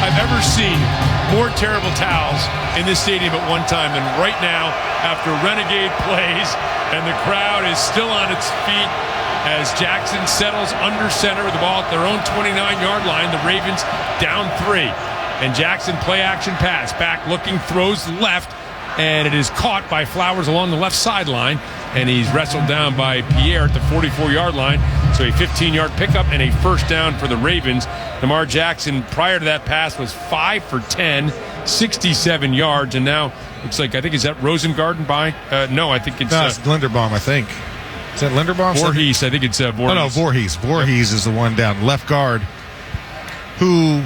I've ever seen more terrible towels in this stadium at one time than right now after Renegade plays, and the crowd is still on its feet as Jackson settles under center with the ball at their own 29-yard line. The Ravens down 3. And Jackson play action pass. Back looking, throws left, and it is caught by Flowers along the left sideline. And he's wrestled down by Pierre at the 44-yard line. So a 15-yard pickup and a first down for the Ravens. Lamar Jackson, prior to that pass, was 5 for 10, 67 yards. And now looks like, I think, is that Rosengarten by? No, I think it's Linderbaum, I think. Is that Linderbaum? Voorhees. I think it's Voorhees. Oh, no, Voorhees. Voorhees is the one down. Left guard who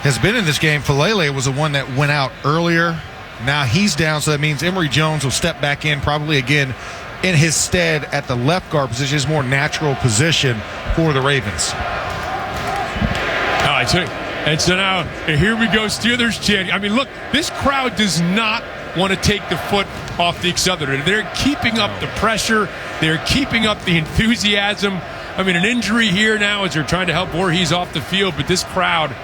has been in this game. Falele was the one that went out earlier. Now he's down, so that means Emory Jones will step back in probably again in his stead at the left guard position, his more natural position for the Ravens. All right, and so now here we go, Steelers chanting. I mean, look, this crowd does not want to take the foot off the accelerator. They're keeping up the pressure. They're keeping up the enthusiasm. I mean, an injury here now as they're trying to help Voorhees off the field, but this crowd,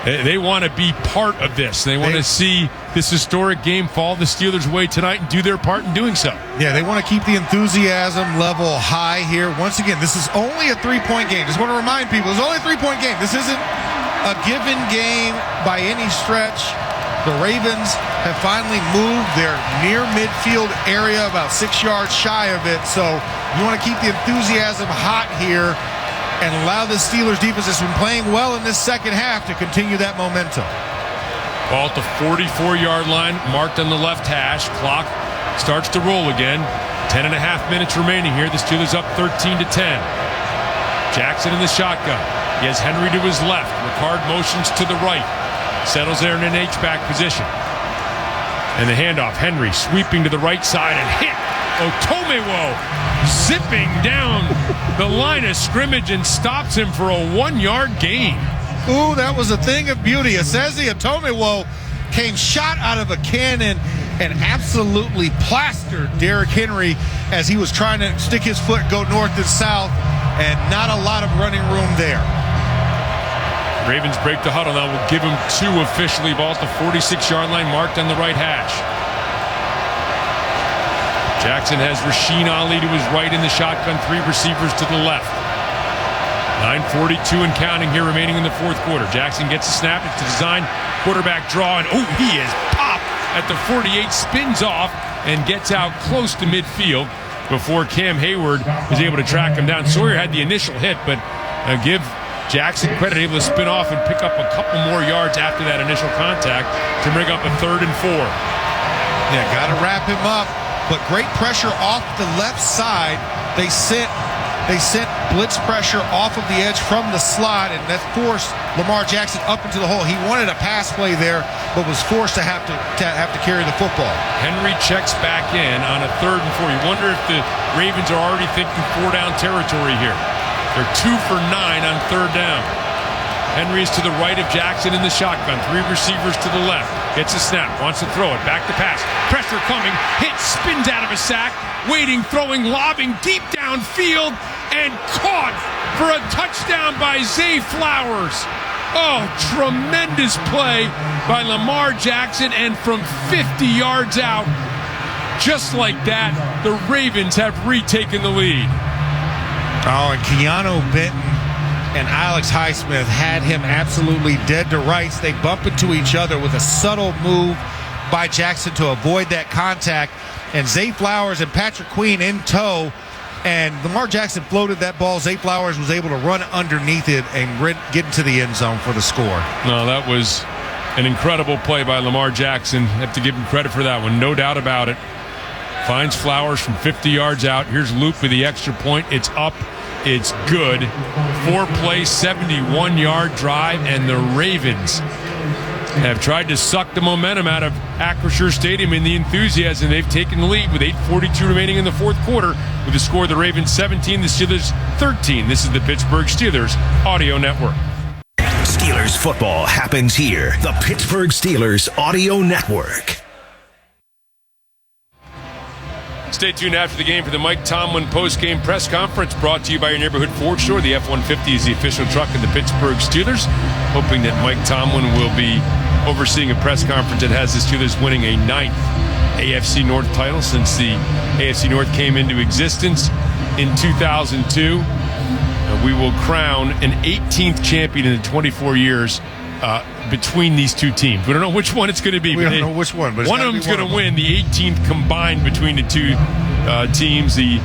they want to be part of this. They want to see this historic game fall the Steelers' way tonight and do their part in doing so. Yeah, they want to keep the enthusiasm level high here. Once again, this is only a 3-point game. Just want to remind people, it's only a 3-point game. This isn't a given game by any stretch. The Ravens have finally moved their near midfield area about 6 yards shy of it. So you want to keep the enthusiasm hot here and allow the Steelers defense that's been playing well in this second half to continue that momentum. Ball at the 44-yard line, marked on the left hash. Clock starts to roll again. 10.5 minutes remaining here. The Steelers up 13-10. Jackson in the shotgun. He has Henry to his left. Ricard motions to the right. Settles there in an H-back position. And the handoff. Henry sweeping to the right side and hit. Otomewo zipping down the line of scrimmage and stops him for a 1-yard gain. Ooh, that was a thing of beauty. Asezi Otomewo came shot out of a cannon and absolutely plastered Derrick Henry as he was trying to stick his foot, go north and south, and not a lot of running room there. Ravens break the huddle now. We'll give him 2 officially. Ball at the 46-yard line, marked on the right hash. Jackson has Rasheen Ali to his right in the shotgun, 3 receivers to the left. 9:42 and counting here remaining in the fourth quarter. Jackson gets a snap. It's the design quarterback draw, and he is popped at the 48, spins off, and gets out close to midfield before Cam Hayward is able to track him down. Sawyer had the initial hit, but give Jackson credit, able to spin off and pick up a couple more yards after that initial contact to bring up a 3rd and 4. Yeah, got to wrap him up. But great pressure off the left side. They sent blitz pressure off of the edge from the slot, and that forced Lamar Jackson up into the hole. He wanted a pass play there, but was forced to have to carry the football. Henry checks back in on a 3rd and 4. You wonder if the Ravens are already thinking 4-down territory here. They're 2 for 9 on 3rd down. Henry is to the right of Jackson in the shotgun. 3 receivers to the left. Gets a snap. Wants to throw it. Back to pass. Pressure coming. Hit. Spins out of a sack. Waiting. Throwing. Lobbing deep downfield. And caught for a touchdown by Zay Flowers. Oh, tremendous play by Lamar Jackson. And from 50 yards out, just like that, the Ravens have retaken the lead. Oh, and Keanu Benton and Alex Highsmith had him absolutely dead to rights. They bump into each other with a subtle move by Jackson to avoid that contact. And Zay Flowers and Patrick Queen in tow. And Lamar Jackson floated that ball. Zay Flowers was able to run underneath it and get into the end zone for the score. No, that was an incredible play by Lamar Jackson. Have to give him credit for that one, no doubt about it. Finds Flowers from 50 yards out. Here's Luke with the extra point. It's up. It's good. 4-play, 71-yard drive, and the Ravens have tried to suck the momentum out of Acrisure Stadium in the enthusiasm. They've taken the lead with 8:42 remaining in the fourth quarter with the score of the Ravens 17, the Steelers 13. This is the Pittsburgh Steelers Audio Network. Steelers football happens here. The Pittsburgh Steelers Audio Network. Stay tuned after the game for the Mike Tomlin post-game press conference brought to you by your neighborhood Ford store. The F-150 is the official truck of the Pittsburgh Steelers. Hoping that Mike Tomlin will be overseeing a press conference that has the Steelers winning a 9th AFC North title since the AFC North came into existence in 2002. We will crown an 18th champion in the 24 years between these two teams. We don't know which one it's going to be. We don't know which one, but one of them's going to win the 18th combined between the two teams. The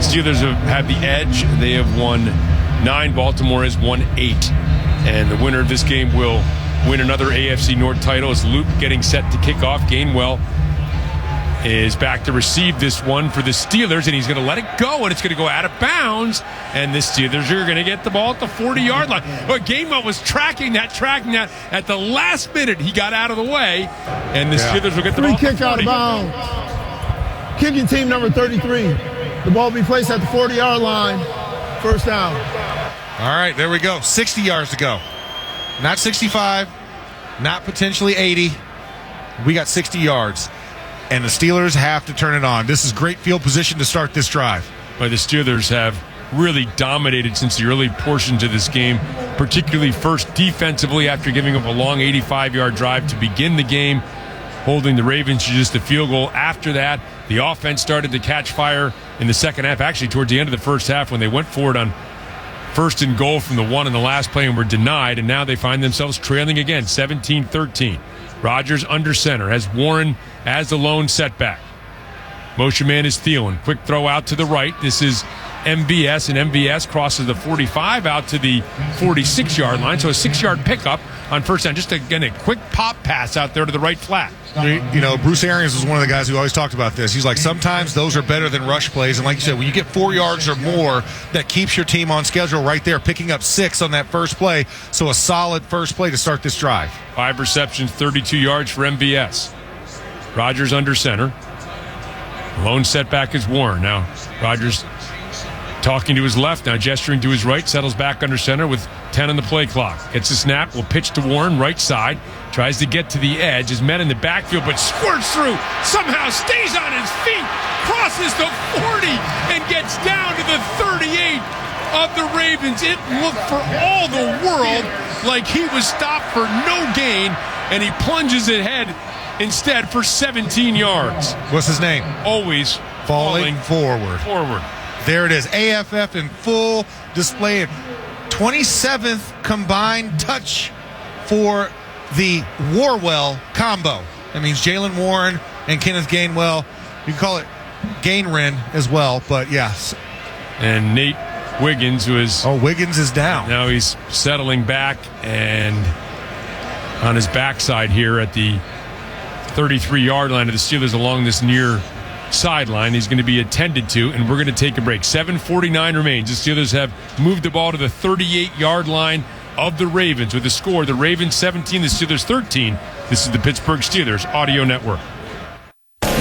Steelers have the edge. They have won 9. Baltimore has won 8. And the winner of this game will win another AFC North title. As Luke getting set to kick off, Gainwell is back to receive this one for the Steelers, and he's going to let it go, and it's going to go out of bounds, and the Steelers are going to get the ball at the 40-yard line. But Gainwell was tracking that. At the last minute, he got out of the way, and the Steelers will get the ball at the 40. Kick out of bounds. Kicking team number 33. The ball will be placed at the 40-yard line. First down. All right, there we go. 60 yards to go. Not 65, not potentially 80. We got 60 yards. And the Steelers have to turn it on. This is great field position to start this drive. But the Steelers have really dominated since the early portions of this game, particularly first defensively after giving up a long 85-yard drive to begin the game, holding the Ravens to just a field goal. After that, the offense started to catch fire in the second half, actually towards the end of the first half when they went forward on first and goal from the 1 in the last play and were denied, and now they find themselves trailing again, 17-13. Rodgers under center, has Warren as the lone setback. Motion man is Thielen. Quick throw out to the right. This is MVS, and MVS crosses the 45 out to the 46-yard line. So a 6-yard pickup on first down. Just, again, a quick pop pass out there to the right flat. You know, Bruce Arians was one of the guys who always talked about this. He's like, sometimes those are better than rush plays. And like you said, when you get 4 yards or more, that keeps your team on schedule right there, picking up 6 on that first play. So a solid first play to start this drive. 5 receptions, 32 yards for MVS. Rodgers under center. Lone setback is Warren. Now, Rodgers talking to his left, now gesturing to his right, settles back under center with 10 on the play clock. Gets a snap, will pitch to Warren, right side. Tries to get to the edge, is met in the backfield, but squirts through, somehow stays on his feet, crosses the 40, and gets down to the 38 of the Ravens. It looked for all the world like he was stopped for no gain, and he plunges ahead instead for 17 yards. What's his name? Always falling forward. There it is. AFF in full display. 27th combined touch for the Warwell combo. That means Jaylen Warren and Kenneth Gainwell. You can call it Gainrin as well, but yes. And Nate Wiggins, who is... Oh, Wiggins is down. Now he's settling back and on his backside here at the 33-yard line of the Steelers along this near sideline. He's going to be attended to, and we're going to take a break. 7:49 remains. The Steelers have moved the ball to the 38-yard line of the Ravens with the score. The Ravens 17, the Steelers 13. This is the Pittsburgh Steelers Audio Network.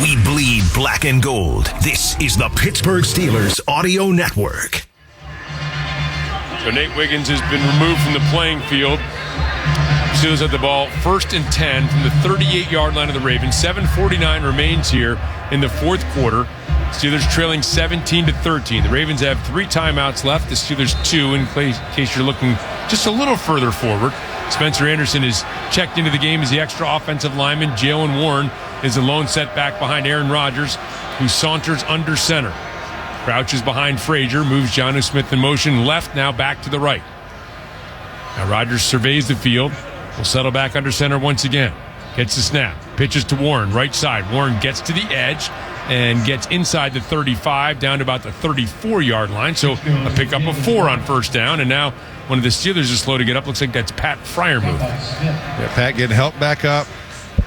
We bleed black and gold. This is the Pittsburgh Steelers Audio Network. So Nate Wiggins has been removed from the playing field. Steelers have the ball 1st and 10 from the 38-yard line of the Ravens. 7:49 remains here in the fourth quarter. Steelers trailing 17-13. The Ravens have 3 timeouts left. The Steelers 2, in case you're looking just a little further forward. Spencer Anderson is checked into the game as the extra offensive lineman. Jaylen Warren is a lone setback behind Aaron Rodgers, who saunters under center. Crouches behind Frazier, moves Jonnu Smith in motion left, now back to the right. Now Rodgers surveys the field. Will settle back under center once again. Gets the snap. Pitches to Warren, right side. Warren gets to the edge and gets inside the 35, down to about the 34-yard line. So a pickup of 4 on first down. And now one of the Steelers is slow to get up. Looks like that's Pat Freiermuth. Yeah, Pat getting help back up.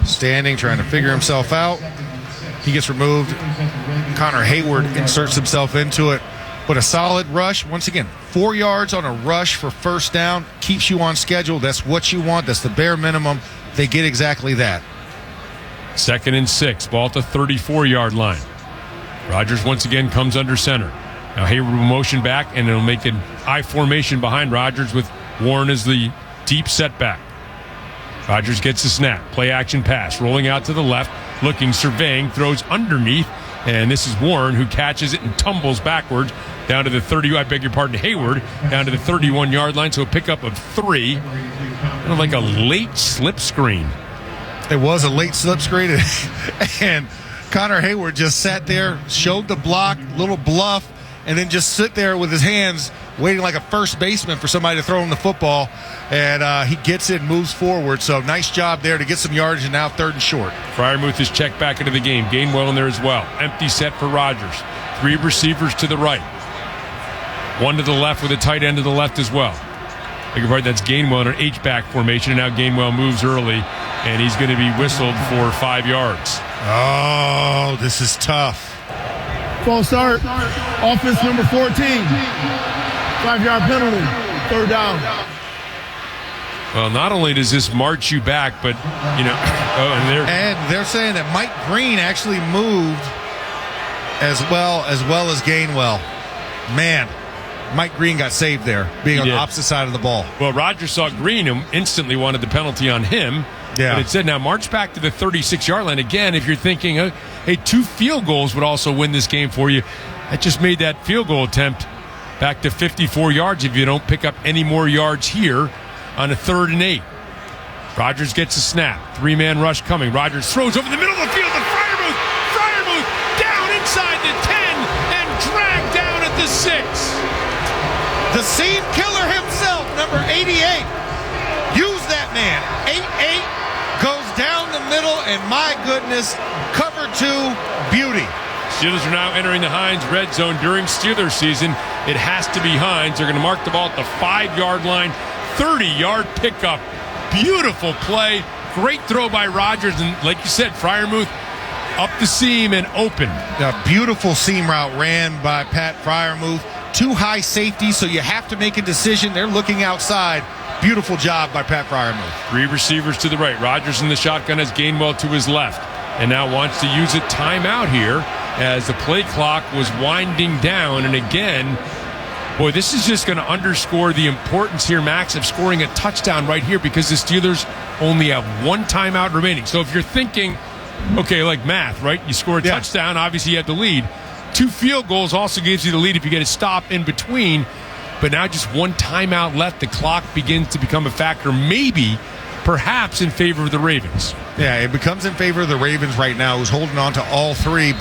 Standing, trying to figure himself out. He gets removed. Connor Hayward inserts himself into it. But a solid rush. Once again, 4 yards on a rush for first down. Keeps you on schedule. That's what you want. That's the bare minimum. They get exactly that. 2nd and 6. Ball at the 34-yard line. Rodgers once again comes under center. Now Hayward will motion back, and it'll make an I formation behind Rodgers with Warren as the deep setback. Rodgers gets the snap. Play action pass. Rolling out to the left. Looking, surveying. Throws underneath. And this is Warren who catches it and tumbles backwards down to the 30, I beg your pardon, Hayward, down to the 31-yard line. So a pickup of 3. Kind of like a late slip screen. It was a late slip screen, and Connor Hayward just sat there, showed the block, little bluff, and then just sit there with his hands waiting like a first baseman for somebody to throw him the football. And he gets it and moves forward. So nice job there to get some yardage, and now 3rd and short. Freiermuth is checked back into the game. Gainwell in there as well. Empty set for Rodgers. 3 receivers to the right. 1 to the left with a tight end to the left as well. Beg your pardon, that's Gainwell in an H-back formation. And now Gainwell moves early, and he's going to be whistled for 5 yards. Oh, this is tough. False start. Offense number 14. 5-yard penalty. 3rd down. Well, not only does this march you back, but, and they're saying that Mike Green actually moved as well as Gainwell. Man, Mike Green got saved there, being on the opposite side of the ball. Well, Rodgers saw Green and instantly wanted the penalty on him. Yeah. But it said now march back to the 36-yard line. Again, if you're thinking, hey, 2 field goals would also win this game for you, that just made that field goal attempt back to 54 yards if you don't pick up any more yards here on a 3rd and 8. Rodgers gets a snap. 3-man rush coming. Rodgers throws over the middle of the field to Freiermuth. Freiermuth down inside the 10 and dragged down at the 6. The seam killer himself, number 88. Use that man. 8-8 goes down the middle, and my goodness, cover 2, beauty. Steelers are now entering the Heinz red zone during Steelers season. It has to be Heinz. They're going to mark the ball at the 5-yard line. 30-yard pickup. Beautiful play. Great throw by Rodgers. And like you said, Freiermuth up the seam and open. A beautiful seam route ran by Pat Freiermuth. 2 high safeties, so you have to make a decision. They're looking outside. Beautiful job by Pat Freiermuth. 3 receivers to the right. Rodgers in the shotgun has Gainwell to his left. And now wants to use a timeout here as the play clock was winding down. And again, boy, this is just going to underscore the importance here, Max, of scoring a touchdown right here because the Steelers only have 1 timeout remaining. So if you're thinking, okay, like math, right? You score a touchdown, obviously you have the lead. 2 field goals also gives you the lead if you get a stop in between. But now just 1 timeout left. The clock begins to become a factor, maybe, perhaps in favor of the Ravens. Yeah, it becomes in favor of the Ravens right now, who's holding on to all 3,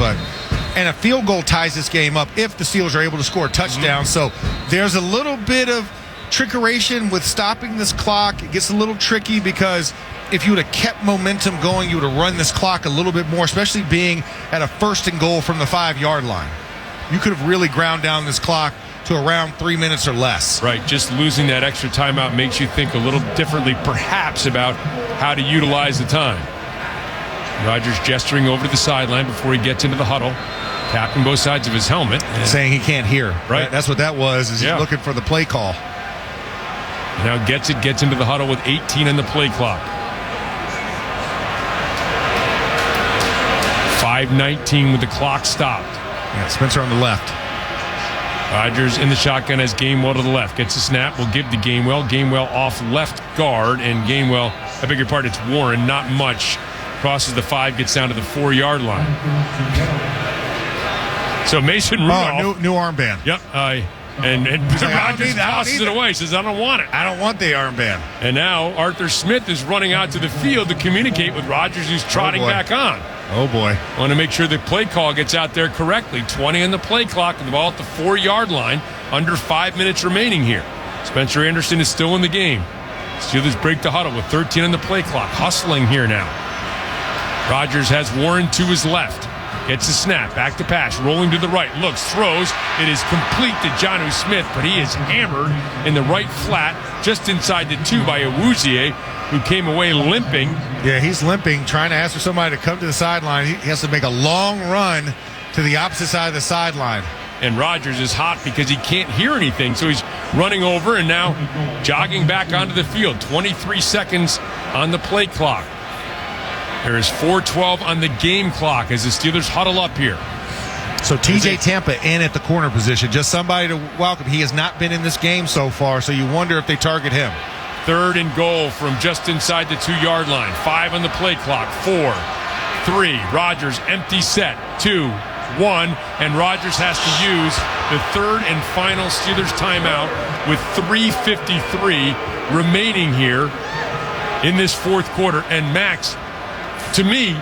and a field goal ties this game up if the Steelers are able to score a touchdown. So there's a little bit of trickeration with stopping this clock. It gets a little tricky because if you would have kept momentum going, you would have run this clock a little bit more, especially being at a 1st and goal from the 5-yard line. You could have really ground down this clock to around 3 minutes or less. Right, just losing that extra timeout makes you think a little differently, perhaps, about how to utilize the time. Rodgers gesturing over to the sideline before he gets into the huddle, tapping both sides of his helmet. Saying he can't hear. Right. That's what that was, is he's looking for the play call. Now gets into the huddle with 18 on the play clock. 5:19 with the clock stopped. Yeah, Spencer on the left. Rodgers in the shotgun has Gainwell to the left. Gets a snap. Will give to Gainwell. Gainwell off left guard. And Gainwell, I beg your pardon, it's Warren. Not much. Crosses the 5, gets down to the 4-yard line. So Mason Rudolph. Oh, new armband. Yep. And Rodgers tosses it away. Says, I don't want it. I don't want the armband. And now Arthur Smith is running out to the field to communicate with Rodgers, who's trotting back on. Oh, boy. Want to make sure the play call gets out there correctly. 20 on the play clock, and the ball at the 4-yard line. Under 5 minutes remaining here. Spencer Anderson is still in the game. Steelers break the huddle with 13 on the play clock. Hustling here now. Rodgers has Warren to his left. Gets a snap, back to pass, rolling to the right, looks, throws. It is complete to Jonnu Smith, but he is hammered in the right flat, just inside the 2 by Awuzie, who came away limping. Yeah, he's limping, trying to ask for somebody to come to the sideline. He has to make a long run to the opposite side of the sideline. And Rodgers is hot because he can't hear anything, so he's running over and now jogging back onto the field. 23 seconds on the play clock. There is 4:12 on the game clock as the Steelers huddle up here. So TJ Tampa in at the corner position. Just somebody to welcome. He has not been in this game so far, so you wonder if they target him. 3rd and goal from just inside the 2-yard line. 5 on the play clock. 4, 3. Rodgers empty set. 2. 1, and Rodgers has to use the third and final Steelers timeout with 3:53 remaining here in this fourth quarter. And Max, to me,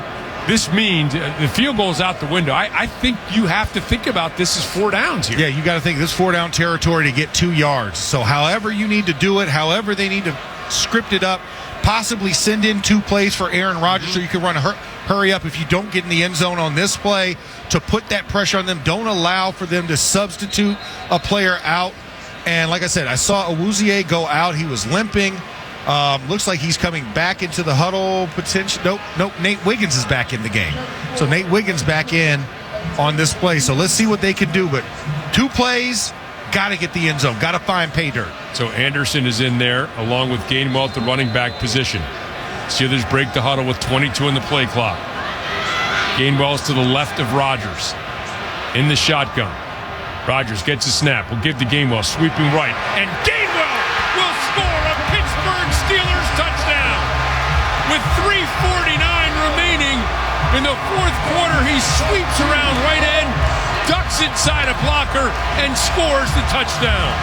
this means the field goal's out the window. I think you have to think about this as 4 downs here. Yeah, you got to think this 4-down territory to get 2 yards. So however you need to do it, however they need to script it up, possibly send in 2 plays for Aaron Rodgers so you can run a hurry up if you don't get in the end zone on this play to put that pressure on them. Don't allow for them to substitute a player out. And like I said, I saw Awuzie go out. He was limping. Looks like he's coming back into the huddle. Nope. Nate Wiggins is back in the game. So Nate Wiggins back in on this play. So let's see what they can do. But 2 plays, got to get the end zone. Got to find pay dirt. So Anderson is in there along with Gainwell at the running back position. Steelers break the huddle with 22 in the play clock. Gainwell's to the left of Rodgers in the shotgun. Rodgers gets a snap. Will give to Gainwell, sweeping right. And Gainwell will score a Pittsburgh Steelers touchdown. With 3:49 remaining in the fourth quarter, he sweeps around right end, ducks inside a blocker, and scores the touchdown.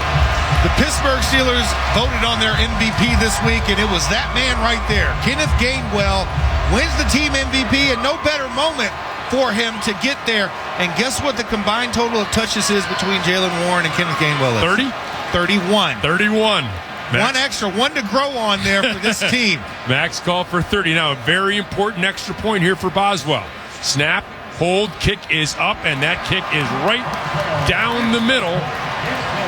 The Pittsburgh Steelers voted on their MVP this week, and it was that man right there. Kenneth Gainwell wins the team MVP, and no better moment for him to get there. And guess what the combined total of touches is between Jaylen Warren and Kenneth Gainwell? 30? 31. 31. Max. One extra, one to grow on there for this team. Max called for 30. Now, a very important extra point here for Boswell. Snap, hold, kick is up, and that kick is right down the middle.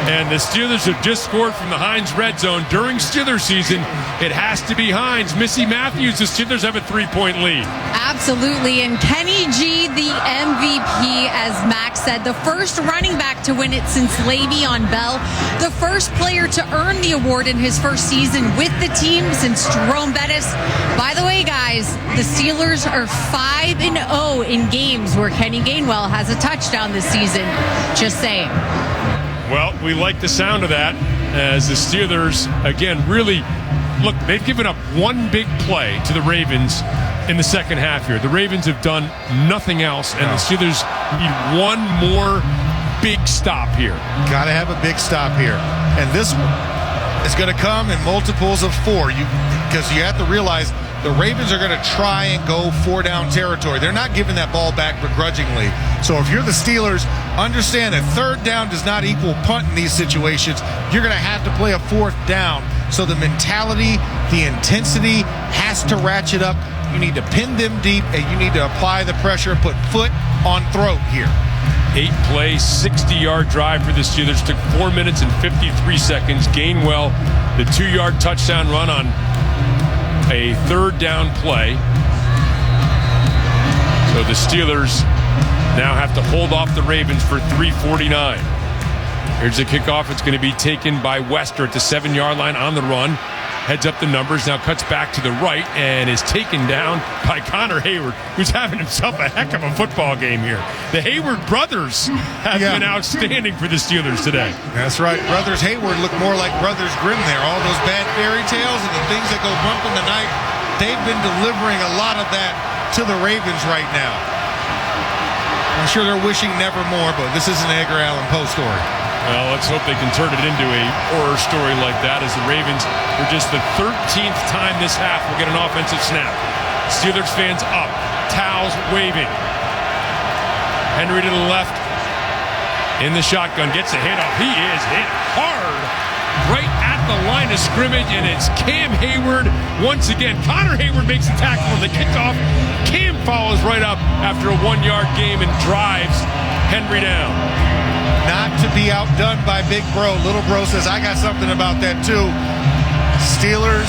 And the Steelers have just scored from the Heinz red zone. During Steelers season, it has to be Heinz. Missy Matthews, the Steelers have a 3-point lead. Absolutely. And Kenny G, the MVP, as Max said, the first running back to win it since Le'Veon Bell, the first player to earn the award in his first season with the team since Jerome Bettis. By the way, guys, the Steelers are 5-0 in games where Kenny Gainwell has a touchdown this season. Just saying. Well, we like the sound of that as the Steelers, again, really, look, they've given up one big play to the Ravens in the second half here. The Ravens have done nothing else, and the Steelers need one more big stop here. Got to have a big stop here. And this one is going to come in multiples of 4. Because you have to realize the Ravens are going to try and go 4-down territory. They're not giving that ball back begrudgingly. So if you're the Steelers, understand that 3rd down does not equal punt in these situations. You're going to have to play a 4th down. So the mentality, the intensity has to ratchet up. You need to pin them deep, and you need to apply the pressure, put foot on throat here. 8-play, 60-yard drive for the Steelers. Took 4 minutes and 53 seconds. Gainwell, the 2-yard touchdown run on a 3rd down play. So the Steelers now have to hold off the Ravens for 3:49. Here's the kickoff. It's going to be taken by Wester at the 7-yard line on the run. Heads up the numbers, now cuts back to the right and is taken down by Connor Hayward, who's having himself a heck of a football game here. The Hayward brothers have been outstanding for the Steelers today. That's right. Brothers Hayward look more like Brothers Grimm there. All those bad fairy tales and the things that go bump in the night, they've been delivering a lot of that to the Ravens right now. I'm sure they're wishing never more, but this is an Edgar Allan Poe story. Well, let's hope they can turn it into a horror story like that, as the Ravens, for just the 13th time this half, will get an offensive snap. Steelers fans up, towels waving. Henry to the left, in the shotgun, gets a hit off. He is hit hard right at the line of scrimmage, and it's Cam Hayward once again. Connor Hayward makes the tackle on the kickoff. Cam follows right up after a 1-yard game and drives Henry down. Not to be outdone by Big Bro. Little Bro says, I got something about that too. Steelers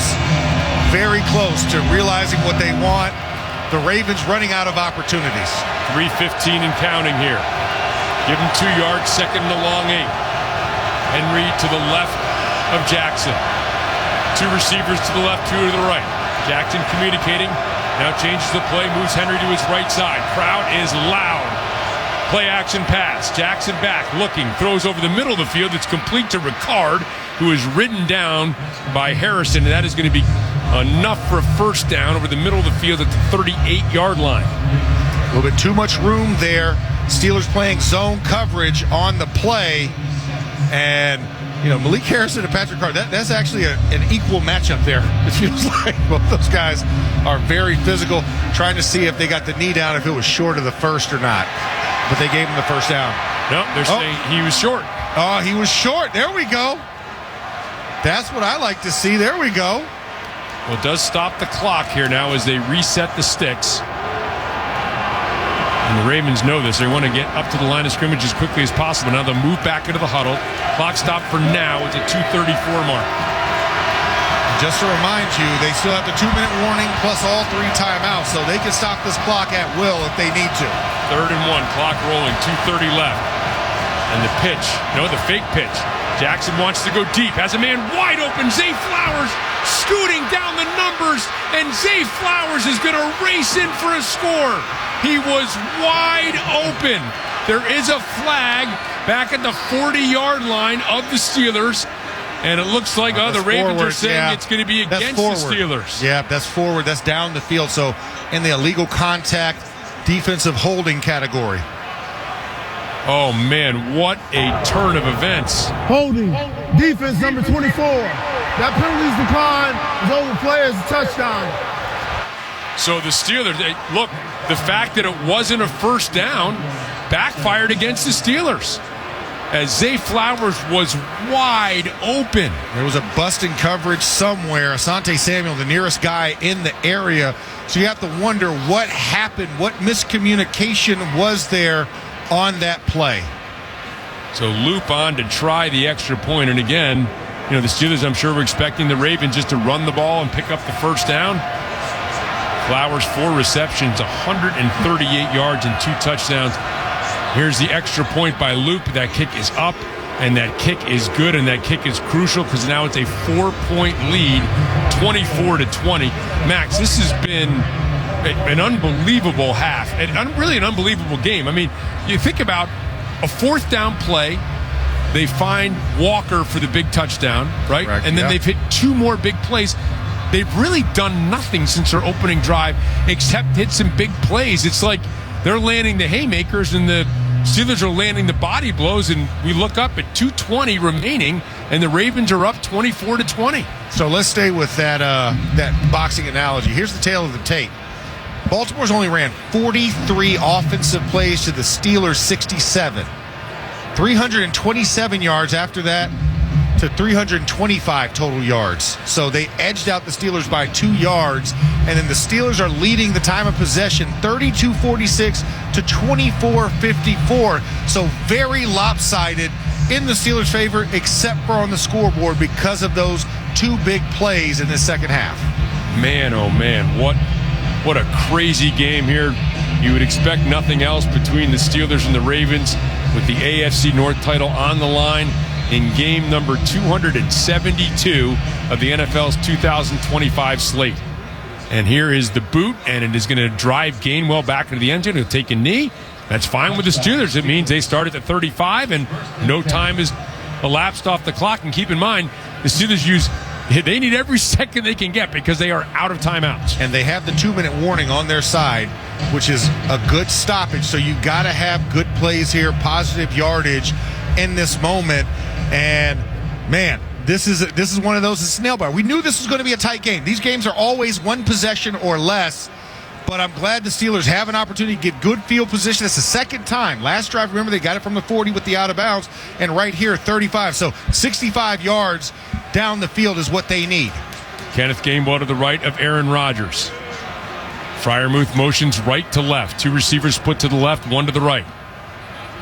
very close to realizing what they want. The Ravens running out of opportunities. 3:15 and counting here. Give him 2 yards, 2nd and a long 8. Henry to the left of Jackson. 2 receivers to the left, 2 to the right. Jackson communicating. Now changes the play, moves Henry to his right side. Crowd is loud. Play action pass. Jackson back, looking, throws over the middle of the field. It's complete to Ricard, who is ridden down by Harrison, and that is going to be enough for a 1st down over the middle of the field at the 38-yard line. A little bit too much room there Steelers playing zone coverage on the play. And, Malik Harrison and Patrick Carr, that's actually an equal matchup there. It feels like both those guys are very physical, trying to see if they got the knee down, if it was short of the first or not. But they gave him the first down. No, they're saying he was short. Oh, he was short. There we go. That's what I like to see. There we go. Well, it does stop the clock here now as they reset the sticks. And the Ravens know this. They want to get up to the line of scrimmage as quickly as possible. Now they'll move back into the huddle. Clock stop for now. It's a 2:34 mark. Just to remind you, they still have the 2-minute warning plus all 3 timeouts, so they can stop this clock at will if they need to. 3rd and 1, clock rolling, 2:30 left. And the pitch, the fake pitch. Jackson wants to go deep, has a man wide open. Zay Flowers scooting down the numbers, and Zay Flowers is going to race in for a score. He was wide open. There is a flag back at the 40-yard line of the Steelers, and it looks like the Ravens are saying it's going to be against the Steelers. Yeah, that's forward. That's down the field. So in the illegal contact, defensive holding category. Oh, man, what a turn of events. Holding. Defense number 24. That penalty's decline is over play as a touchdown. So the Steelers, look, the fact that it wasn't a first down backfired against the Steelers, as Zay Flowers was wide open. There was a busting coverage somewhere. Asante Samuel, the nearest guy in the area. So you have to wonder what happened, what miscommunication was there on that play. So loop on to try the extra point. And again, the Steelers, I'm sure, were expecting the Ravens just to run the ball and pick up the first down. Flowers, 4 receptions, 138 yards and 2 touchdowns. Here's the extra point by Loop. That kick is up, and that kick is good, and that kick is crucial because now it's a 4-point lead, 24-20. Max, this has been an unbelievable half, and really an unbelievable game. I mean, you think about a 4th down play. They find Walker for the big touchdown, right? Correct, and then they've hit 2 more big plays. They've really done nothing since their opening drive except hit some big plays. It's like they're landing the haymakers and the Steelers are landing the body blows, and we look up at 2:20 remaining, and the Ravens are up 24-20. So let's stay with that boxing analogy. Here's the tale of the tape. Baltimore's only ran 43 offensive plays to the Steelers' 67. 327 yards after that to 325 total yards. So they edged out the Steelers by 2 yards, and then the Steelers are leading the time of possession 32-46 to 24-54. So very lopsided in the Steelers' favor, except for on the scoreboard because of those 2 big plays in the second half. Man, oh man, what a crazy game here. You would expect nothing else between the Steelers and the Ravens, with the AFC North title on the line in game number 272 of the NFL's 2025 slate. And here is the boot, and it is going to drive Gainwell back into the end zone. He'll take a knee. That's fine with the Steelers. It means they start at the 35, and no time is elapsed off the clock. And keep in mind, the Steelers they need every second they can get because they are out of timeouts. And they have the 2-minute warning on their side, which is a good stoppage. So you got to have good plays here, positive yardage in this moment. And man, this is one of those that's nail biter. We knew this was going to be a tight game. These games are always 1 possession or less. But I'm glad the Steelers have an opportunity to get good field position. It's the second time. Last drive, remember, they got it from the 40 with the out of bounds, and right here, 35. So 65 yards down the field is what they need. Kenneth Gainwell to the right of Aaron Rodgers. Freiermuth motions right to left. 2 receivers split to the left, 1 to the right.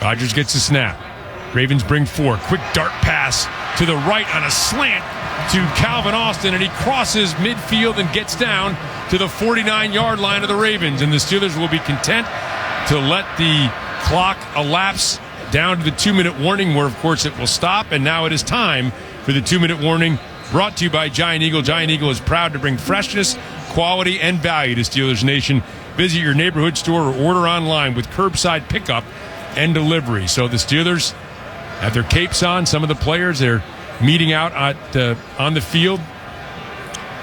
Rodgers gets the snap. Ravens bring 4. Quick dart pass to the right on a slant to Calvin Austin, and he crosses midfield and gets down to the 49-yard line of the Ravens. And the Steelers will be content to let the clock elapse down to the 2-minute warning, where, of course, it will stop. And now it is time for the 2-minute warning, brought to you by Giant Eagle. Giant Eagle is proud to bring freshness, quality, and value to Steelers Nation. Visit your neighborhood store or order online with curbside pickup and delivery. So the Steelers have their capes on. Some of the players, they're meeting out on the field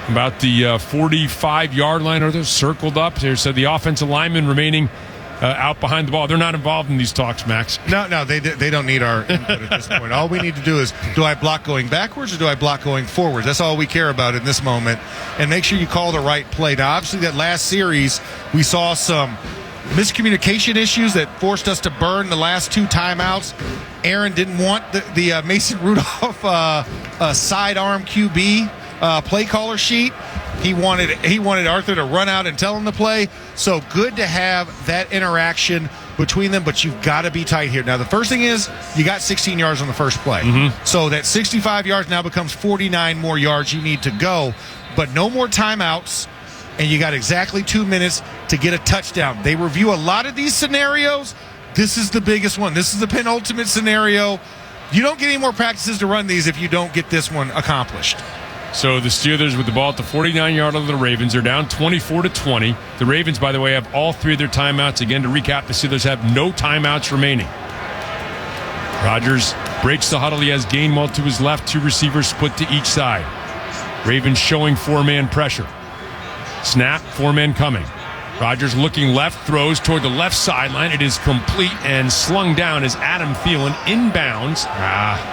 about the 45-yard line, or they're circled up. There's the offensive linemen remaining out behind the ball. They're not involved in these talks, Max. No, they don't need our input at this point. All we need to do is, do I block going backwards or do I block going forwards? That's all we care about in this moment. And make sure you call the right play. Now, obviously, that last series, we saw some miscommunication issues that forced us to burn the last 2 timeouts. Aaron didn't want the Mason Rudolph sidearm QB play caller sheet. He wanted Arthur to run out and tell him to play. So good to have that interaction between them, but you've got to be tight here. Now, the first thing is you got 16 yards on the first play. So that 65 yards now becomes 49 more yards you need to go, but no more timeouts, and you got exactly 2 minutes to get a touchdown. They review a lot of these scenarios. This is the biggest one. This is the penultimate scenario. You don't get any more practices to run these if you don't get this one accomplished. So the Steelers with the ball at the 49-yard line of the Ravens. They're down 24-20. The Ravens, by the way, have all 3 of their timeouts. Again, to recap, the Steelers have no timeouts remaining. Rodgers breaks the huddle. He has Gainwell to his left, 2 receivers split to each side. Ravens showing 4-man pressure. Snap, 4-man coming. Rodgers looking left, throws toward the left sideline. It is complete and slung down as Adam Thielen inbounds.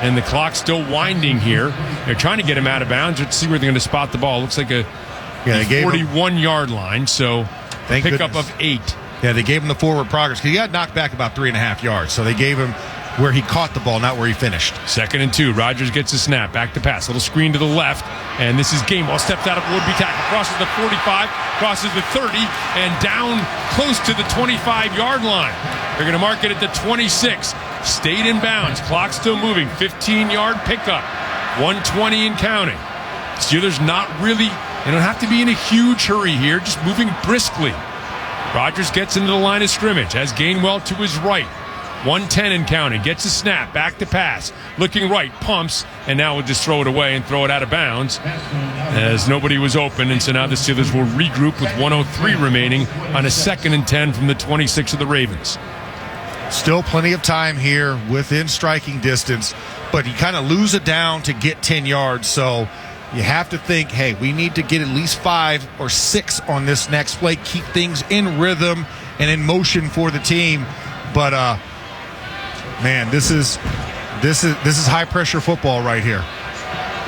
And the clock's still winding here. They're trying to get him out of bounds. Let's see where they're going to spot the ball. Looks like a 41-yard line, so pickup of 8. Yeah, they gave him the forward progress because he got knocked back about 3.5 yards. So they gave him where he caught the ball, not where he finished. 2nd and 2. Rodgers gets a snap. Back to pass. Little screen to the left. And this is Gainwell. Steps out of would-be tackle. Crosses the 45. Crosses the 30. And down close to the 25-yard line. They're going to mark it at the 26. Stayed in bounds. Clock still moving. 15-yard pickup. 120 and counting. Steelers not really, they don't have to be in a huge hurry here. Just moving briskly. Rodgers gets into the line of scrimmage. Has Gainwell to his right. 110 and counting. Gets a snap. Back to pass. Looking right. Pumps. And now we'll just throw it away and throw it out of bounds as nobody was open. And so now the Steelers will regroup with 103 remaining on a 2nd and 10 from the 26 of the Ravens. Still plenty of time here within striking distance, but you kind of lose it down to get 10 yards. So you have to think, hey, we need to get at least 5 or 6 on this next play. Keep things in rhythm and in motion for the team. But, man, this is high pressure football right here.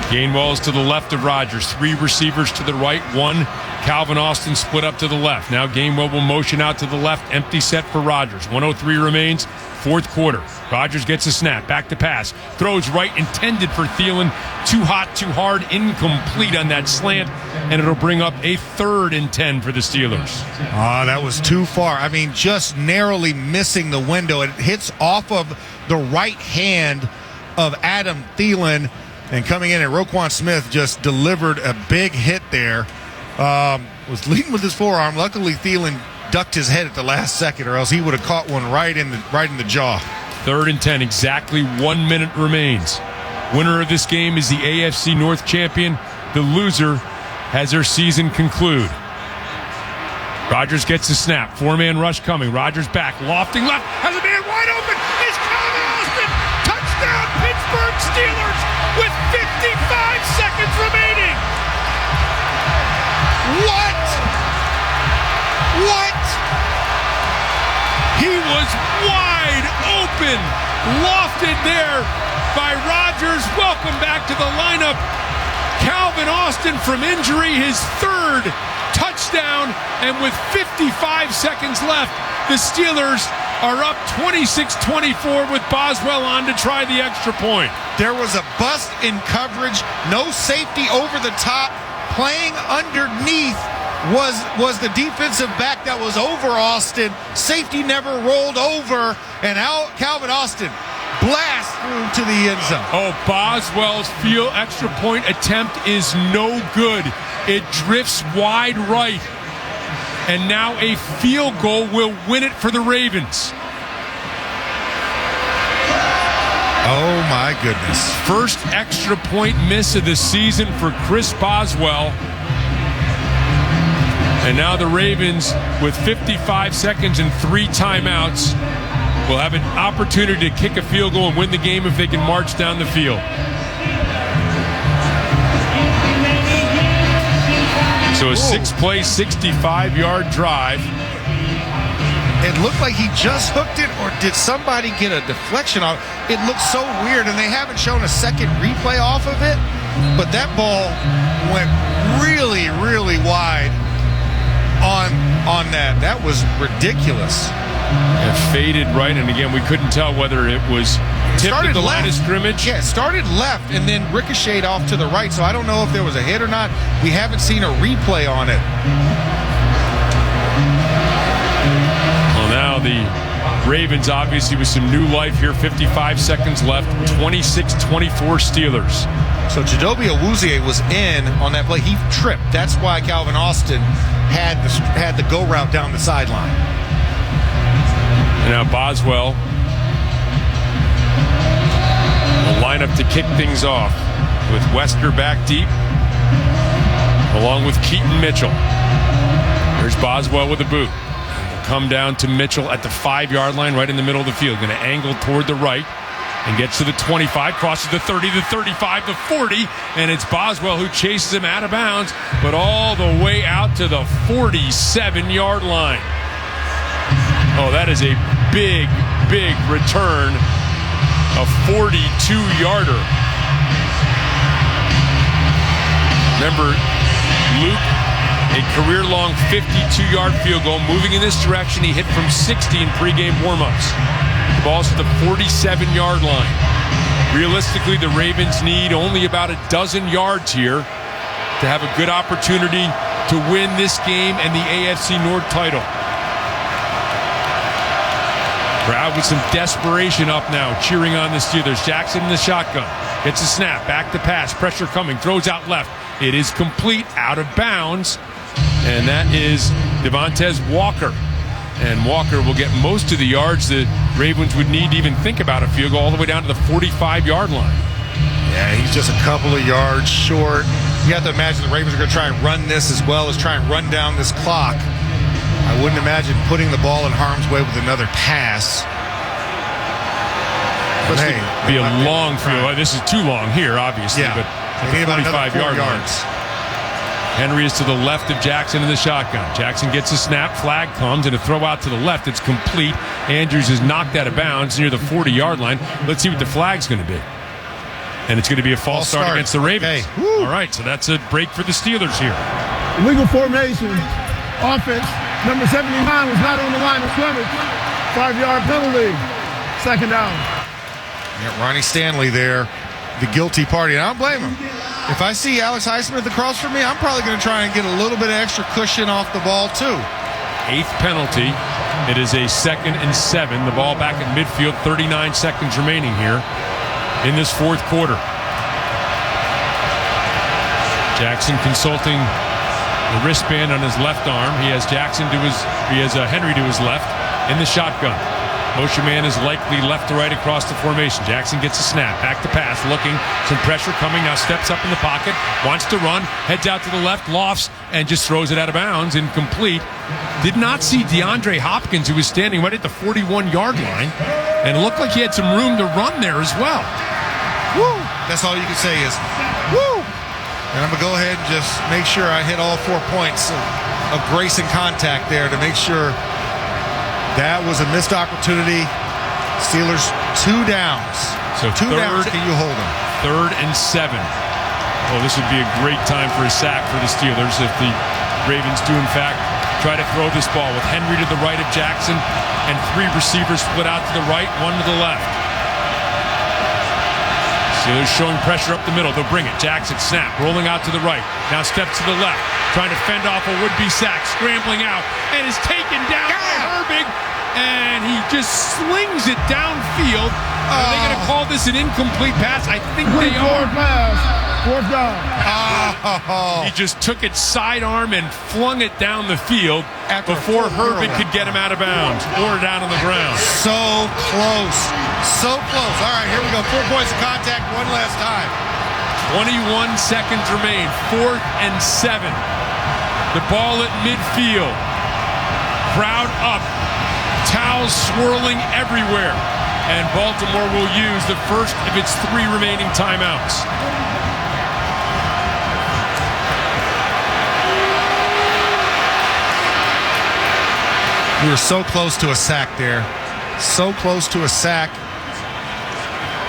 Gainwell's to the left of Rodgers. 3 receivers to the right. 1 Calvin Austin split up to the left. Now Gainwell will motion out to the left. Empty set for Rodgers. 103 remains. 4th quarter. Rodgers gets a snap. Back to pass. Throws right. Intended for Thielen. Too hot, too hard. Incomplete on that slant. And it'll bring up a 3rd and 10 for the Steelers. That was too far. I mean, just narrowly missing the window. It hits off of the right hand of Adam Thielen. And coming in, and Roquan Smith just delivered a big hit there. Was leading with his forearm. Luckily, Thielen ducked his head at the last second, or else he would have caught one right in the jaw. 3rd and 10. Exactly 1 minute remains. Winner of this game is the AFC North champion. The loser has their season conclude. Rodgers gets the snap. 4-man rush coming. Rodgers back. Lofting left. Has a man wide open. It's Calvin Austin. Touchdown, Pittsburgh Steelers with 55 seconds remaining. What? He was wide open. Lofted there by Rodgers. Welcome back to the lineup. Calvin Austin from injury, his 3rd touchdown. And with 55 seconds left, the Steelers are up 26-24 with Boswell on to try the extra point. There was a bust in coverage. No safety over the top. Playing underneath was the defensive back that was over Austin. Safety never rolled over, and out Calvin Austin blasts through to the end zone. Oh, Boswell's field extra point attempt is no good. It drifts wide right, and now a field goal will win it for the Ravens. Oh, my goodness. First extra point miss of the season for Chris Boswell. And now the Ravens, with 55 seconds and 3 timeouts, will have an opportunity to kick a field goal and win the game if they can march down the field. So a 6-play, 65-yard drive. It looked like he just hooked it, or did somebody get a deflection on it? It looked so weird, and they haven't shown a second replay off of it, but that ball went really, really wide on that. That was ridiculous. It faded right, and again, we couldn't tell whether it was tipped at the line of scrimmage. Yeah, it started left and then ricocheted off to the right, so I don't know if there was a hit or not. We haven't seen a replay on it. Well, now the Ravens, obviously, with some new life here, 55 seconds left, 26-24 Steelers. So Chidobe Awuzie was in on that play. He tripped. That's why Calvin Austin had the go route down the sideline. And now Boswell will line up to kick things off with Wester back deep, along with Keaton Mitchell. There's Boswell with the boot. Come down to Mitchell at the 5-yard line, right in the middle of the field. Going to angle toward the right and gets to the 25, crosses the 30, the 35, the 40, and it's Boswell who chases him out of bounds, but all the way out to the 47-yard line. Oh, that is a big, big return. A 42-yarder. Remember, Luke, a career-long 52-yard field goal. Moving in this direction, he hit from 60 in pregame warm-ups. The ball's at the 47-yard line. Realistically, the Ravens need only about a dozen yards here to have a good opportunity to win this game and the AFC North title. Crowd with some desperation up now, cheering on the Steelers. Jackson in the shotgun. Gets a snap, back to pass, pressure coming, throws out left. It is complete, out of bounds, and that is Devontae Walker. And Walker will get most of the yards that Ravens would need to even think about a field goal, all the way down to the 45-yard line. Yeah, he's just a couple of yards short. You have to imagine the Ravens are going to try and run this as well as try and run down this clock. I wouldn't imagine putting the ball in harm's way with another pass. But this hey, would be a long field. This is too long here, obviously, yeah, but they need about another 45-yard yards. Henry is to the left of Jackson in the shotgun. Jackson gets a snap, flag comes, and a throw out to the left. It's complete. Andrews is knocked out of bounds near the 40-yard line. Let's see what the flag's going to be. And it's going to be a false start against the Ravens. Okay. All right, so that's a break for the Steelers here. Illegal formation. Offense. Number 79 was not on the line of scrimmage. 5-yard penalty. Second down. Yeah, Ronnie Stanley there, the guilty party. And I don't blame him. If I see Alex Highsmith across from me, I'm probably going to try and get a little bit of extra cushion off the ball, too. 8th penalty. It is a 2nd and 7. The ball back at midfield, 39 seconds remaining here in this fourth quarter. Jackson consulting the wristband on his left arm. He has Henry to his left in the shotgun. Motion man is likely left to right across the formation. Jackson gets a snap, back to pass, looking, some pressure coming, now steps up in the pocket, wants to run, heads out to the left, lofts, and just throws it out of bounds, incomplete. Did not see DeAndre Hopkins, who was standing right at the 41-yard line, and it looked like he had some room to run there as well. Woo! That's all you can say is, woo! And I'm going to go ahead and just make sure I hit all 4 points of brace and contact there to make sure that was a missed opportunity. Steelers 2 downs. So 2 downs, can you hold them? 3rd and 7. Oh, this would be a great time for a sack for the Steelers if the Ravens do, in fact, try to throw this ball with Henry to the right of Jackson and 3 receivers split out to the right, 1 to the left. Steelers showing pressure up the middle. They'll bring it. Jackson snap, rolling out to the right. Now steps to the left, trying to fend off a would-be sack, scrambling out, and is taken down by Herbig, and he just slings it downfield. Are they going to call this an incomplete pass? I think they are. Fourth down. Oh. He just took it sidearm and flung it down the field before Herbig could get him out of bounds or down on the ground. So close. So close. All right, here we go. 4 points of contact one last time. 21 seconds remain. 4th and 7. The ball at midfield. Crowd up. Towels swirling everywhere. And Baltimore will use the first of its 3 remaining timeouts. We were so close to a sack there. So close to a sack.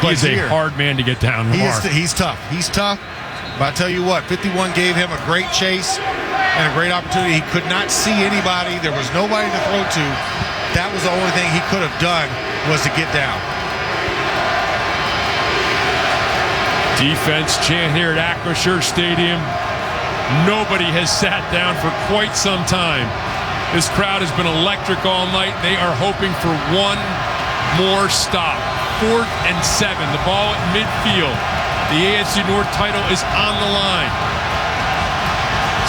He's a hard man to get down. He's tough. He's tough. But I tell you what, 51 gave him a great chase and a great opportunity. He could not see anybody. There was nobody to throw to. That was the only thing he could have done was to get down. Defense chant here at Acrisure Stadium. Nobody has sat down for quite some time. This crowd has been electric all night. They are hoping for one more stop. 4th and 7. The ball at midfield. The AFC North title is on the line.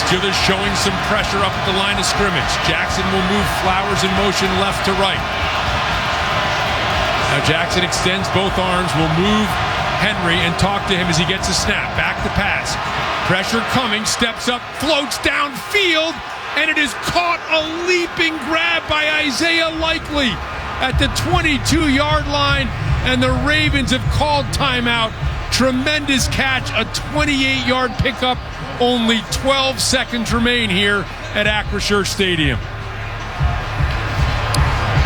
Steelers showing some pressure up at the line of scrimmage. Jackson will move Flowers in motion left to right. Now Jackson extends both arms, will move Henry and talk to him as he gets a snap. Back to pass. Pressure coming, steps up, floats downfield, and it is caught a leaping grab by Isaiah Likely at the 22-yard line, and the Ravens have called timeout. Tremendous catch, a 28-yard pickup. Only 12 seconds remain here at Acrisure Stadium.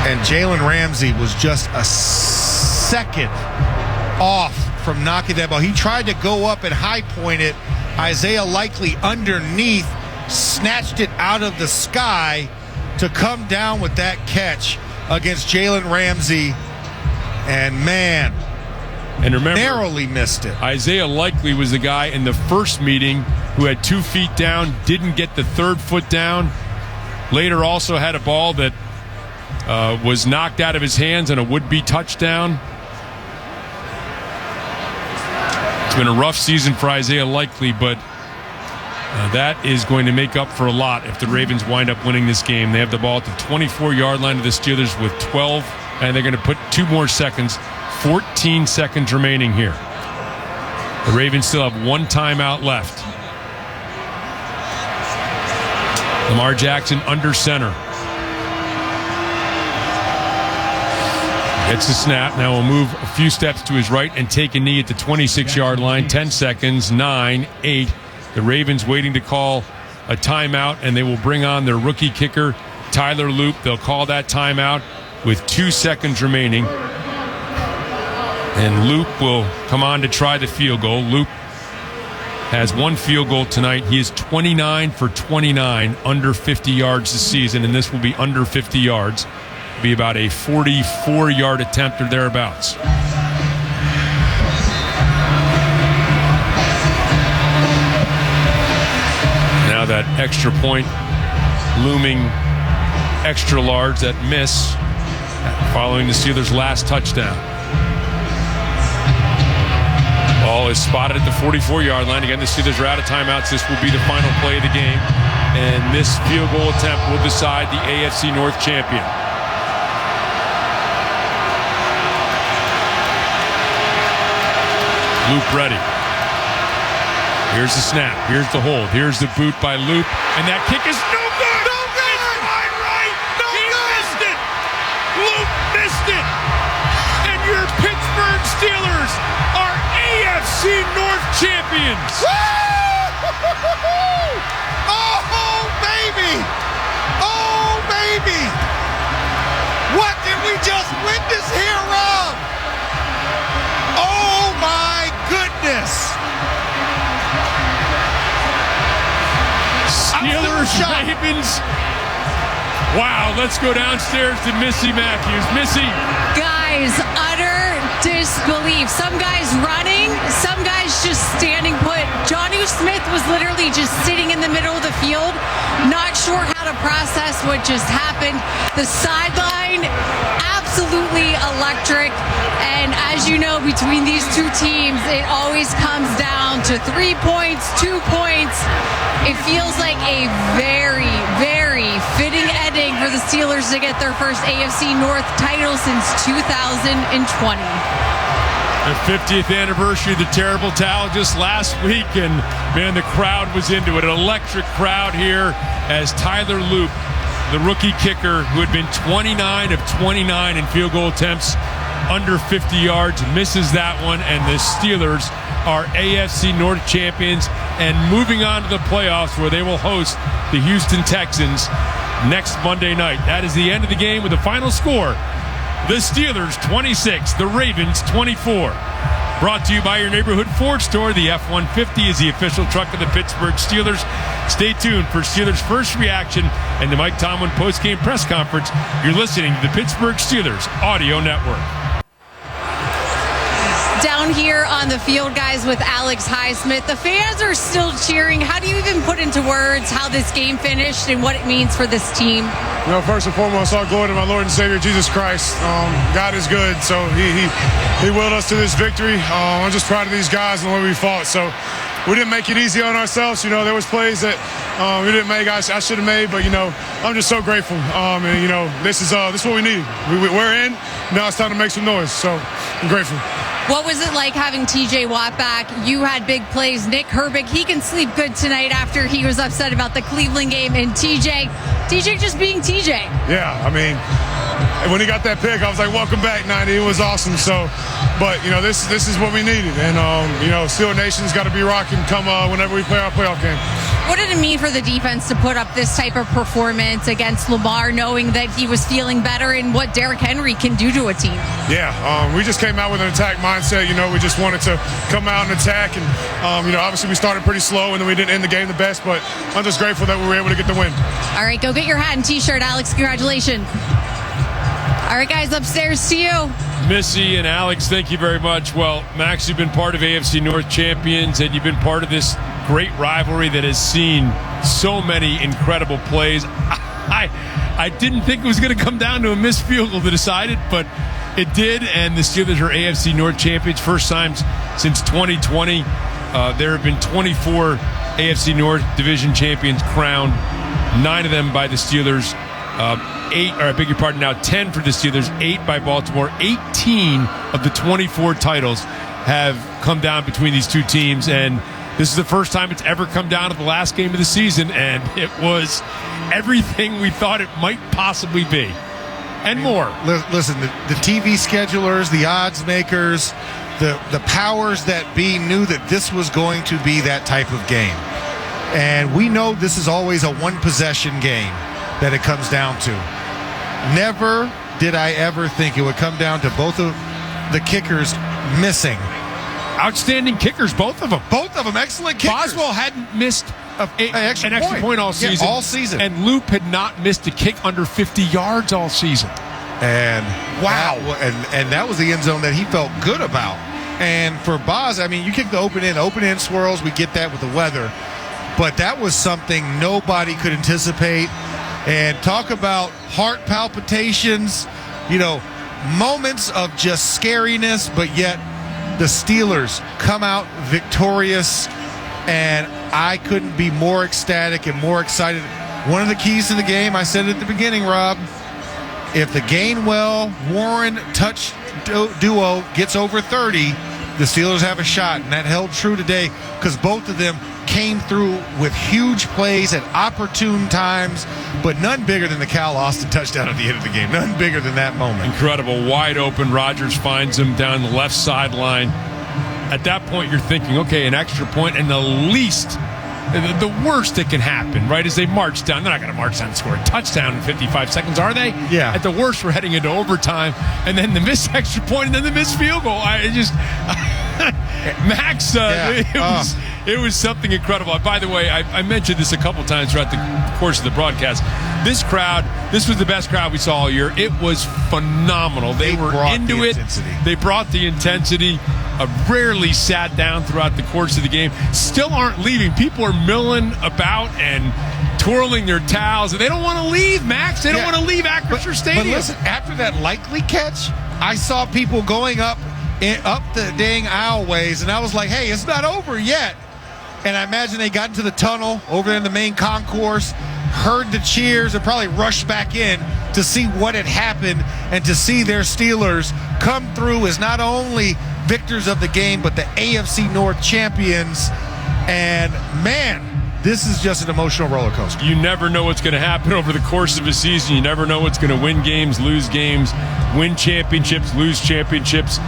And Jalen Ramsey was just a second off from knocking that ball. He tried to go up and high point it. Isaiah Likely underneath snatched it out of the sky to come down with that catch against Jalen Ramsey. And man, and remember, narrowly missed it. Isaiah Likely was the guy in the first meeting who had 2 feet down, didn't get the 3rd foot down. Later also had a ball that was knocked out of his hands on a would-be touchdown. It's been a rough season for Isaiah Likely, but that is going to make up for a lot if the Ravens wind up winning this game. They have the ball at the 24-yard line of the Steelers with 12, and they're going to put 2 more seconds. 14 seconds remaining here. The Ravens still have 1 timeout left. Lamar Jackson under center. Gets the snap. Now will move a few steps to his right and take a knee at the 26-yard line. 10 seconds, 9, 8. The Ravens waiting to call a timeout, and they will bring on their rookie kicker, Tyler Loop. They'll call that timeout with 2 seconds remaining. And Loop will come on to try the field goal. Loop has 1 field goal tonight. He is 29 for 29, under 50 yards this season, and this will be under 50 yards. It'll be about a 44-yard attempt or thereabouts. Now that extra point looming extra large, that miss following the Steelers' last touchdown. Ball is spotted at the 44-yard line. Again, the Steelers are out of timeouts. This will be the final play of the game. And this field goal attempt will decide the AFC North champion. Loop ready. Here's the snap. Here's the hold. Here's the boot by Loop. And that kick is no good! No good! It's wide right! No he good! missed it! Loop missed it! And your Pittsburgh Steelers are AFC North champions! Oh, baby! Oh, baby! What did we just witness here, Rob? Oh, my goodness! Steelers, Ravens. Wow, let's go downstairs to Missy Matthews. Missy. Guys, utter disbelief. Some guys running, some guys just standing put. Jonnu Smith was literally just sitting in the middle of the field, not sure how to process what just happened. The sideline, absolutely electric. And as you know, between these two teams, it always comes down to 3 points, 2 points. It feels like a very, very fitting ending for the Steelers to get their first AFC North title since 2020. The 50th anniversary of the terrible towel just last week, and man, the crowd was into it. An electric crowd here as Tyler Loop, the rookie kicker who had been 29 of 29 in field goal attempts under 50 yards, misses that one, and the Steelers are AFC North champions and moving on to the playoffs where they will host the Houston Texans next Monday night. That is the end of the game with the final score. The Steelers 26, the Ravens 24. Brought to you by your neighborhood Ford store. The F-150 is the official truck of the Pittsburgh Steelers. Stay tuned for Steelers' first reaction and the Mike Tomlin post-game press conference. You're listening to the Pittsburgh Steelers Audio Network. Down here on the field, guys, with Alex Highsmith, the fans are still cheering. How do you even put into words how this game finished and what it means for this team? You know, first and foremost, all glory to my Lord and Savior, Jesus Christ. God is good, so he willed us to this victory. I'm just proud of these guys and the way we fought. So we didn't make it easy on ourselves. You know, there was plays that we didn't make. I should have made, but, you know, I'm just so grateful. And, you know, this is what we need. We're in. Now it's time to make some noise, so I'm grateful. What was it like having TJ Watt back? You had big plays. Nick Herbig, he can sleep good tonight after he was upset about the Cleveland game. And TJ just being TJ. Yeah, I mean, when he got that pick, I was like, welcome back, 90. It was awesome. So, but, you know, this is what we needed. And, you know, Steeler Nation's got to be rocking come whenever we play our playoff game. What did it mean for the defense to put up this type of performance against Lamar, knowing that he was feeling better and what Derrick Henry can do to a team? Yeah, we just came out with an attack mindset. You know, we just wanted to come out and attack. And, you know, obviously we started pretty slow and then we didn't end the game the best. But I'm just grateful that we were able to get the win. All right, go get your hat and T-shirt, Alex. Congratulations. All right, guys, upstairs to you. Missy and Alex, thank you very much. Well, Max, you've been part of AFC North champions, and you've been part of this great rivalry that has seen so many incredible plays. I didn't think it was going to come down to a missed field goal to decide it, but it did, and the Steelers are AFC North champions, first time since 2020. There have been 24 AFC North division champions crowned, 9 of them by the Steelers. 10 for the Steelers, 8 by Baltimore. 18 of the 24 titles have come down between these two teams, and this is the first time it's ever come down to the last game of the season, and it was everything we thought it might possibly be, and more. Listen, the TV schedulers, the odds makers, the powers that be knew that this was going to be that type of game. And we know this is always a one-possession game that it comes down to. Never did I ever think it would come down to both of the kickers missing. Outstanding kickers, both of them. Both of them, excellent kickers. Boswell hadn't missed an extra point all season. Yeah, all season. And Loop had not missed a kick under 50 yards all season. And wow. And that was the end zone that he felt good about. And for Boz, I mean, you kick the open end swirls, we get that with the weather. But that was something nobody could anticipate. And talk about heart palpitations, you know, moments of just scariness, but yet the Steelers come out victorious, and I couldn't be more ecstatic and more excited. One of the keys to the game, I said it at the beginning, Rob, if the Gainwell-Warren touch duo gets over 30, the Steelers have a shot, and that held true today because both of them came through with huge plays at opportune times, but none bigger than the Cal Austin touchdown at the end of the game. None bigger than that moment. Incredible. Wide open. Rodgers finds him down the left sideline. At that point, you're thinking, okay, an extra point, and the worst that can happen, right, is they march down. They're not going to march down and score a touchdown in 55 seconds, are they? Yeah. At the worst, we're heading into overtime, and then the missed extra point, and then the missed field goal. Max, it was something incredible. By the way, I mentioned this a couple times throughout the course of the broadcast. This was the best crowd we saw all year. It was phenomenal. They were into it. They brought the intensity. Rarely sat down throughout the course of the game. Still aren't leaving. People are milling about and twirling their towels, and they don't want to leave, Max. They don't want to leave Acrisure Stadium. But listen, after that likely catch, I saw people going up the dang aisleways, and I was like, hey, it's not over yet. And I imagine they got into the tunnel over in the main concourse, heard the cheers, and probably rushed back in to see what had happened and to see their Steelers come through as not only victors of the game, but the AFC North champions. And, man, this is just an emotional roller coaster. You never know what's going to happen over the course of a season. You never know what's going to win games, lose games, win championships, lose championships.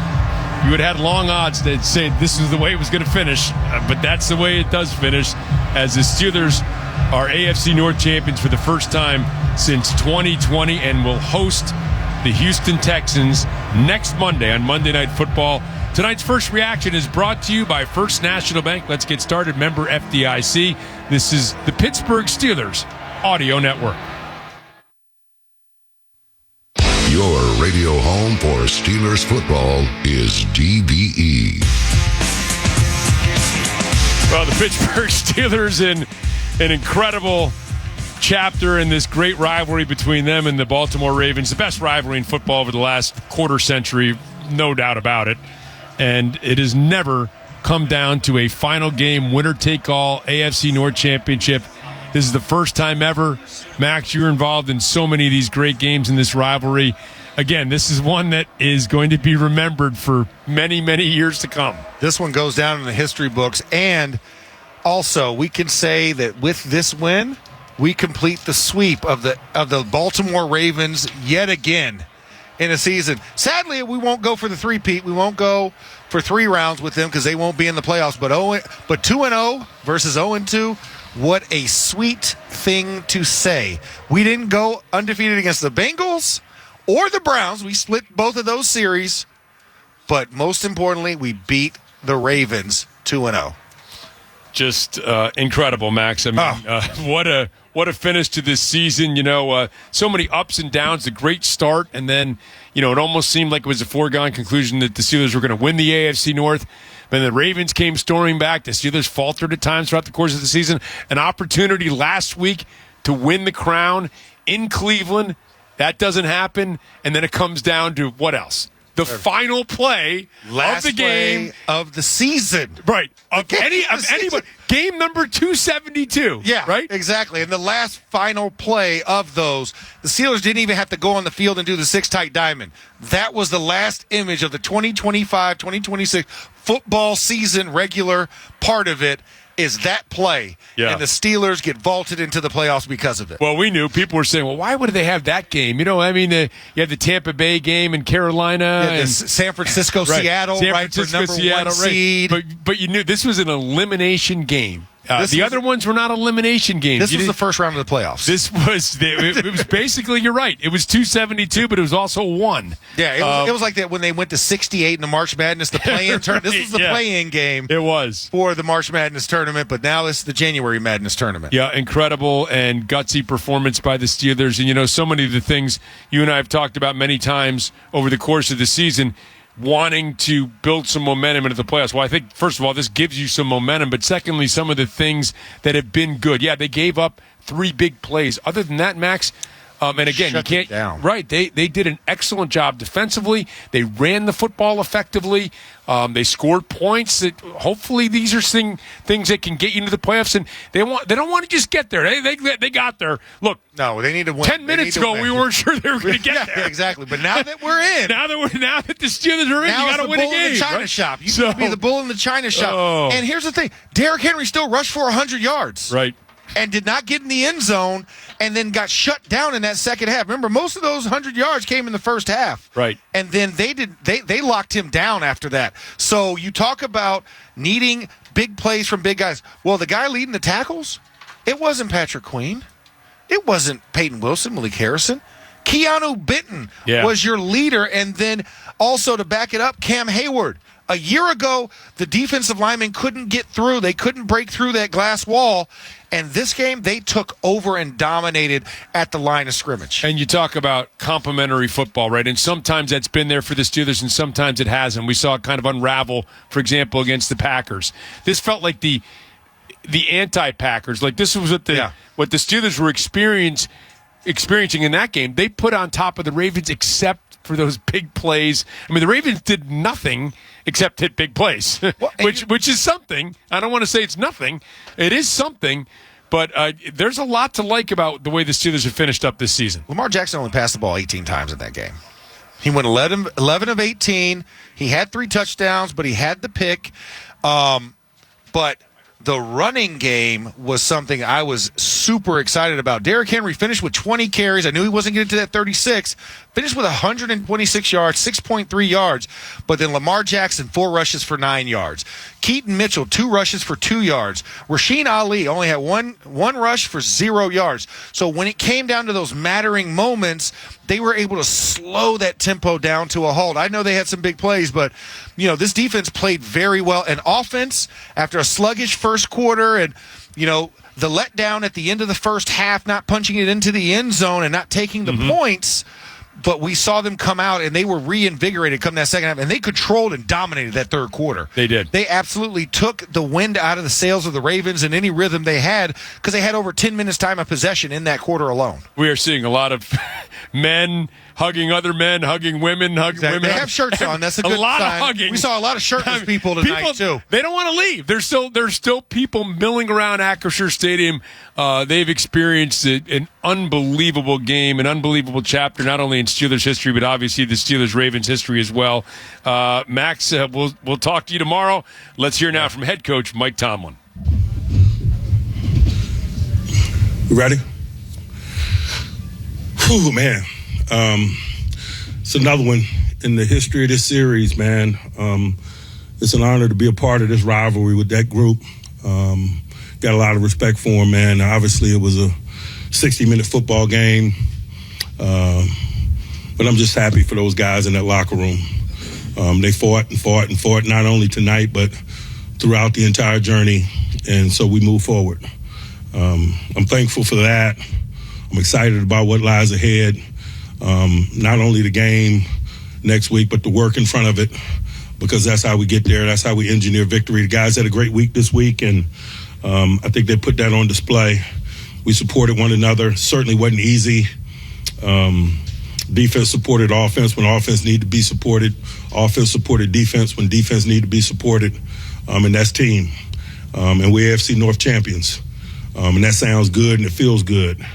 You would have had long odds that say this is the way it was going to finish, but that's the way it does finish. as the Steelers are AFC North champions for the first time since 2020 and will host the Houston Texans next Monday on Monday Night Football. Tonight's first reaction is brought to you by First National Bank. Let's get started. Member FDIC. This is the Pittsburgh Steelers Audio Network. Your radio home for Steelers football is DVE. Well, the Pittsburgh Steelers in an incredible chapter in this great rivalry between them and the Baltimore Ravens, the best rivalry in football over the last quarter century, no doubt about it. And it has never come down to a final game, winner-take-all AFC North Championship. This is the first time ever. Max, you're involved in so many of these great games in this rivalry. Again, this is one that is going to be remembered for many, many years to come. This one goes down in the history books. And also, we can say that with this win, we complete the sweep of the Baltimore Ravens yet again in a season. Sadly, we won't go for the three-peat. We won't go for 3 rounds with them because they won't be in the playoffs. But 2-0 versus 0-2, what a sweet thing to say. We didn't go undefeated against the Bengals or the Browns. We split both of those series. But most importantly, we beat the Ravens 2-0. Just incredible, Max. I mean, what a finish to this season. You know, so many ups and downs, a great start, and then, you know, it almost seemed like it was a foregone conclusion that the Steelers were going to win the AFC North. Then the Ravens came storming back. The Steelers faltered at times throughout the course of the season. An opportunity last week to win the crown in Cleveland. That doesn't happen, and then it comes down to what else? The final play Last of the game play of the season. Right. Of anybody. Game number 272. Yeah, right? Exactly. And the last final play of those, the Steelers didn't even have to go on the field and do the 6-tight diamond. That was the last image of the 2025-2026 football season regular part of it. Is that play, and the Steelers get vaulted into the playoffs because of it. Well, we knew. People were saying, well, why would they have that game? You know, I mean, you have the Tampa Bay game in Carolina. And San Francisco, right. Seattle, San right, Francisco, for number Seattle, 1 seed. Right. But you knew this was an elimination game. The other ones were not elimination games. This was the first round of the playoffs. It was basically, you're right. It was 272, but it was also 1. Yeah, it was like that when they went to 68 in the March Madness, the play-in tournament. This was the play-in game. It was. For the March Madness tournament, but now it's the January Madness tournament. Yeah, incredible and gutsy performance by the Steelers. And, you know, so many of the things you and I have talked about many times over the course of the season, wanting to build some momentum into the playoffs. Well, I think, first of all, this gives you some momentum, but secondly, some of the things that have been good. Yeah, they gave up 3 big plays. Other than that, Max, and again, Shut you can't. it down. Right, they did an excellent job defensively. They ran the football effectively. They scored points. That hopefully these are things that can get you into the playoffs. And they don't want to just get there. They got there. Look, no, they need to win. 10 minutes ago, we weren't sure they were going to get there. Exactly. But now that we're in, now that the Steelers are in, now you got to win a game. In the China right? shop. You need to be the bull in the China shop. Oh. And here's the thing: Derrick Henry still rushed for 100 yards. Right. And did not get in the end zone, and then got shut down in that second half. Remember, most of those 100 yards came in the first half. Right. And then they locked him down after that. So you talk about needing big plays from big guys. Well, the guy leading the tackles, it wasn't Patrick Queen. It wasn't Peyton Wilson, Malik Harrison. Keanu Benton was your leader, and then also to back it up, Cam Hayward. A year ago, the defensive linemen couldn't get through. They couldn't break through that glass wall. And this game, they took over and dominated at the line of scrimmage. And you talk about complementary football, right? And sometimes that's been there for the Steelers, and sometimes it hasn't. We saw it kind of unravel, for example, against the Packers. This felt like the anti-Packers. Like this was what the Steelers were experiencing in that game. They put on top of the Ravens except for those big plays. I mean, the Ravens did nothing except hit big plays, which is something. I don't want to say it's nothing. It is something, but there's a lot to like about the way the Steelers have finished up this season. Lamar Jackson only passed the ball 18 times in that game. He went 11 of 18. He had 3 touchdowns, but he had the pick. But The running game was something I was super excited about. Derrick Henry finished with 20 carries. I knew he wasn't getting to that 36. Finished with 126 yards, 6.3 yards. But then Lamar Jackson, 4 rushes for 9 yards. Keaton Mitchell, 2 rushes for 2 yards. Rasheen Ali only had one rush for 0 yards. So when it came down to those mattering moments, they were able to slow that tempo down to a halt. I know they had some big plays, but this defense played very well. And offense, after a sluggish first quarter and, the letdown at the end of the first half, not punching it into the end zone and not taking the points, but we saw them come out and they were reinvigorated come that second half, and they controlled and dominated that third quarter. They did. They absolutely took the wind out of the sails of the Ravens and any rhythm they had, because they had over 10 minutes time of possession in that quarter alone. We are seeing a lot of men hugging other men, hugging women, hugging women. They have shirts on. That's a good lot sign. Of hugging. We saw a lot of shirtless people tonight, too. They don't want to leave. There's still people milling around Acrisure Stadium. They've experienced an unbelievable game, an unbelievable chapter, not only in Steelers history, but obviously the Steelers-Ravens history as well. Max, we'll talk to you tomorrow. Let's hear now from head coach Mike Tomlin. You ready? Whew, man. It's another one in the history of this series, man. It's an honor to be a part of this rivalry with that group. Got a lot of respect for them, man. Obviously, it was a 60-minute football game. But I'm just happy for those guys in that locker room. They fought and fought and fought, not only tonight, but throughout the entire journey. And so we move forward. I'm thankful for that. I'm excited about what lies ahead. Not only the game next week, but the work in front of it, because that's how we get there. That's how we engineer victory. The guys had a great week this week, and I think they put that on display. We supported one another. Certainly wasn't easy. Defense supported offense when offense needed to be supported. Offense supported defense when defense needed to be supported. And that's team. And we're AFC North champions. And that sounds good and it feels good.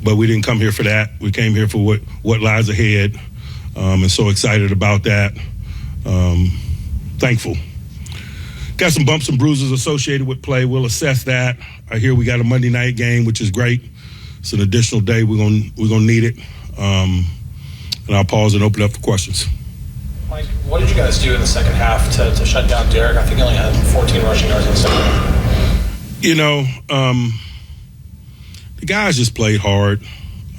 But we didn't come here for that. We came here for what lies ahead. And so excited about that. Thankful. Got some bumps and bruises associated with play. We'll assess that. I hear we got a Monday night game, which is great. It's an additional day. We're gonna need it. And I'll pause and open up for questions. Mike, what did you guys do in the second half to shut down Derrick? I think he only had 14 rushing yards in the second half. The guys just played hard.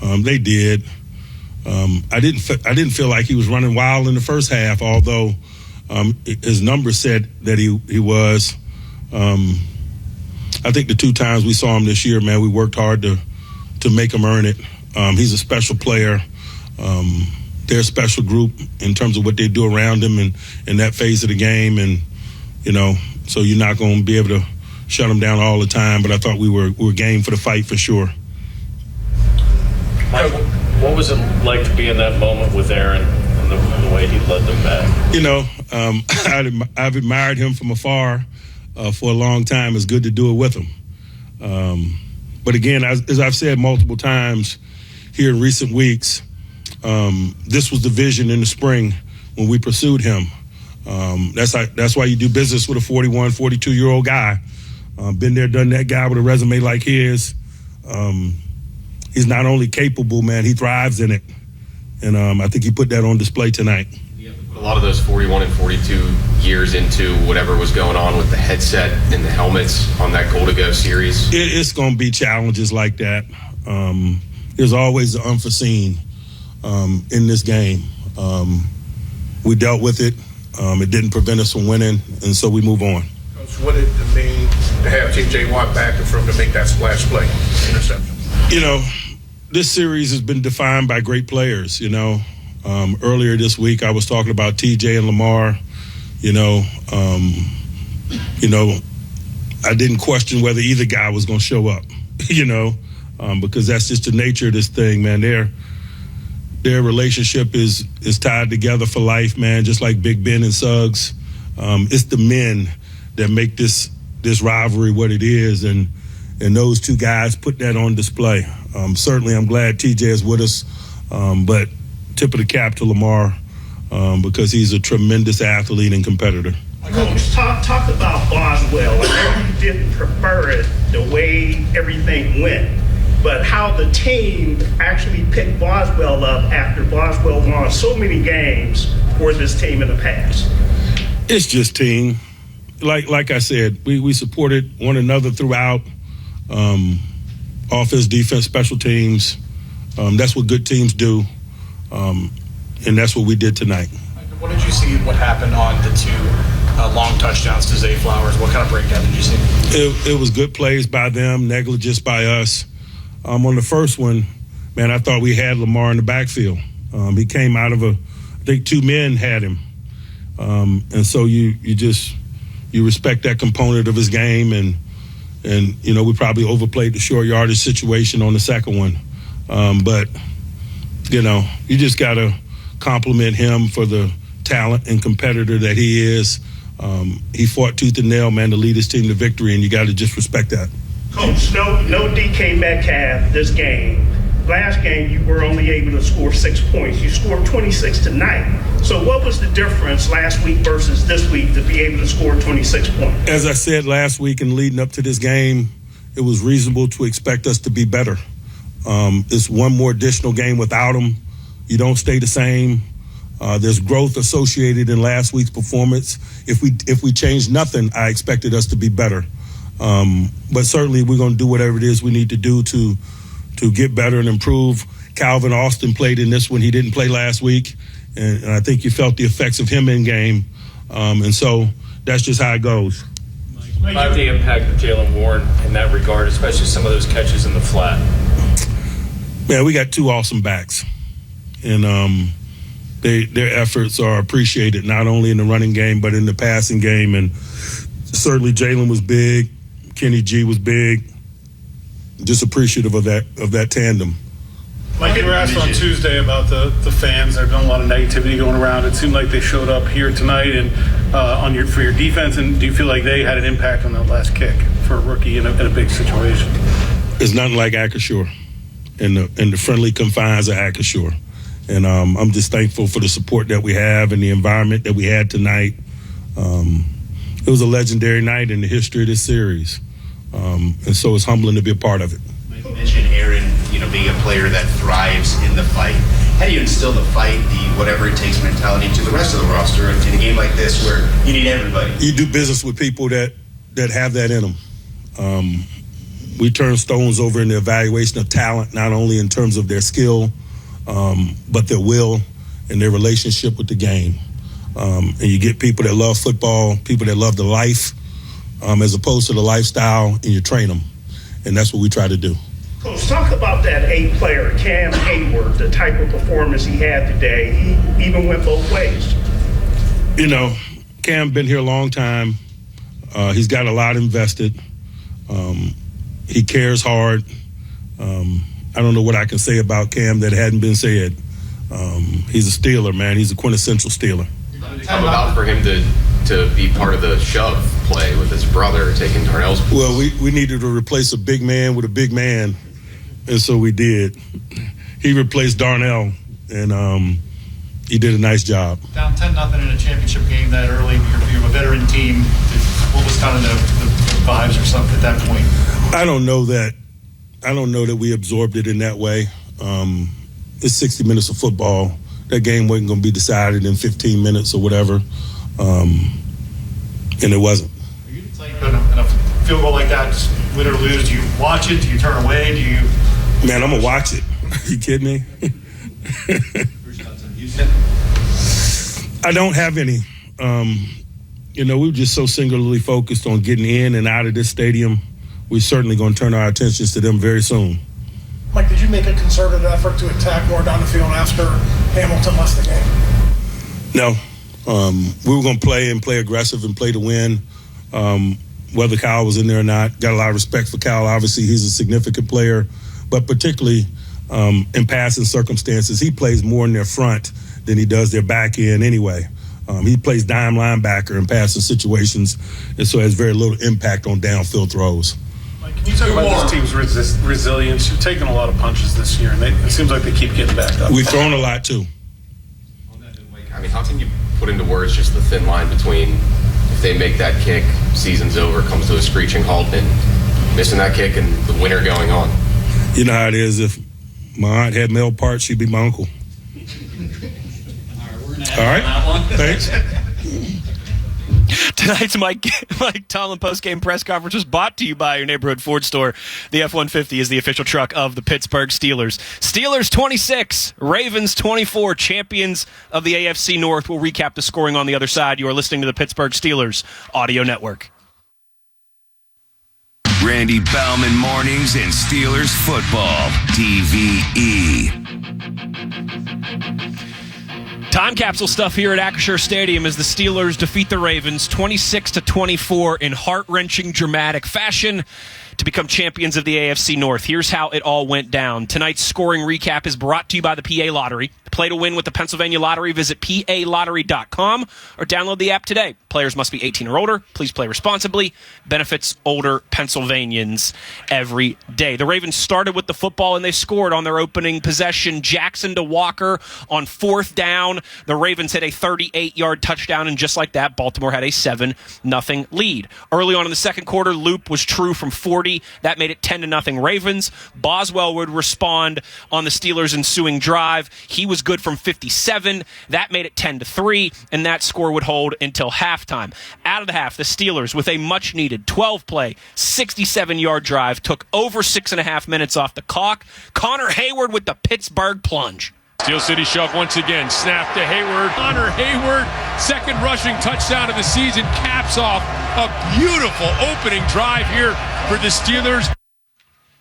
They did. I didn't feel like he was running wild in the first half, although his numbers said that he was. I think the 2 times we saw him this year, man, we worked hard to make him earn it. He's a special player. They're a special group in terms of what they do around him and in that phase of the game. And, so you're not going to be able to shut him down all the time. But I thought we were game for the fight for sure. Mike, what was it like to be in that moment with Aaron and the way he led them back? I've admired him from afar for a long time. It's good to do it with him. But again, as I've said multiple times here in recent weeks, this was the vision in the spring when we pursued him. That's why you do business with a 41, 42-year-old guy. Been there, done that guy with a resume like his. He's not only capable, man, he thrives in it. And I think he put that on display tonight. A lot of those 41 and 42 years into whatever was going on with the headset and the helmets on that Goal to Go series? It's going to be challenges like that. There's always the unforeseen in this game. We dealt with it. It didn't prevent us from winning, and so we move on. Coach, what did it mean to have T.J. Watt back and for him to make that splash play, interception? This series has been defined by great players, Earlier this week, I was talking about TJ and Lamar. I didn't question whether either guy was going to show up, because that's just the nature of this thing, man. Their relationship is tied together for life, man, just like Big Ben and Suggs. It's the men that make this rivalry what it is, and those 2 guys put that on display. Certainly, I'm glad TJ is with us, but tip of the cap to Lamar because he's a tremendous athlete and competitor. Coach, talk about Boswell. I know you didn't prefer it the way everything went, but how the team actually picked Boswell up after Boswell won so many games for this team in the past. It's just team. Like I said, we supported one another throughout. Offense, defense, special teams. That's what good teams do, and that's what we did tonight. What did you see? What happened on the two long touchdowns to Zay Flowers? What kind of breakdown did you see? It was good plays by them, negligence by us. On the first one, man, I thought we had Lamar in the backfield. He came out of I think two men had him, and so you respect that component of his game, and we probably overplayed the short yardage situation on the second one, but you just gotta compliment him for the talent and competitor that he is. He fought tooth and nail, man, to lead his team to victory, and you got to just respect that. Coach, no DK Metcalf this game. Last game, you were only able to score 6 points. You scored 26 tonight. So what was the difference last week versus this week to be able to score 26 points? As I said last week and leading up to this game, it was reasonable to expect us to be better. It's one more additional game without him. You don't stay the same. There's growth associated in last week's performance. If we change nothing, I expected us to be better. But certainly we're going to do whatever it is we need to do to get better and improve. Calvin Austin played in this one. He didn't play last week, and I think you felt the effects of him in game. And so that's just how it goes. About the impact of Jaylen Warren in that regard, especially some of those catches in the flat. Man, we got two awesome backs, and their efforts are appreciated not only in the running game but in the passing game. And certainly Jaylen was big, Kenny G was big. Just appreciative of that tandem. Mike, you were asked on Tuesday about the fans. There's been a lot of negativity going around. It seemed like they showed up here tonight and for your defense. And do you feel like they had an impact on that last kick for a rookie in a big situation? It's nothing like Acrisure in the friendly confines of Acrisure. And I'm just thankful for the support that we have and the environment that we had tonight. It was a legendary night in the history of this series. And so it's humbling to be a part of it. You mentioned Aaron, being a player that thrives in the fight. How do you instill the fight, the whatever it takes mentality to the rest of the roster in a game like this where you need everybody? You do business with people that have that in them. We turn stones over in the evaluation of talent, not only in terms of their skill, but their will and their relationship with the game. And you get people that love football, people that love the life, as opposed to the lifestyle, and you train them. And that's what we try to do. Coach, talk about that player, Cam Hayward, the type of performance he had today. He even went both ways. Cam been here a long time. He's got a lot invested. He cares hard. I don't know what I can say about Cam that hadn't been said. He's a Steeler, man. He's a quintessential Steeler. How about for him to be part of the shove play with his brother taking Darnell's place? Well, we needed to replace a big man with a big man, and so we did. He replaced Darnell, and he did a nice job. Down 10-0 in a championship game that early. You're a veteran team. What was kind of the vibes or something at that point? I don't know that we absorbed it in that way. It's 60 minutes of football. That game wasn't going to be decided in 15 minutes or whatever, and it wasn't. Are you playing in a field goal like that, just win or lose? Do you watch it? Do you turn away? Do you? Man, I'm gonna watch it. Are you kidding me? I don't have any. We were just so singularly focused on getting in and out of this stadium. We're certainly going to turn our attentions to them very soon. Mike, did you make a concerted effort to attack more down the field after Hamilton lost the game? No. We were going to play aggressive and play to win, whether Kyle was in there or not. Got a lot of respect for Kyle. Obviously, he's a significant player, but particularly in passing circumstances, he plays more in their front than he does their back end anyway. He plays dime linebacker in passing situations, and so has very little impact on downfield throws. Can you talk about this team's resilience? You've taken a lot of punches this year, and it seems like they keep getting back up. We've thrown a lot, too. How can you put into words just the thin line between if they make that kick, season's over, comes to a screeching halt, and missing that kick and the winner going on. You know how it is. If my aunt had male parts, she'd be my uncle. All right. Thanks. Tonight's Mike Tomlin post-game press conference was brought to you by your neighborhood Ford store. The F-150 is the official truck of the Pittsburgh Steelers. Steelers 26, Ravens 24, champions of the AFC North. We'll recap the scoring on the other side. You are listening to the Pittsburgh Steelers Audio Network. Randy Baumann Mornings and Steelers Football, TVE. Time capsule stuff here at Acrisure Stadium as the Steelers defeat the Ravens 26-24 in heart-wrenching, dramatic fashion to become champions of the AFC North. Here's how it all went down. Tonight's scoring recap is brought to you by the PA Lottery. Play to win with the Pennsylvania Lottery. Visit PALottery.com or download the app today. Players must be 18 or older. Please play responsibly. Benefits older Pennsylvanians every day. The Ravens started with the football and they scored on their opening possession. Jackson to Walker on 4th down. The Ravens hit a 38-yard touchdown, and just like that, Baltimore had a 7-0 lead. Early on in the second quarter, Loop was true from 40. That made it 10-0 Ravens. Boswell would respond on the Steelers' ensuing drive. He was good from 57. That made it 10-3, and that score would hold until halftime. Out of the half, the Steelers, with a much-needed 12-play, 67-yard drive, took over 6.5 minutes off the clock. Connor Hayward with the Pittsburgh plunge. Steel City shove once again. Snap to Hayward. Connor Hayward, second rushing touchdown of the season, caps off a beautiful opening drive here for the Steelers.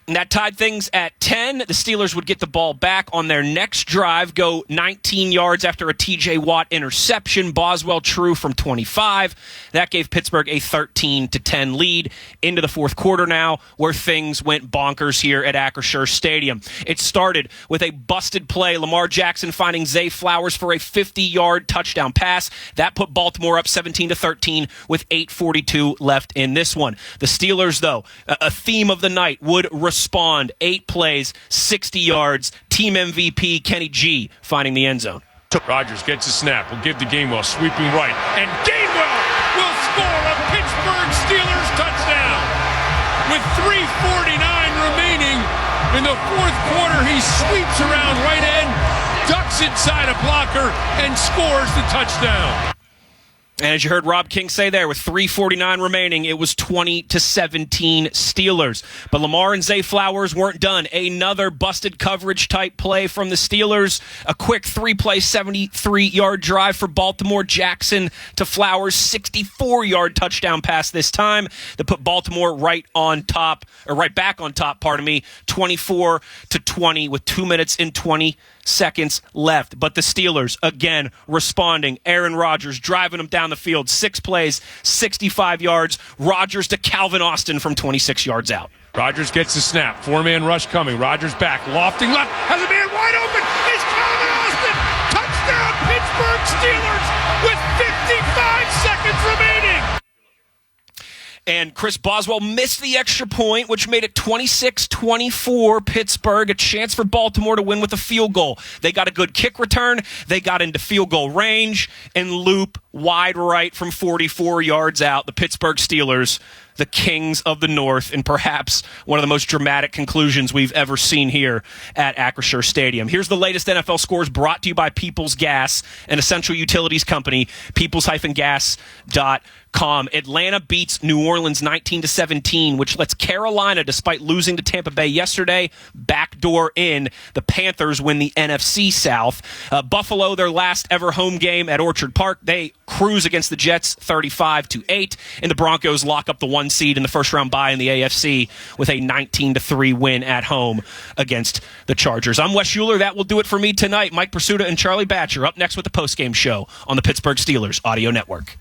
And that tied things at 10. The Steelers would get the ball back on their next drive, go 19 yards after a T.J. Watt interception. Boswell true from 25. That gave Pittsburgh a 13-10 lead into the fourth quarter now, where things went bonkers here at Acrisure Stadium. It started with a busted play. Lamar Jackson finding Zay Flowers for a 50-yard touchdown pass. That put Baltimore up 17-13 with 8:42 left in this one. The Steelers, though, a theme of the night, would respond. 8 plays, 60 yards. Team MVP Kenny G finding the end zone. Rodgers gets a snap. Will give to Gainwell, sweeping right. And Gainwell will score a Pittsburgh Steelers touchdown. With 3:49 remaining in the fourth quarter, he sweeps around right end, ducks inside a blocker, and scores the touchdown. And as you heard Rob King say there, with 3:49 remaining, it was 20-17 Steelers. But Lamar and Zay Flowers weren't done. Another busted coverage type play from the Steelers. A quick 3-play, 73-yard drive for Baltimore. Jackson to Flowers, 64-yard touchdown pass this time that put Baltimore right back on top, 24-20 with 2 minutes and 20 seconds left. But the Steelers, again, responding. Aaron Rodgers driving them down the field. 6 plays, 65 yards. Rodgers to Calvin Austin from 26 yards out. Rodgers gets the snap. 4-man rush coming. Rodgers back, lofting left. Has a man wide open. It's Calvin Austin. Touchdown, Pittsburgh Steelers with 55 seconds remaining. And Chris Boswell missed the extra point, which made it 26-24 Pittsburgh. A chance for Baltimore to win with a field goal. They got a good kick return. They got into field goal range. And Loop wide right from 44 yards out. The Pittsburgh Steelers, the kings of the North, and perhaps one of the most dramatic conclusions we've ever seen here at Acrisure Stadium. Here's the latest NFL scores brought to you by Peoples Gas, an essential utilities company, peoples-gas.com. Atlanta beats New Orleans 19-17, which lets Carolina, despite losing to Tampa Bay yesterday, backdoor in. The Panthers win the NFC South. Buffalo, their last ever home game at Orchard Park, they cruise against the Jets 35-8, and the Broncos lock up the 1 seed in the first round bye in the AFC with a 19-3 win at home against the Chargers. I'm Wes Schuler. That will do it for me tonight. Mike Pursuta and Charlie Batcher up next with the postgame show on the Pittsburgh Steelers Audio Network.